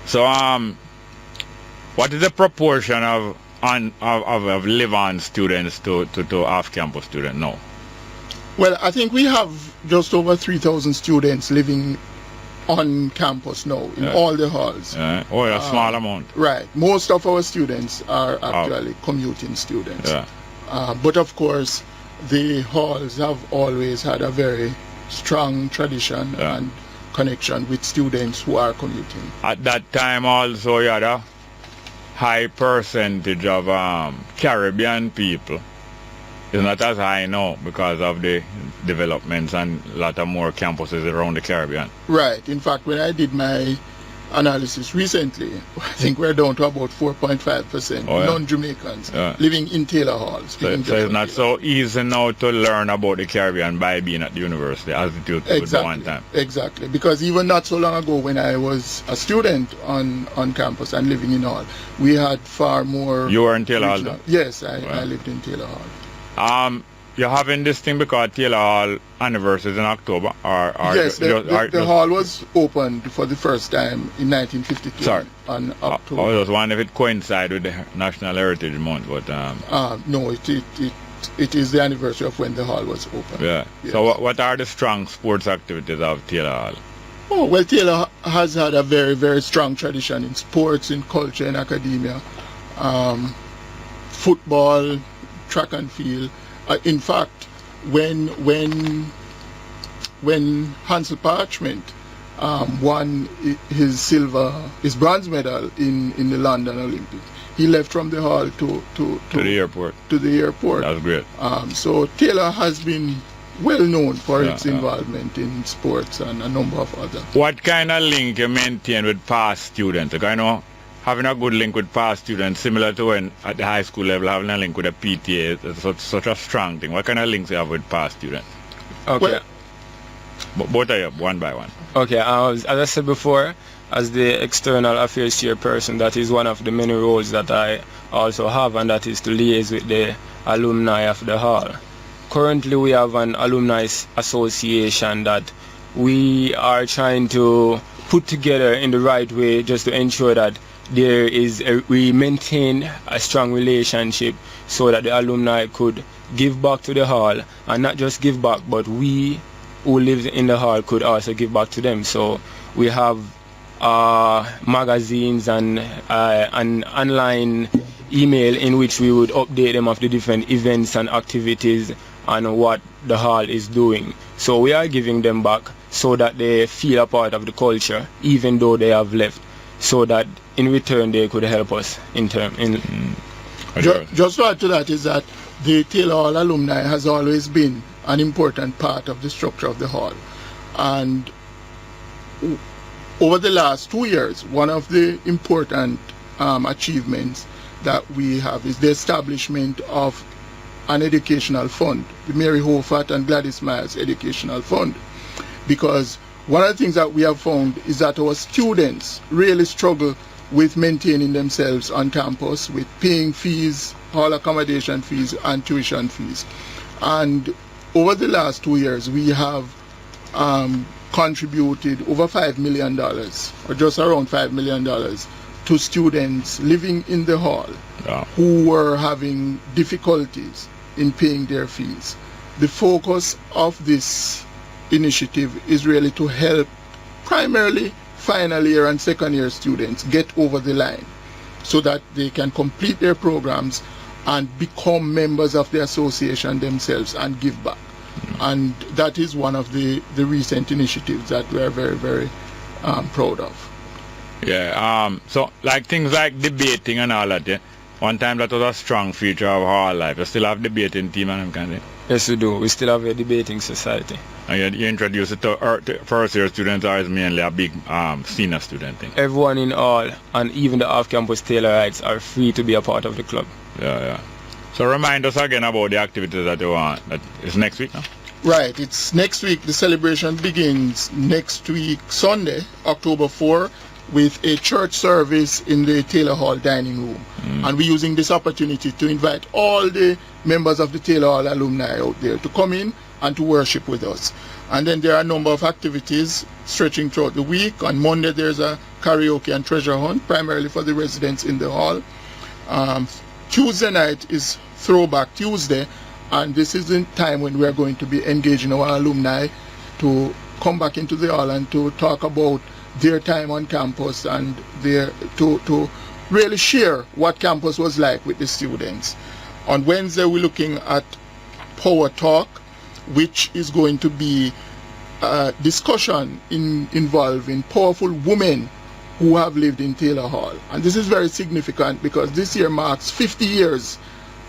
So what is the proportion of live-on students to off-campus students now? Well, I think we have just over 3,000 students living on campus now in all the halls. Oh, a small amount. Right. Most of our students are actually commuting students. But of course, the halls have always had a very strong tradition and connection with students who are commuting. At that time also you had a high percentage of Caribbean people. It's not as high now because of the developments and a lot of more campuses around the Caribbean. Right. In fact, when I did my analysis recently, I think we're down to about 4.5% non-Jamaicans living in Taylor halls. So it's not so easy now to learn about the Caribbean by being at the university as it used to be one time. Exactly. Because even not so long ago when I was a student on campus and living in hall, we had far more... You were in Taylor hall? Yes, I lived in Taylor hall. You're having this thing because Taylor Hall anniversary is in October? Yes, the hall was opened for the first time in 1952. Sorry. On October. I was wondering if it coincided with the National Heritage Month, but... no, it is the anniversary of when the hall was opened. Yeah. Yes. So what are the strong sports activities of Taylor Hall? Oh, well, Taylor has had a very, very strong tradition in sports, in culture, in academia. Football, track and field. In fact, when Hansel Parchment won his bronze medal in the London Olympics, he left from the hall to the airport. To the airport. That's great. So Taylor has been well known for its involvement in sports and a number of other. What kind of link you maintain with past students? Like, I know having a good link with past students, similar to when at the high school level having a link with a PTA, is such a strong thing. What kind of links you have with past students? Okay. Well, both of you, one by one. Okay, as I said before, as the external affairs chairperson, that is one of the many roles that I also have, and that is to liaise with the alumni of the hall. Currently we have an alumni association that we are trying to put together in the right way just to ensure that we maintain a strong relationship so that the alumni could give back to the hall, and not just give back, but we who live in the hall could also give back to them. So we have magazines and an online email in which we would update them of the different events and activities and what the hall is doing. So we are giving them back so that they feel a part of the culture even though they have left, so that in return they could help us in Just to add to that is that the Taylor Hall alumni has always been an important part of the structure of the hall, and over the last 2 years one of the important achievements that we have is the establishment of an educational fund, the Mary Hoffatt and Gladys Myers Educational Fund, because one of the things that we have found is that our students really struggle with maintaining themselves on campus, with paying fees, hall accommodation fees and tuition fees. And over the last 2 years we have contributed over $5 million, or just around $5 million, to students living in the hall who were having difficulties in paying their fees. The focus of this initiative is really to help primarily final year and second year students get over the line so that they can complete their programs and become members of the association themselves and give back. And that is one of the recent initiatives that we are very, very proud of. Yeah, so like things like debating and all that, yeah? One time that was a strong feature of our life. You still have debating team and kind of Yes, we do. We still have a debating society. And you introduce it to first-year students, or is mainly a big senior student thing? Everyone in all, and even the off-campus Taylorites, are free to be a part of the club. Yeah. So remind us again about the activities that you want. That is next week, no? Right, it's next week. The celebration begins next week, Sunday, October 4, with a church service in the Taylor Hall dining room. And we're using this opportunity to invite all the members of the Taylor Hall alumni out there to come in and to worship with us. And then there are a number of activities stretching throughout the week. On Monday there's a karaoke and treasure hunt, primarily for the residents in the hall. Tuesday night is Throwback Tuesday, and this is the time when we are going to be engaging our alumni to come back into the hall and to talk about their time on campus and to really share what campus was like with the students. On Wednesday we're looking at Power Talk, which is going to be a discussion involving powerful women who have lived in Taylor Hall. And this is very significant because this year marks 50 years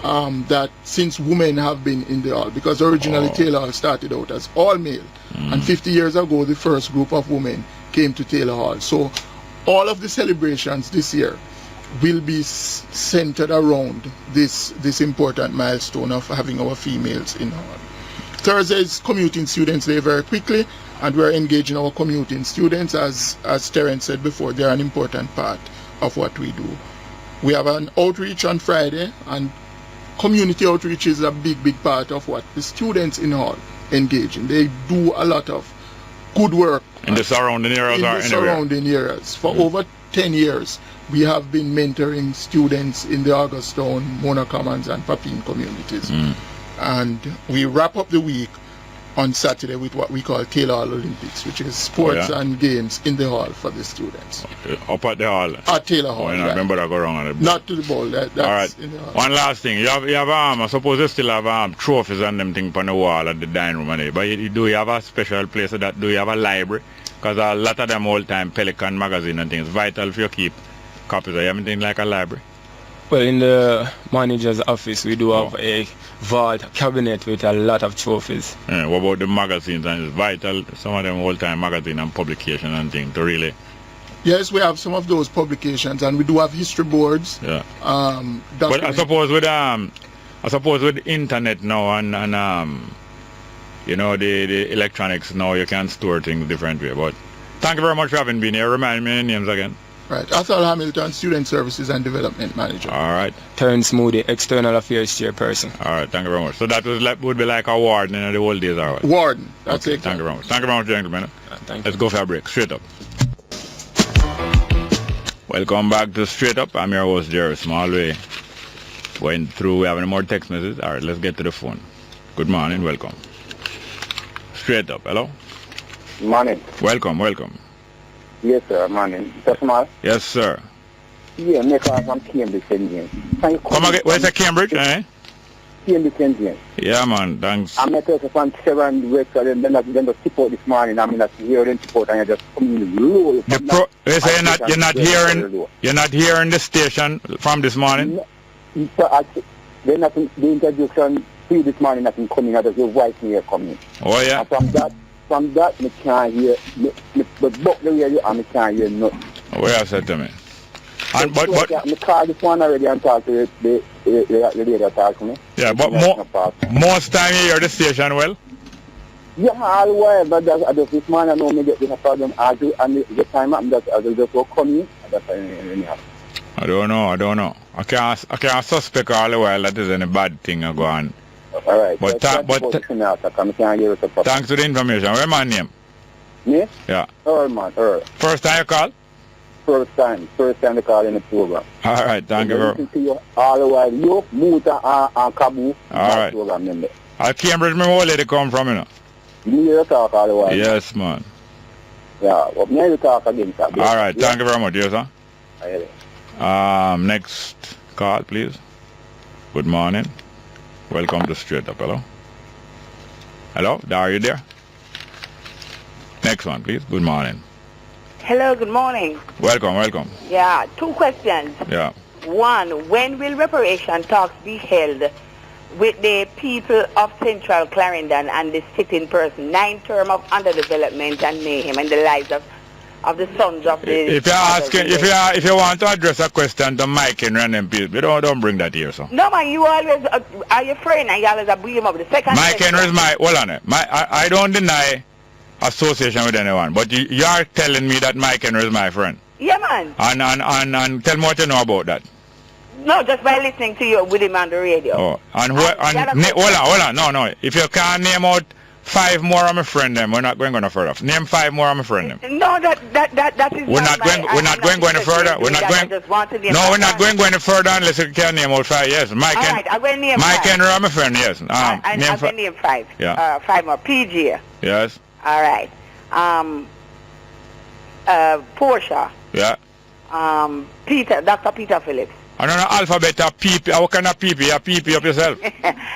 that since women have been in the hall, because originally Taylor Hall started out as all male, and 50 years ago the first group of women came to Taylor Hall. So all of the celebrations this year will be centered around this important milestone of having our females in hall. Thursday is Commuting Students Day very quickly, and we're engaging our commuting students. As Terence said before, they're an important part of what we do. We have an outreach on Friday, and community outreach is a big part of what the students in hall engage in. They do a lot of good work in the surrounding areas. For over 10 years, we have been mentoring students in the Augustown, Mona Commons, and Papine communities. And we wrap up the week on Saturday with what we call Taylor Hall Olympics, which is sports and games in the hall for the students. Up at the hall? At Taylor Hall, I remember that go wrong on the ball. Not to the ball, that's all right. in the hall. One last thing, you have I suppose you still have trophies and them things on the wall at the dining room, and but do you have a special place for that? Do you have a library? Because a lot of them old time Pelican magazine and things, vital if you keep copies. Do you have anything like a library? Well, in the manager's office, we do have a vault cabinet with a lot of trophies. Yeah, what about the magazines? And it's vital, some of them old-time magazine and publication and things to really... Yes, we have some of those publications, and we do have history boards. Yeah. But I suppose with internet now and you know, the electronics now, you can store things different way. But thank you very much for having been here. Remind me your names again. Right, Arthur Hamilton, Student Services and Development Manager. All right. Terence Moody, External Affairs Chairperson. All right, thank you very much. So that would be like a warden in the old days, all right? Warden, that's okay, it. Thank you very much. Thank you very much, gentlemen. Thank you. Let's go for a break. Straight up. Welcome back to Straight Up. I'm your host, Jerry Smallway. Going through, we have any more text messages? All right, let's get to the phone. Good morning, welcome. Straight Up, hello? Morning. Welcome. Yes, sir, morning. Mr. Small? Yes, sir. Yeah, make us from Cambridge, Indians. Come again, where's the Cambridge, eh? Cambridge, Indians. Yeah, man, thanks. I met us from 7 weeks, and then just tip out this morning. I mean, that's here, then tip out, and you just come in low. They say you're not hearing the station from this morning? No, then nothing, the introduction to this morning, nothing coming out of your voice here coming. Oh, yeah? And from that, I can't hear, but book the radio, and I can't hear nothing. What you said to me? And, but I called this one already and talked to the radio talk to me. Yeah, but most time you hear the station well? Yeah, all the while, but I just this morning I know me get this problem, and the time I just go come in, that's anyhow. I don't know. I can't suspect all the while that is any bad thing going on. All right. But thanks to the information. What's my name? Me? Yeah. Man. First time you call? First time to call in the program. All right, thank you very much. All the while, you, Muta, and Kabu. All right. Program I'll Cambridge, my whole lady come from, you know. You hear talk all the while? Yes, man. Yeah, but me to talk again. All right, thank you very much, yes, sir. Next call, please. Good morning. Welcome to Straight Up. Hello? Hello? Are you there? Next one, please. Good morning. Hello, good morning. Welcome. Yeah, 2 questions. Yeah. One, when will reparation talks be held with the people of Central Clarendon and the sitting person, 9 term of underdevelopment and mayhem and the lives of the sons of the... If you're asking, if you want to address a question to Mike and random people, don't bring that here, so. No, man, you always are your friend and you always bring him up. The second... Mike Henry is my... Hold on. I don't deny association with anyone, but you are telling me that Mike Henry is my friend. Yeah, man. And tell me what you know about that. No, just by listening to you with him on the radio. Oh, hold on. No. If you can't name out 5 more of my friend them, we're not going no further. Name 5 more of my friend them. No, that is we're not going any further. We're not going. No, we're not going any further unless you can name out 5. Yes, Mike. All right, I'm going to name Mike 5. Henry, I'm a friend. Yes. I'm going to name 5. Yeah. 5 more. PG. Yes. All right. Portia. Yeah. Peter. Dr. Peter Phillips. I don't know alphabet of PP. What kind of PP? You PP up yourself.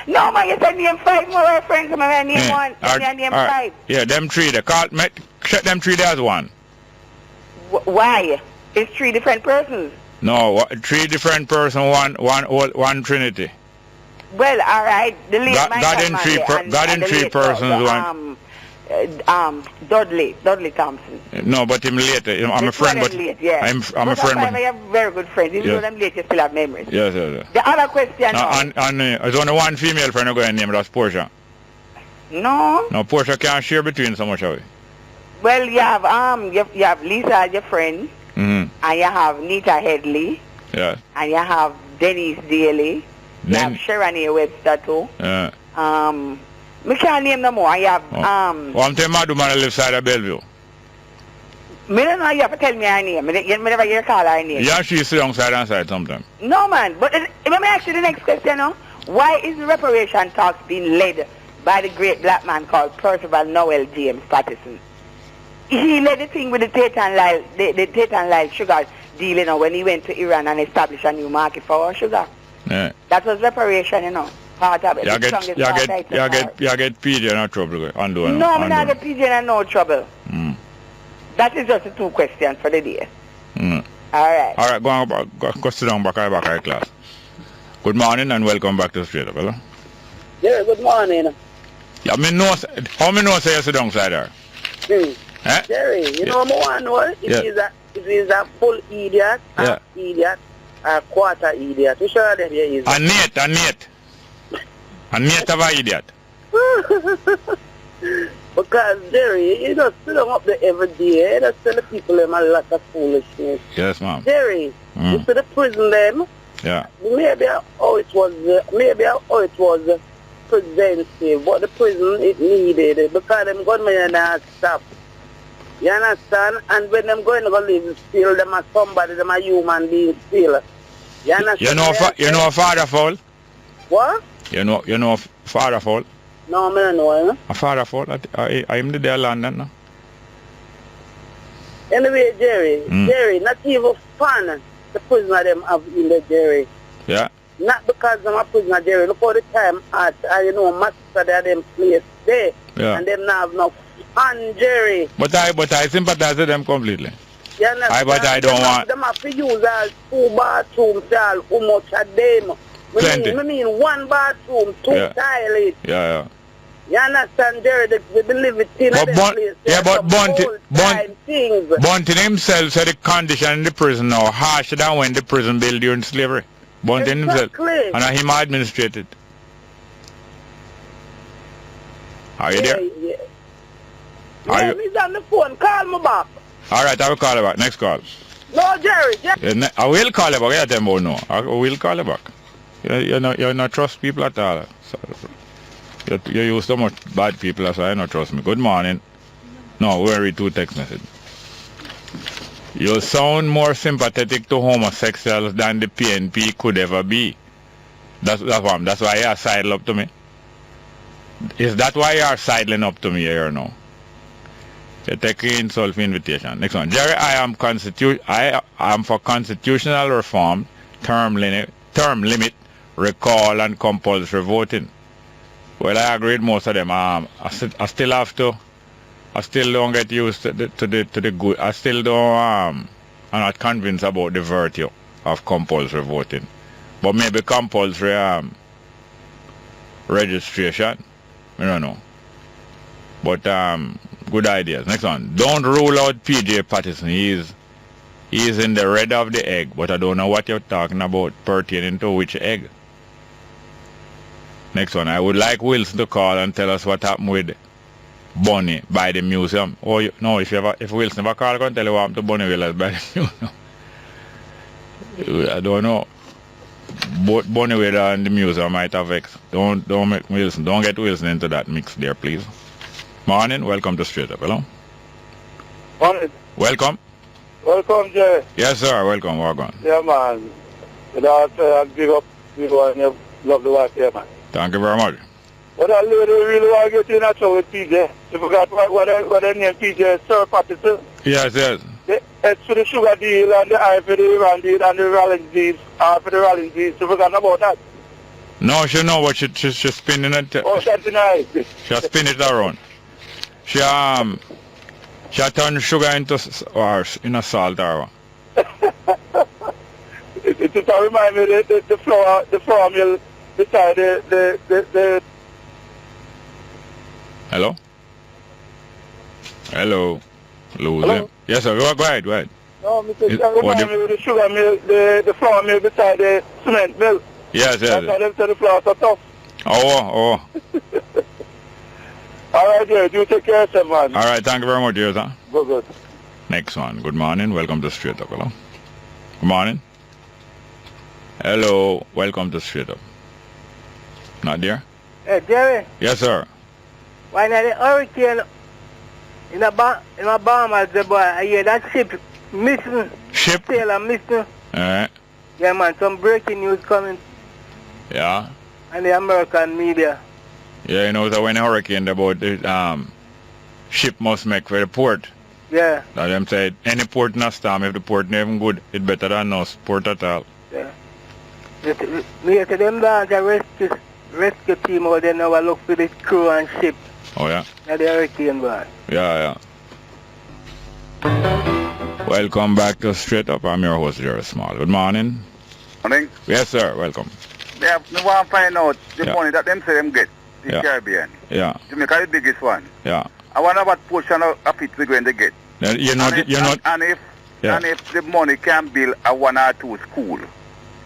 No, man, you said name 5 more friends. I'm name 1. Then name 5. Yeah, them 3. They call me. Check them 3 there as 1. Why? It's 3 different persons. No, 3 different persons. One Trinity. Well, all right. The late God in 3 persons. One. Dudley Thompson. No, but him later. I'm a friend, but late, yeah. I'm a friend. I have very good friends. Even though I'm late, you still have memories. Yes. The other question. And there's only one female friend I'm going to name. That's Portia. No. No, Portia can't share between so much of it. Well, you have Lisa, your friend, and you have Nita Headley. Yeah. And you have Denise Daly. You have Sharon A. Webster too. Yeah. I can't name no more. I have I'm telling you, man, I live side of Bellevue. Me don't know, you have to tell me her name. You never hear call her name. Yeah, she's still on side and side sometimes. No, man. But let me ask you the next question now. Why is the reparation talks being led by the great black man called Percival Noel James Patterson? He led the thing with the Tate and Lyle sugar deal, you know, when he went to Iran and established a new market for our sugar. Yeah. That was reparation, you know. Part of it. You get PJ in trouble. No, I'm not get PJ in no trouble. That is just the 2 questions for the day. All right. All right, go sit down back at class. Good morning and welcome back to Straight Up, hello? Yeah, good morning. Yeah, how many know say you sit down side there? Eh? Jerry, you know what I know? If he's a full idiot, half idiot, a quarter idiot. Which one of them you is? A Nate of an idiot. Because, Jerry, you just sit up there every day. You just tell the people them a lot of foolishness. Yes, ma'am. Jerry, you see the prison them? Yeah. Maybe how it was presented, but the prison it needed because them gunmen not stop. You understand? And when them going to go live still, them are somebody, them are human beings still. You understand? You know a father fall? What? You know father fall? No, I don't know. A father fall? I'm the day London now. Anyway, Jerry, not even fun the prisoner them have in the Jerry. Yeah. Not because I'm a prisoner, Jerry. Look all the time master they are them place there. Yeah. And them not have no fun, Jerry. But I sympathize with them completely. But I don't want... Them have to use all 2 bathrooms, how much of them. I mean 1 bathroom, 2 toilets. Yeah. You understand, Jerry? They live it in but Bunting himself said the condition in the prison now harsher than when the prison built during slavery. Bunting himself. And him administrated. Are you there? Yeah. He's on the phone. Call me back. All right, I will call you back. Next call. No, Jerry. I will call you back. Yeah, them no. I will call you back. You're not trust people at all. So, you use so much bad people, so I don't trust me. Good morning. No, we read 2 text messages. You sound more sympathetic to homosexuals than the PNP could ever be. That's why you are sidling up to me. Is that why you are sidling up to me here now? You take insult for invitation. Next one. Jerry, I am for constitutional reform, term limit, recall and compulsory voting. Well, I agree with most of them. I still don't get used to the good. I still don't. I'm not convinced about the virtue of compulsory voting. But maybe compulsory registration. I don't know. But good ideas. Next one. Don't rule out PJ Patterson. He is in the red of the egg, but I don't know what you're talking about pertaining to which egg. Next one. I would like Wilson to call and tell us what happened with Bunny by the museum. Oh no, if Wilson never call, I can tell you what happened to Bunny Willis by the museum. I don't know. Both Bunny Willis and the museum might have X. Don't make Wilson. Don't get Wilson into that mix there, please. Morning. Welcome to Straight Up. Hello. Morning. Welcome. Welcome, Jay. Yes, sir. Welcome. Welcome. Yeah, man. You know, I big up you and you love the work here, man. Thank you very much. But I really want to get in a trouble with PJ. You forgot what their name PJ is, Sir Patterson. Yes, yes. The X for the sugar deal and the I for the Iran deal and the Rollins deal, R for the Rollins deal. You forgot about that? No, she know what she's spinning it. Oh, that's nice. She spin it around. She turned sugar into a salt or It just remind me of the flour mill beside the Hello? Hello? Lose him. Yes, sir. Go ahead. Go ahead. No, Mr. Remind me of the sugar mill, the flour mill beside the cement mill. Yes, yes. That's why them say the flour so tough. Oh. All right, dear. You take care of yourself, man. All right. Thank you very much, dear, sir. Good. Next one. Good morning. Welcome to Straight Up. Hello. Good morning. Hello. Welcome to Straight Up. Not there? Hey, Jerry. Yes, sir. Why not the hurricane in my Bahamas, the boy, I hear that ship missing. Ship? Sailor missing. Alright. Yeah, man, some breaking news coming. Yeah. And the American media. Yeah, you know, so when a hurricane about the ship must make for the port. Yeah. That them say any port in a storm, if the port not even good, it better than no port at all. Yeah. Me to them down the rescue team out there now look for the crew and ship. Oh yeah? Now the hurricane boy. Yeah. Welcome back to Straight Up. I'm your host, Jerry Small. Good morning. Morning. Yes, sir. Welcome. Yeah, I want to find out the money that them say them get, the Caribbean. Yeah. Jamaica is the biggest one. Yeah. I wonder what portion of it we're going to get. And if the money can build a 1 or 2 school.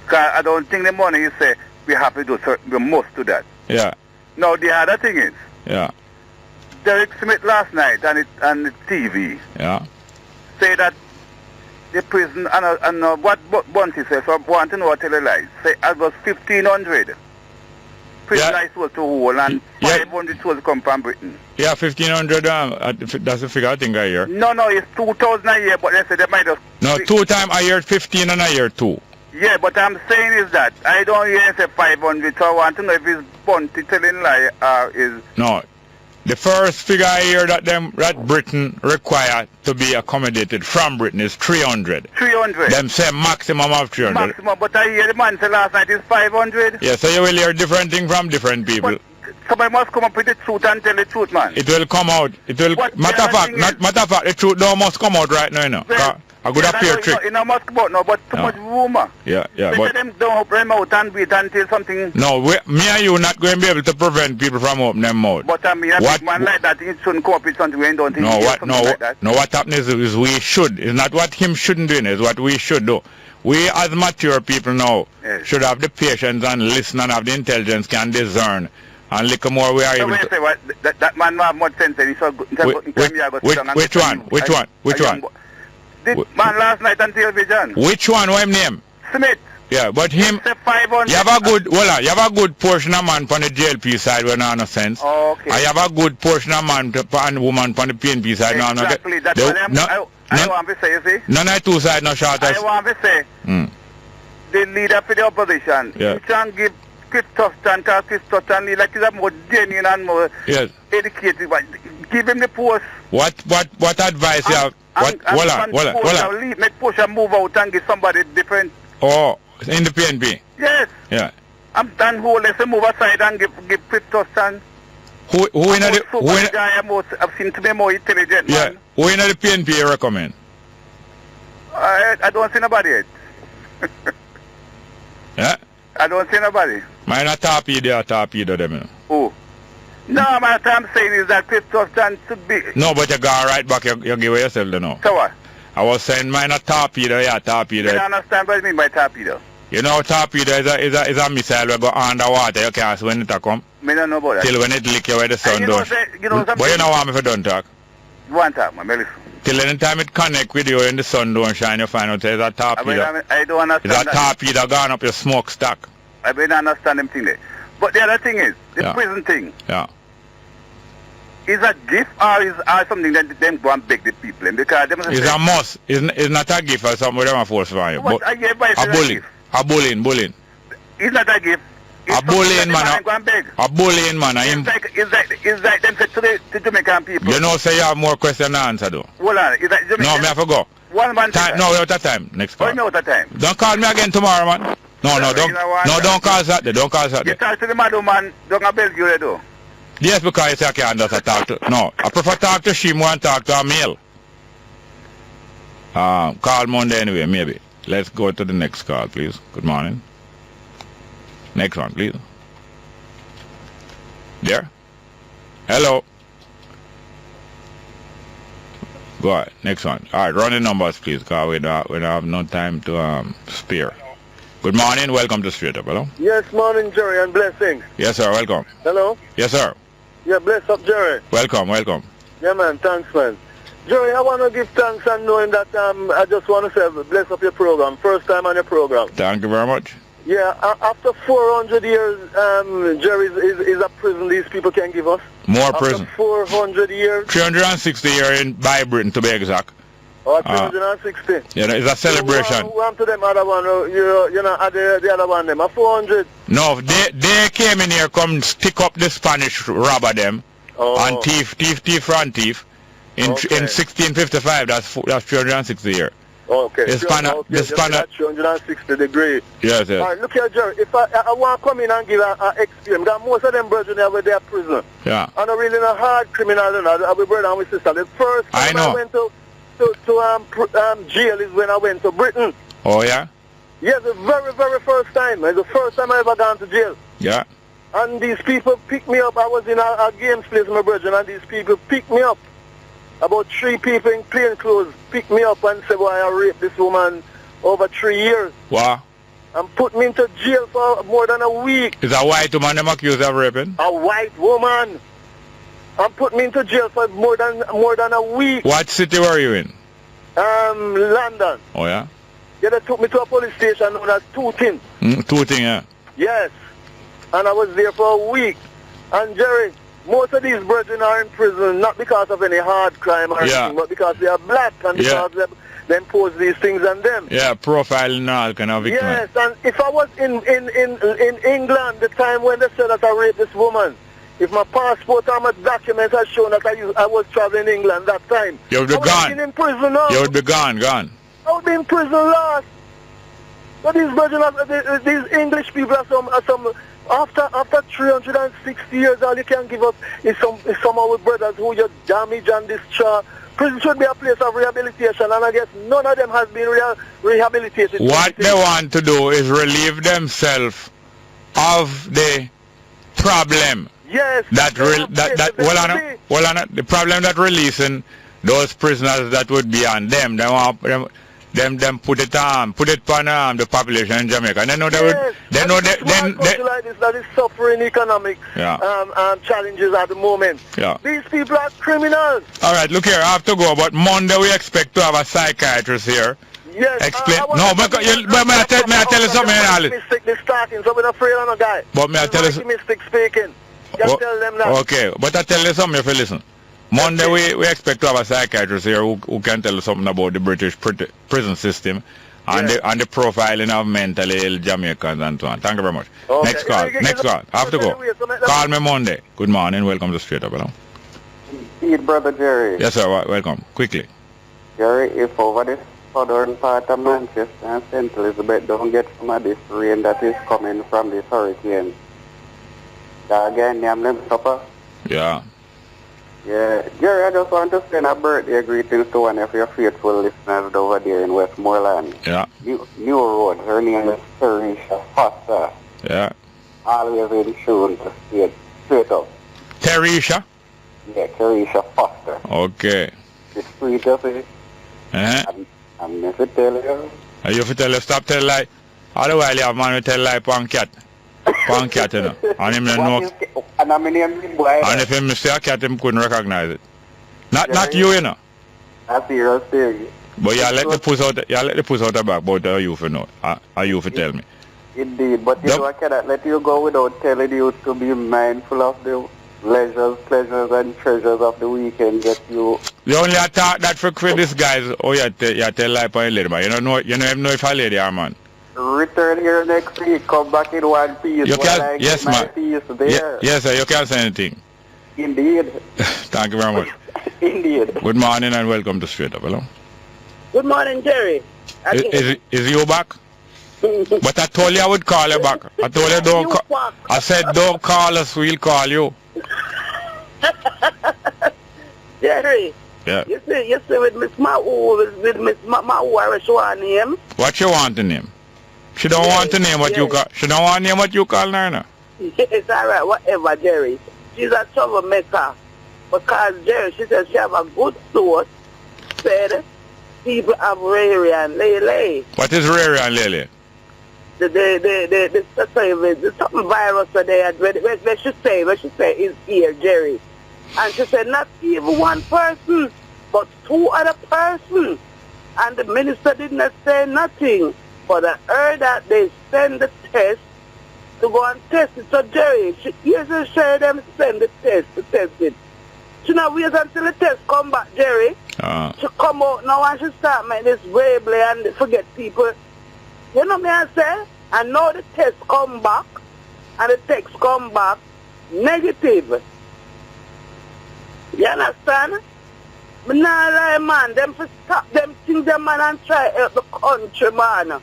Because I don't think the money you say we have to do, so we must do that. Yeah. Now the other thing is, yeah. Derek Smith last night on the TV say that the prison, and what Bunty says, so I want to know what tell a lie, say it was 1,500 prison sold to whole and 500 sold come from Britain. Yeah, 1,500, that's the figure I think I hear. No, it's 2,000 a year, but they say they might have... No, 2 times I hear 15 and I hear 2. Yeah, but I'm saying is that I don't hear say 500, so I want to know if it's Bunty telling lie or is... No, the first figure I hear that Britain require to be accommodated from Britain is 300. 300? Them say maximum of 300. Maximum, but I hear the man say last night is 500. Yeah, so you will hear different things from different people. But somebody must come up with the truth and tell the truth, man. It will come out. It will. Matter of fact, the truth don't must come out right now, you know. A good appear trick. You know, must come out now, but too much rumor. Yeah, but them don't open them out and wait until something. No, me and you not going to be able to prevent people from opening them mouth. But I mean, a big man like that, he shouldn't come up with something we don't think. What happens is we should. It's not what him shouldn't do. It's what we should do. We as mature people now should have the patience and listen and have the intelligence, can discern. And little more we are able to... Say what, that man have much sense and he's so good. Which one? This man last night on television. Which one? What him name? Smith. Yeah, but him... You have a good portion of man on the JLP side where no no sense. Okay. I have a good portion of man and woman on the PNP side. Exactly. That's what I want to say, you see? None of two sides no short. I want to say, the leader for the opposition, he can give Christopher Christopher like he's a more genuine and more educated. Give him the post. What advice you have? Hold on. Make Porsche move out and give somebody different. Oh, in the PNP? Yes. Yeah. I'm done who let's move aside and give Christopher. Who in the guy I've seen to be more intelligent man. Who in the PNP you recommend? I don't see nobody yet. Yeah? I don't see nobody. Mine a torpedo them, you know. Oh. No, what I'm saying is that Christopher should be... No, but you go right back, you give away yourself, you know. So what? I was saying mine a torpedo, torpedo. I don't understand what you mean by torpedo. You know, torpedo is a missile that go underwater, you can't see when it come. I don't know about that. Till when it lick you where the sun don't. But you know what if you don't talk? You want to talk, man, listen. Till any time it connect with you and the sun don't shine, you find out there's a torpedo. I don't understand It's a torpedo gone up your smokestack. I don't understand them thing there. But the other thing is, the prison thing. Yeah. Is a gift or is something that them go and beg the people in? Because them It's a must. It's not a gift or something them force for you. What? A bullying. It's not a gift. A bullying, man. A bullying, man. It's like them said to the Jamaican people. You know, say you have more question than answer, though. Hold on. Is that Jamaican? No, me have to go. One man time. No, we're out of time. Next call. Oh, no, out of time. Don't call me again tomorrow, man. No, don't call Saturday. Don't call Saturday. You talk to the madam, man. Don't beg you, though. Yes, because you say I can't just talk to... No, I prefer talk to she more than talk to a male. Call Monday anyway, maybe. Let's go to the next call, please. Good morning. Next one, please. There? Hello? Go ahead. Next one. All right, run the numbers, please, because we don't have no time to spare. Good morning. Welcome to Straight Up. Hello? Yes, morning, Jerry, and blessings. Yes, sir. Welcome. Hello? Yes, sir. Yeah, bless up, Jerry. Welcome. Yeah, man. Thanks, man. Jerry, I want to give thanks and knowing that I just want to say bless up your program. First time on your program. Thank you very much. Yeah, after 400 years, Jerry, is a prison these people can give us? More prison. After 400 years? 360 years in by Britain, to be exact. Oh, 360. Yeah, it's a celebration. Who to them other one? You know, the other one them? 400. No, they came in here, come stick up the Spanish robber them, and thief. In 1655, that's 360 years. Okay. The spanner. 360 degrees. Yes, yes. All right, look here, Jerry. If I want to come in and give an experience, because most of them brethren are with their prison. Yeah. And I'm really a hard criminal, you know, with brother and with sister. The first time I went to jail is when I went to Britain. Oh, yeah? Yes, the very, very first time. It's the first time I ever gone to jail. Yeah. And these people picked me up. I was in a games place, my brother, and these people picked me up. About 3 people in plain clothes picked me up and said, well, I raped this woman over 3 years. Wow. And put me into jail for more than a week. Is a white woman them accused of raping? A white woman. And put me into jail for more than a week. What city were you in? London. Oh, yeah? Yeah, they took me to a police station known as Tooting. Tooting, yeah. Yes. And I was there for a week. And Jerry, most of these brethren are in prison not because of any hard crime or anything, but because they are black and because they impose these things on them. Yeah, profiling and all kind of victim. Yes, and if I was in England the time when they said that I raped this woman, if my passport or my documents had shown that I was traveling in England that time, you would be gone. In prison now. You would be gone. I would be in prison last. But these brethren, these English people are some after 360 years, all you can give us is some of our brothers who you damage and destroy. Prison should be a place of rehabilitation, and I guess none of them has been rehabilitated. What they want to do is relieve themselves of the problem. Yes. The problem that releasing those prisoners that would be on them. They want them put it on the population in Jamaica. And they know that is suffering economic challenges at the moment. Yeah. These people are criminals. All right, look here, I have to go, but Monday we expect to have a psychiatrist here. Yes. Explain. May I tell you something, Alice? So we're not afraid of no guy. But may I tell you Mystic speaking. Just tell them that. Okay, but I tell you something if you listen. Monday we expect to have a psychiatrist here who can tell us something about the British prison system and the profiling of mentally ill Jamaicans and so on. Thank you very much. Okay. Next call. I have to go. Call me Monday. Good morning. Welcome to Straight Up. Hello. Indeed, Brother Jerry. Yes, sir. Welcome. Quickly. Jerry, if over this southern part of Manchester and St. Elizabeth don't get some of this rain that is coming from this hurricane, again, name them supper. Yeah. Yeah, Jerry, I just want to send a birthday greetings to one of your faithful listeners over there in Westmoreland. Yeah. New Road. Her name is Teresha Foster. Yeah. always in tune to straight up. Teresha? Yeah, Teresha Foster. Okay. It's sweet of it. I'm never telling you. You have to tell her, stop telling lie. Otherwise, you have man who tell lie pan cat. Pan cat, you know. And him know. And I'm in boy. And if him say a cat, him couldn't recognize it. Not you, you know. That's serious thing. But you let the puss out the back, but you for know. You for tell me. Indeed, but you know I cannot let you go without telling you to be mindful of the leisures, pleasures, and treasures of the weekend that you... You only attack that for this guys. Oh, you tell lie upon later, man. You don't know if I lady or man. Return here next week. Come back in one piece. You can, yes, man. Piece there. Yes, sir. You can't say anything. Indeed. Thank you very much. Indeed. Good morning and welcome to Straight Up. Hello. Good morning, Jerry. Is you back? But I told you I would call you back. I told you don't call. I said don't call us, we'll call you. Jerry. Yeah. You see with Miss Ma'u, with Miss Ma'u, I show her name. What you want to name? She don't want to name what you call. She don't want to name what you call her now. It's alright, whatever, Jerry. She's a troublemaker. Because Jerry, she says she have a good source. Said people have Rary and Lele. What is Rary and Lele? The something virus there. What she say is here, Jerry. And she said not even one person, but two other persons. And the minister did not say nothing. But I heard that they send the test to go and test it. So Jerry, here's a share them send the test to test it. She not wait until the test come back, Jerry. She come out now and she start making this bravely and forget people. You know me I say? And now the test come back and the text come back negative. You understand? But now lie man, them for stop them things them man and try help the country man.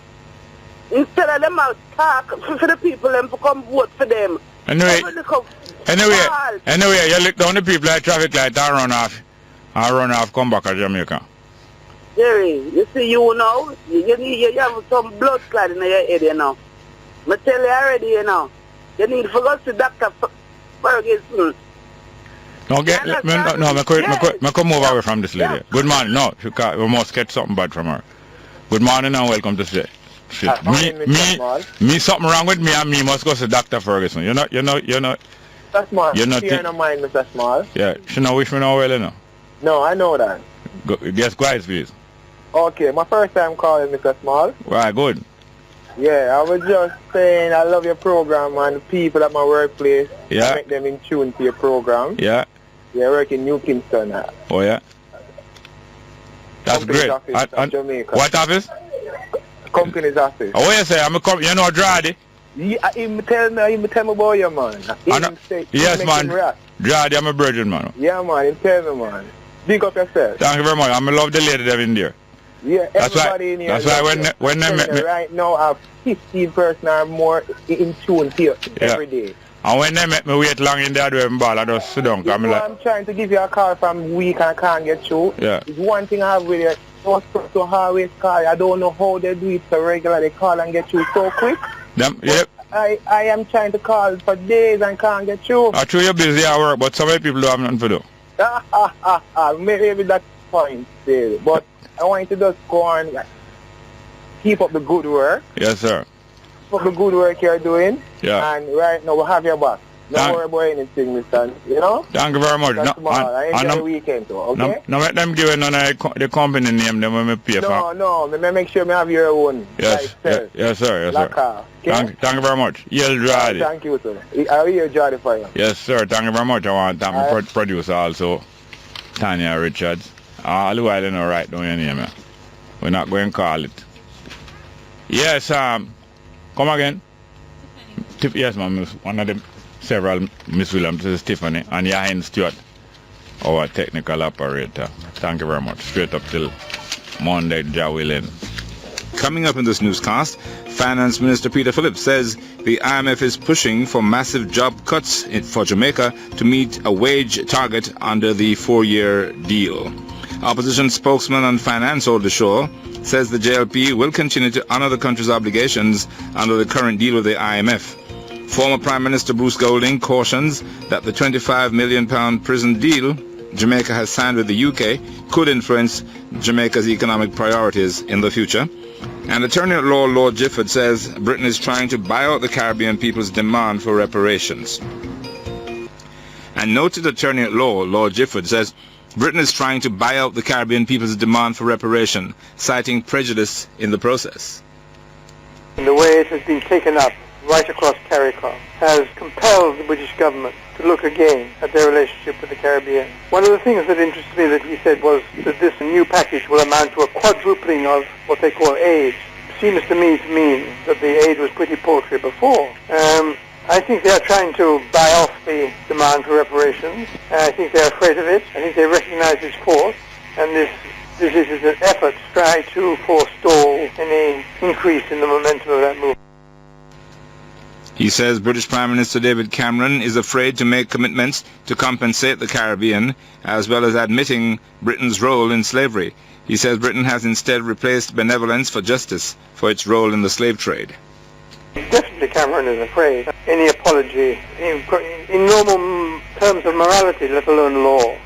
Instead of them out talk for the people them to come vote for them. Anyway, you look down the people at traffic light and run off, come back to Jamaica. Jerry, you see you know, you have some blood clot in your head, you know. I tell you already, you know. You need to go to Dr. Ferguson. No, me come over away from this lady. Yeah. Good morning. No, we must get something bad from her. Good morning and welcome to Straight. Me something wrong with me and me must go to Dr. Ferguson. You know. That's small. You're not in mind, Mr. Small. Yeah, she not wish me no well, you know. No, I know that. Guess quiet, please. Okay, my first time calling, Mr. Small. Right, good. Yeah, I was just saying I love your program and the people at my workplace. Yeah. I make them in tune to your program. Yeah. Yeah, I work in New Kingston now. Oh, yeah? That's great. Jamaica. What office? Company's office. Oh, what you say? You know Drady? Yeah, he tell me about you, man. Yes, man. Drady, I'm a virgin, man. Yeah, man, he tell me, man. Big up yourself. Thank you very much. I love the lady there in there. Yeah, everybody in here. That's why when they met me... Right now, I have 15 person or more in tune here every day. And when they make me wait long in there doing ball, I just sit down. I'm trying to give you a call from week and I can't get through. Yeah. It's one thing I have with you. So always call. I don't know how they do it so regular. They call and get through so quick. Yep. I am trying to call for days and can't get through. I'm sure you're busy at work, but so many people don't have nothing to do. Maybe that's the point still. But I want you to just go on, keep up the good work. Yes, sir. Keep up the good work you're doing. Yeah. And right now we'll have your back. Don't worry about anything, Mr. You know? Thank you very much. I enjoy the weekend too, okay? No, let them give you none of the company name them when we pay for. No, make sure I have your own. Yes, yes, sir. Okay? Thank you very much. Yell Drady. Thank you, sir. I will Drady for you. Yes, sir. Thank you very much. I want to thank my producer also, Tanya Richards. All the while, you know, right down your name. Yeah. We're not going to call it. Yes, come again. Yes, ma'am. One of them several Miss Williams is Tiffany and Yahin Stewart, our technical operator. Thank you very much. Straight up till Monday, Jah willing. Coming up in this newscast, Finance Minister Peter Phillips says the IMF is pushing for massive job cuts for Jamaica to meet a wage target under the 4-year deal. Opposition spokesman on finance, Older Shaw, says the JLP will continue to honor the country's obligations under the current deal with the IMF. Former Prime Minister Bruce Golding cautions that the £25 million prison deal Jamaica has signed with the UK could influence Jamaica's economic priorities in the future. And Attorney at Law Lord Gifford says Britain is trying to buy out the Caribbean people's demand for reparations. And noted Attorney at Law Lord Gifford says Britain is trying to buy out the Caribbean people's demand for reparation, citing prejudice in the process. And the way it has been taken up right across CARICOM has compelled the British government to look again at their relationship with the Caribbean. One of the things that interested me that he said was that this new package will amount to a quadrupling of what they call aid. It seems to me to mean that the aid was pretty paltry before. I think they are trying to buy off the demand for reparations. I think they are afraid of it. I think they recognize its force, and this is an effort to try to forestall any increase in the momentum of that movement. He says British Prime Minister David Cameron is afraid to make commitments to compensate the Caribbean, as well as admitting Britain's role in slavery. He says Britain has instead replaced benevolence for justice for its role in the slave trade. Definitely Cameron is afraid. Any apology, in normal terms of morality, let alone law.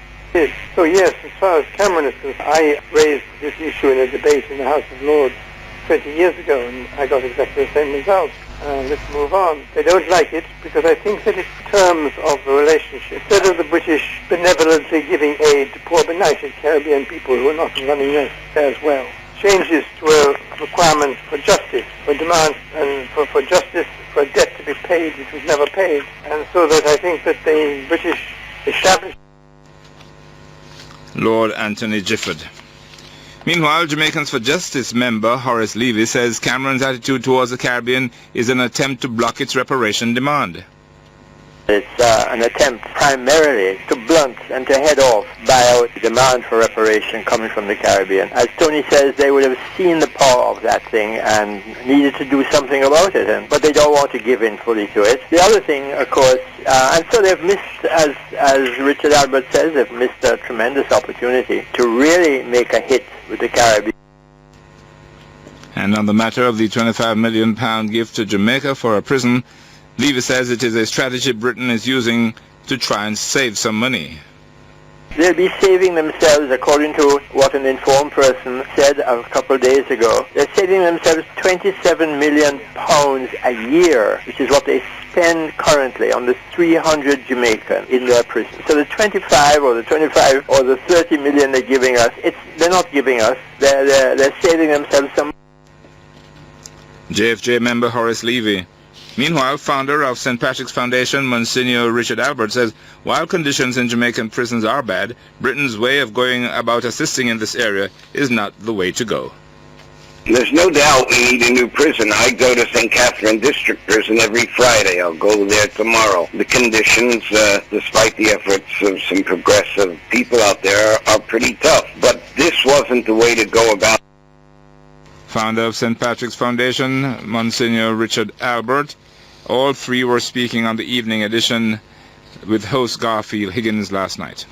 So yes, as far as Cameron is concerned, I raised this issue in a debate in the House of Lords 20 years ago, and I got exactly the same result. Let's move on. They don't like it because I think that in terms of the relationship, instead of the British benevolently giving aid to poor benighted Caribbean people who are not running their affairs well, changes to a requirement for justice, for demand, and for justice, for a debt to be paid which was never paid. And so that I think that the British established... Lord Anthony Gifford. Meanwhile, Jamaicans for Justice member Horace Levy says Cameron's attitude towards the Caribbean is an attempt to block its reparation demand. It's an attempt primarily to blunt and to head off, buy out the demand for reparation coming from the Caribbean. As Tony says, they would have seen the power of that thing and needed to do something about it, but they don't want to give in fully to it. The other thing, of course, and so they've missed, as Richard Albert says, they've missed a tremendous opportunity to really make a hit with the Caribbean. And on the matter of the £25 million gift to Jamaica for a prison, Levy says it is a strategy Britain is using to try and save some money. They'll be saving themselves, according to what an informed person said a couple of days ago, they're saving themselves £27 million a year, which is what they spend currently on the 300 Jamaicans in their prison. So the 25 or the 30 million they're giving us, they're not giving us, they're saving themselves some. JFJ member Horace Levy. Meanwhile, founder of St. Patrick's Foundation, Monsignor Richard Albert, says while conditions in Jamaican prisons are bad, Britain's way of going about assisting in this area is not the way to go. There's no doubt we need a new prison. I go to St. Catherine District Prison every Friday. I'll go there tomorrow. The conditions, despite the efforts of some progressive people out there, are pretty tough. But this wasn't the way to go about. Founder of St. Patrick's Foundation, Monsignor Richard Albert. All three were speaking on the evening edition with host Garfield Higgins last night.